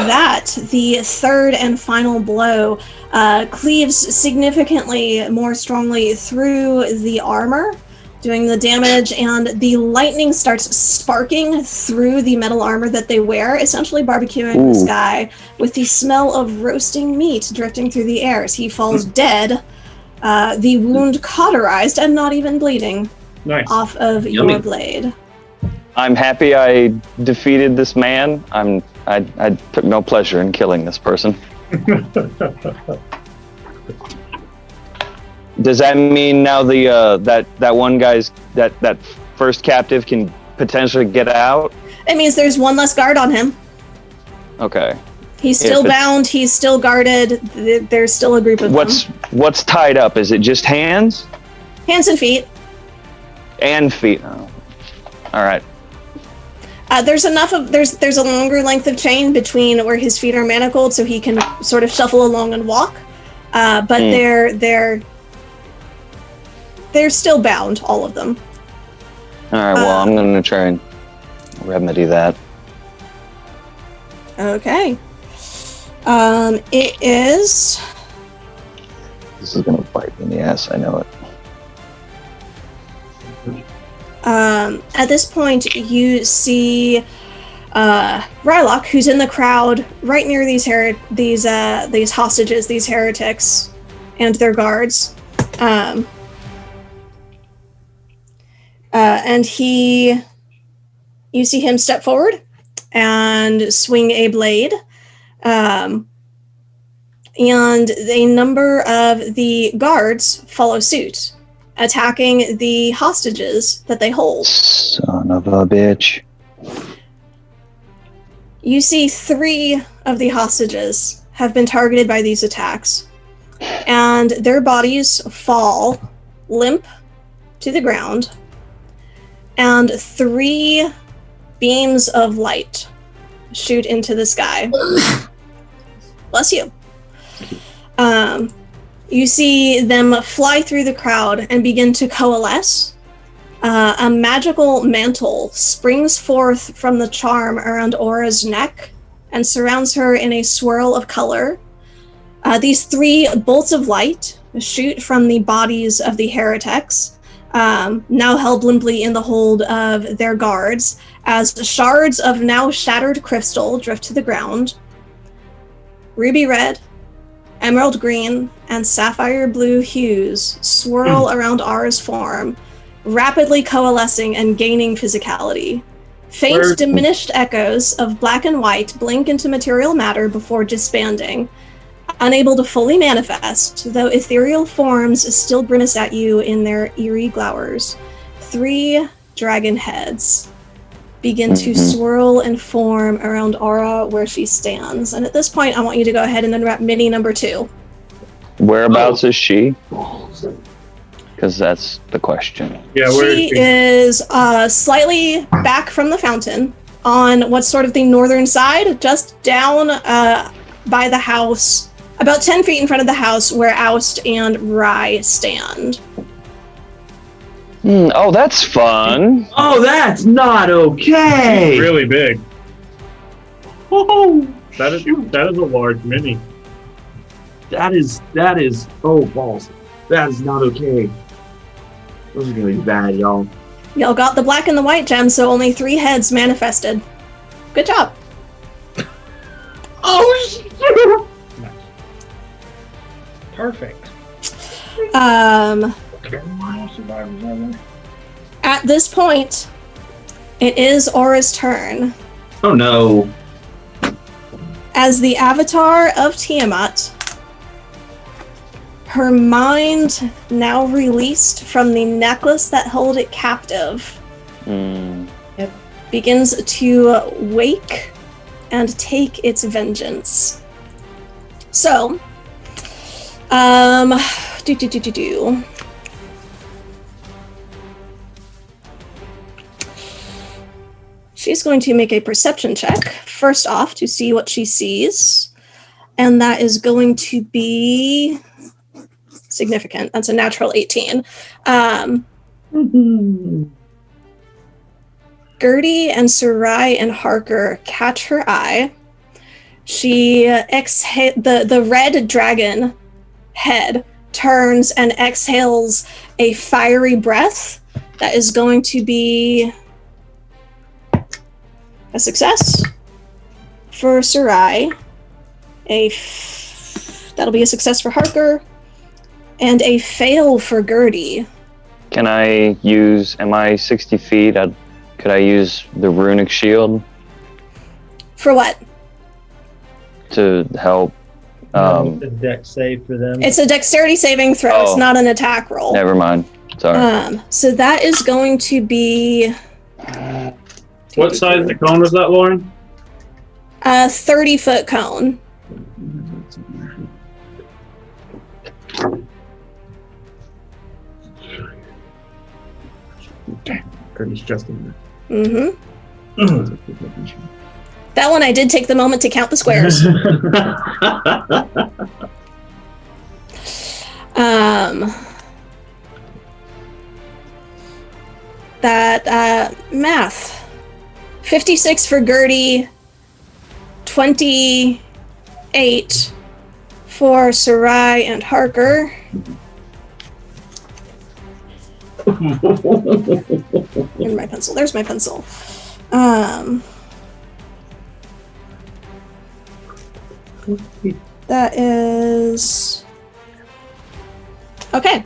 that, the third and final blow cleaves significantly more strongly through the armor, doing the damage, and the lightning starts sparking through the metal armor that they wear, essentially barbecuing this guy with the smell of roasting meat drifting through the air as he falls dead, the wound cauterized and not even bleeding off of your blade. I'm happy I defeated this man. I took no pleasure in killing this person. Does that mean now the that one guy's that first captive can potentially get out? It means there's one less guard on him. Okay. He's still bound. He's still guarded. There's still a group of them. What's tied up? Is it just hands? Hands and feet. And feet. Oh. All right. There's a longer length of chain between where his feet are manacled, so he can sort of shuffle along and walk. But they're still bound, all of them. All right. Well, I'm going to try and remedy that. Okay. It is. This is going to bite me in the ass. I know it. At this point, you see Rylock, who's in the crowd right near these hostages, these heretics, and their guards. And you see him step forward and swing a blade. And a number of the guards follow suit, attacking the hostages that they hold. Son of a bitch. You see 3 of the hostages have been targeted by these attacks, and their bodies fall limp to the ground, and 3 beams of light shoot into the sky. Bless you. You see them fly through the crowd and begin to coalesce. A magical mantle springs forth from the charm around Aura's neck and surrounds her in a swirl of color. These 3 bolts of light shoot from the bodies of the heretics, now held limply in the hold of their guards, as shards of now shattered crystal drift to the ground. Ruby red, emerald green, and sapphire blue hues swirl around Ara's form, rapidly coalescing and gaining physicality. Faint, diminished echoes of black and white blink into material matter before disbanding, unable to fully manifest, though ethereal forms still grimace at you in their eerie glowers. 3 dragon heads begin to swirl and form around Ara where she stands. And at this point, I want you to go ahead and unwrap mini number 2. Whereabouts is she? Because that's the question. Yeah, where She is slightly back from the fountain on what's sort of the northern side, just down by the house, about 10 feet in front of the house where Oust and Rye stand. Oh, that's fun. Oh, that's not okay. really big. Oh, That is a large mini. that is. Oh, balls. That is not okay. Those are gonna be bad, y'all. Y'all got the black and the white gem, so only 3 heads manifested. Good job. Oh, shit. Perfect. At this point, it is Aura's turn. Oh no. As the avatar of Tiamat, her mind now released from the necklace that held it captive, begins to wake and take its vengeance. So, she's going to make a perception check, first off, to see what she sees. And that is going to be significant. That's a natural 18. Gertie and Sarai and Harker catch her eye. She the red dragon head turns and exhales a fiery breath that is going to be a success for Sarai, that'll be a success for Harker, and a fail for Gertie. Am I 60 feet? Could I use the runic shield For what? to help? The deck save for them. It's a dexterity saving throw. It's not an attack roll. Never mind. Sorry. So that is going to be What size the cone was that, Lauren? a 30-foot cone. Kirby's just in Mm-hmm. That one I did take the moment to count the squares. That math. 56 for Gertie, 28 for Sarai and Harker. Where's my pencil? There's my pencil. That is okay.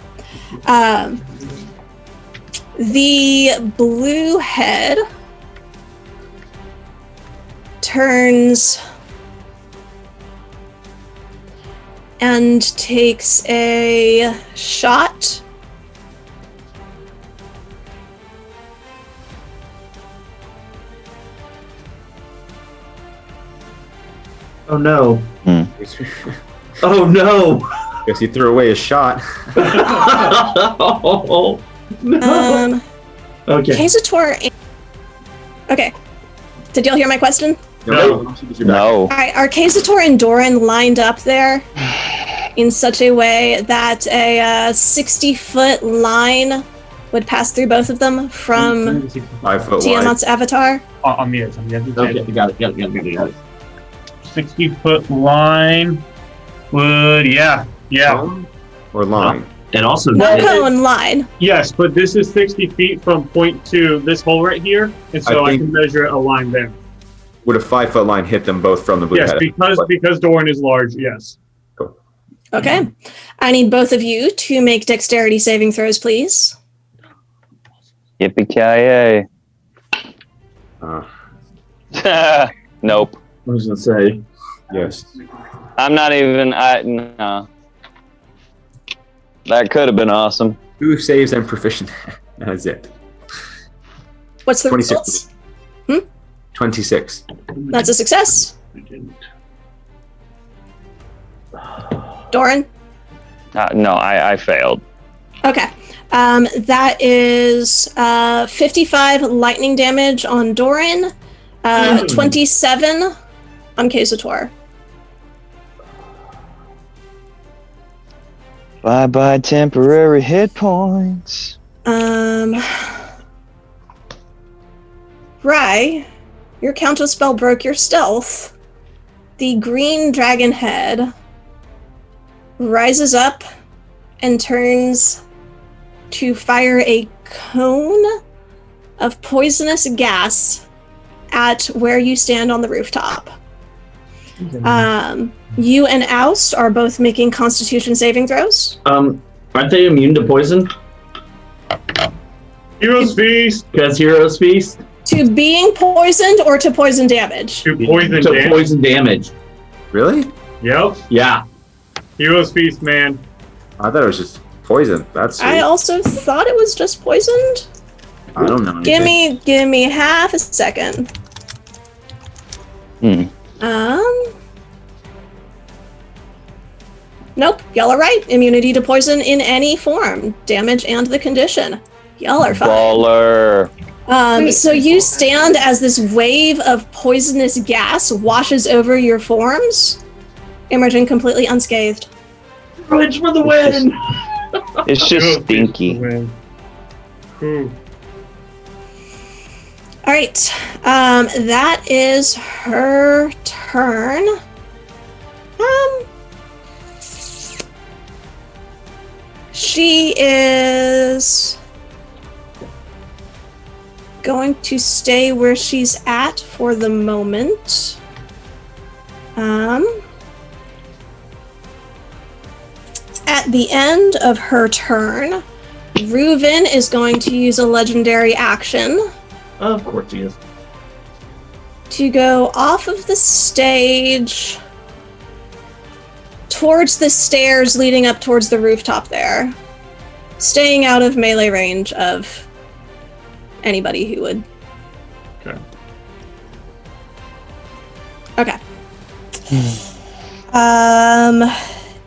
The blue head turns and takes a shot. Oh no. Oh no. Guess he threw away his shot. Oh, no. Okay. Kazator. Okay. Did y'all hear my question? No. No. All right. Are Kazator and Doran lined up there in such a way that a 60-foot line would pass through both of them from 5 foot wide. Tiamat's avatar? On the edge. Okay, got it. 60-foot line would, yeah. Cone or line? And also, No cone line. Yes, but this is 60 feet from point to this hole right here, and so I think- can measure a line there. Would a 5-foot line hit them both from the blue Yes, head? because Doran is large, yes. Okay. I need both of you to make dexterity saving throws, please. Yippee-ki-yay. Nope. I was gonna say, Yes. I'm not even. No. That could have been awesome. 2 saves and proficient. That's it. What's the 26. results? 26. That's a success. Doran? No, I failed. Okay. That is 55 lightning damage on Doran, 27 on Kazator. Bye-bye temporary hit points. Rye, your counterspell broke your stealth. The green dragon head rises up and turns to fire a cone of poisonous gas at where you stand on the rooftop. You and Oust are both making Constitution saving throws. aren't they immune to poison? Heroes Feast Because Heroes Feast To being poisoned or to poison damage? to poison to damage. poison damage. Really? Yep. Yeah. Heroes Feast, man. I thought it was just poison. That's sweet. I also thought it was just poisoned. I don't know. Give anything. me half a second. Nope, y'all are right. Immunity to poison in any form, damage and the condition. Y'all are fine. Baller. So you stand as this wave of poisonous gas washes over your forms, emerging completely unscathed. Bridge for the win! It's just Heroes Feast stinky. win. Ooh. All right, that is her turn. She is going to stay where she's at for the moment. At the end of her turn, Reuven is going to use a legendary action Of course he is. to go off of the stage towards the stairs leading up towards the rooftop there, staying out of melee range of anybody who would. Okay. Okay.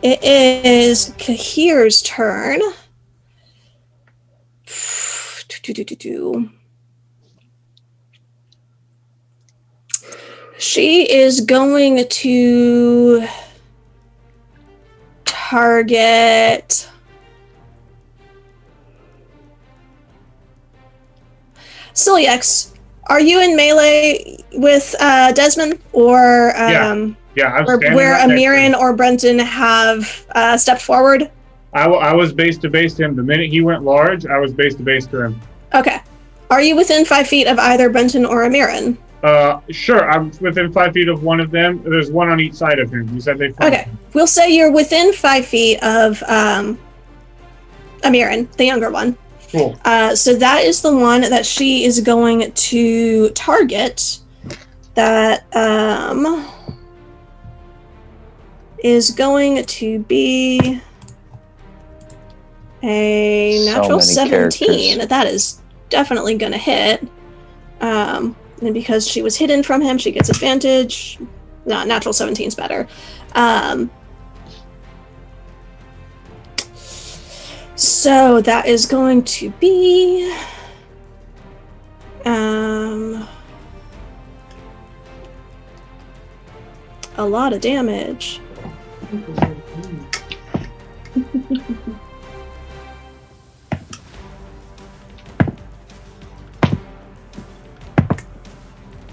It is Kahir's turn. She is going to target Ciliax. Are you in melee with Desmond, or Yeah, I'm or standing where right next to Amirin him. or Brenton have stepped forward? I was base to base to him. The minute he went large, I was base to base to him. Okay. Are you within 5 feet of either Brenton or Amirin? Sure, I'm within 5 feet of one of them. There's one on each side of him. You said they fought. Okay. We'll say you're within 5 feet of Amirin, the younger one. Cool. So that is the one that she is going to target. That is going to be a So natural many 17. characters. That is definitely going to hit. And because she was hidden from him, she gets advantage. No, natural 17 is better. So that is going to be a lot of damage.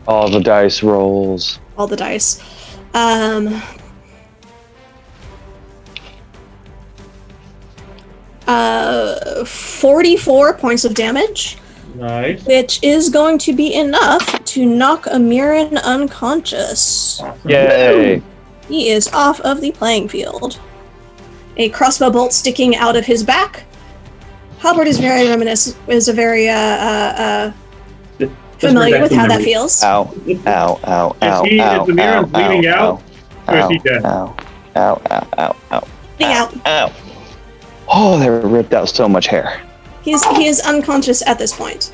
All the dice rolls. All the dice. Um, 44 points of damage, Nice. which is going to be enough to knock Amiran unconscious. Yay! He is off of the playing field. A crossbow bolt sticking out of his back. Halberd is very familiar with how that feels. Ow! Ow! Ow! Ow! Is Ow! the mirror bleeding out? Or is he dead? Ow! Ow! Ow! Ow! Ow! Bleeding out. Ow! Oh, they ripped out so much hair. He is unconscious at this point.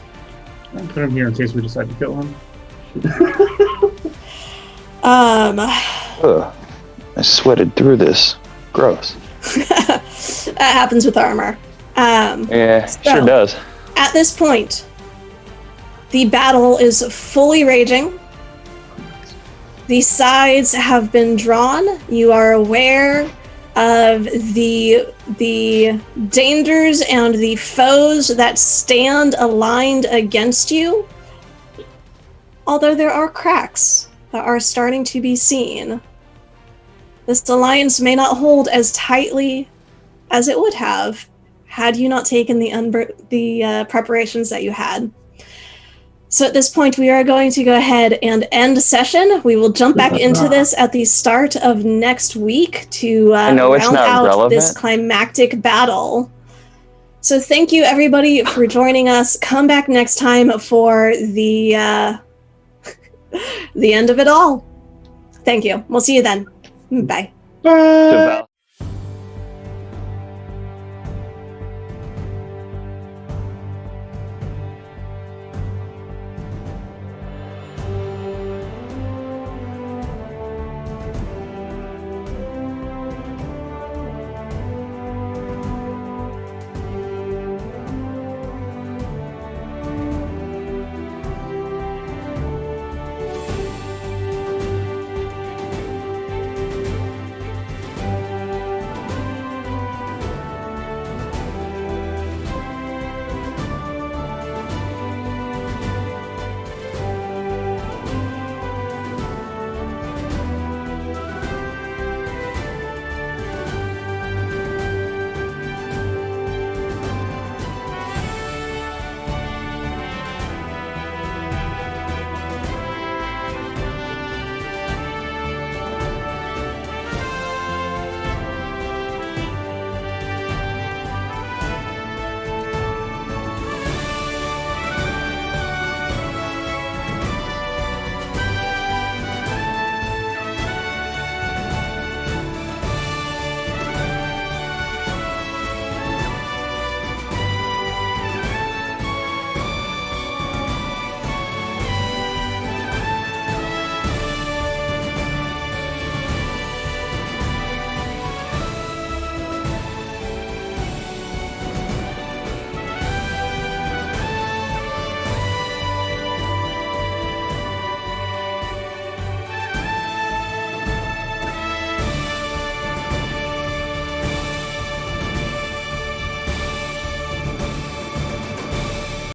I'll put him here in case we decide to kill him. Ugh. I sweated through this. Gross. That happens with armor. Yeah, So- sure does. At this point, the battle is fully raging. The sides have been drawn. You are aware of the dangers and the foes that stand aligned against you. Although there are cracks that are starting to be seen. This alliance may not hold as tightly as it would have had you not taken the preparations that you had. So at this point, we are going to go ahead and end session. We will jump back into this at the start of next week to I know it's round not out relevant. this climactic battle. So thank you, everybody, for joining us. Come back next time for the the end of it all. Thank you. We'll see you then. Bye. Devout.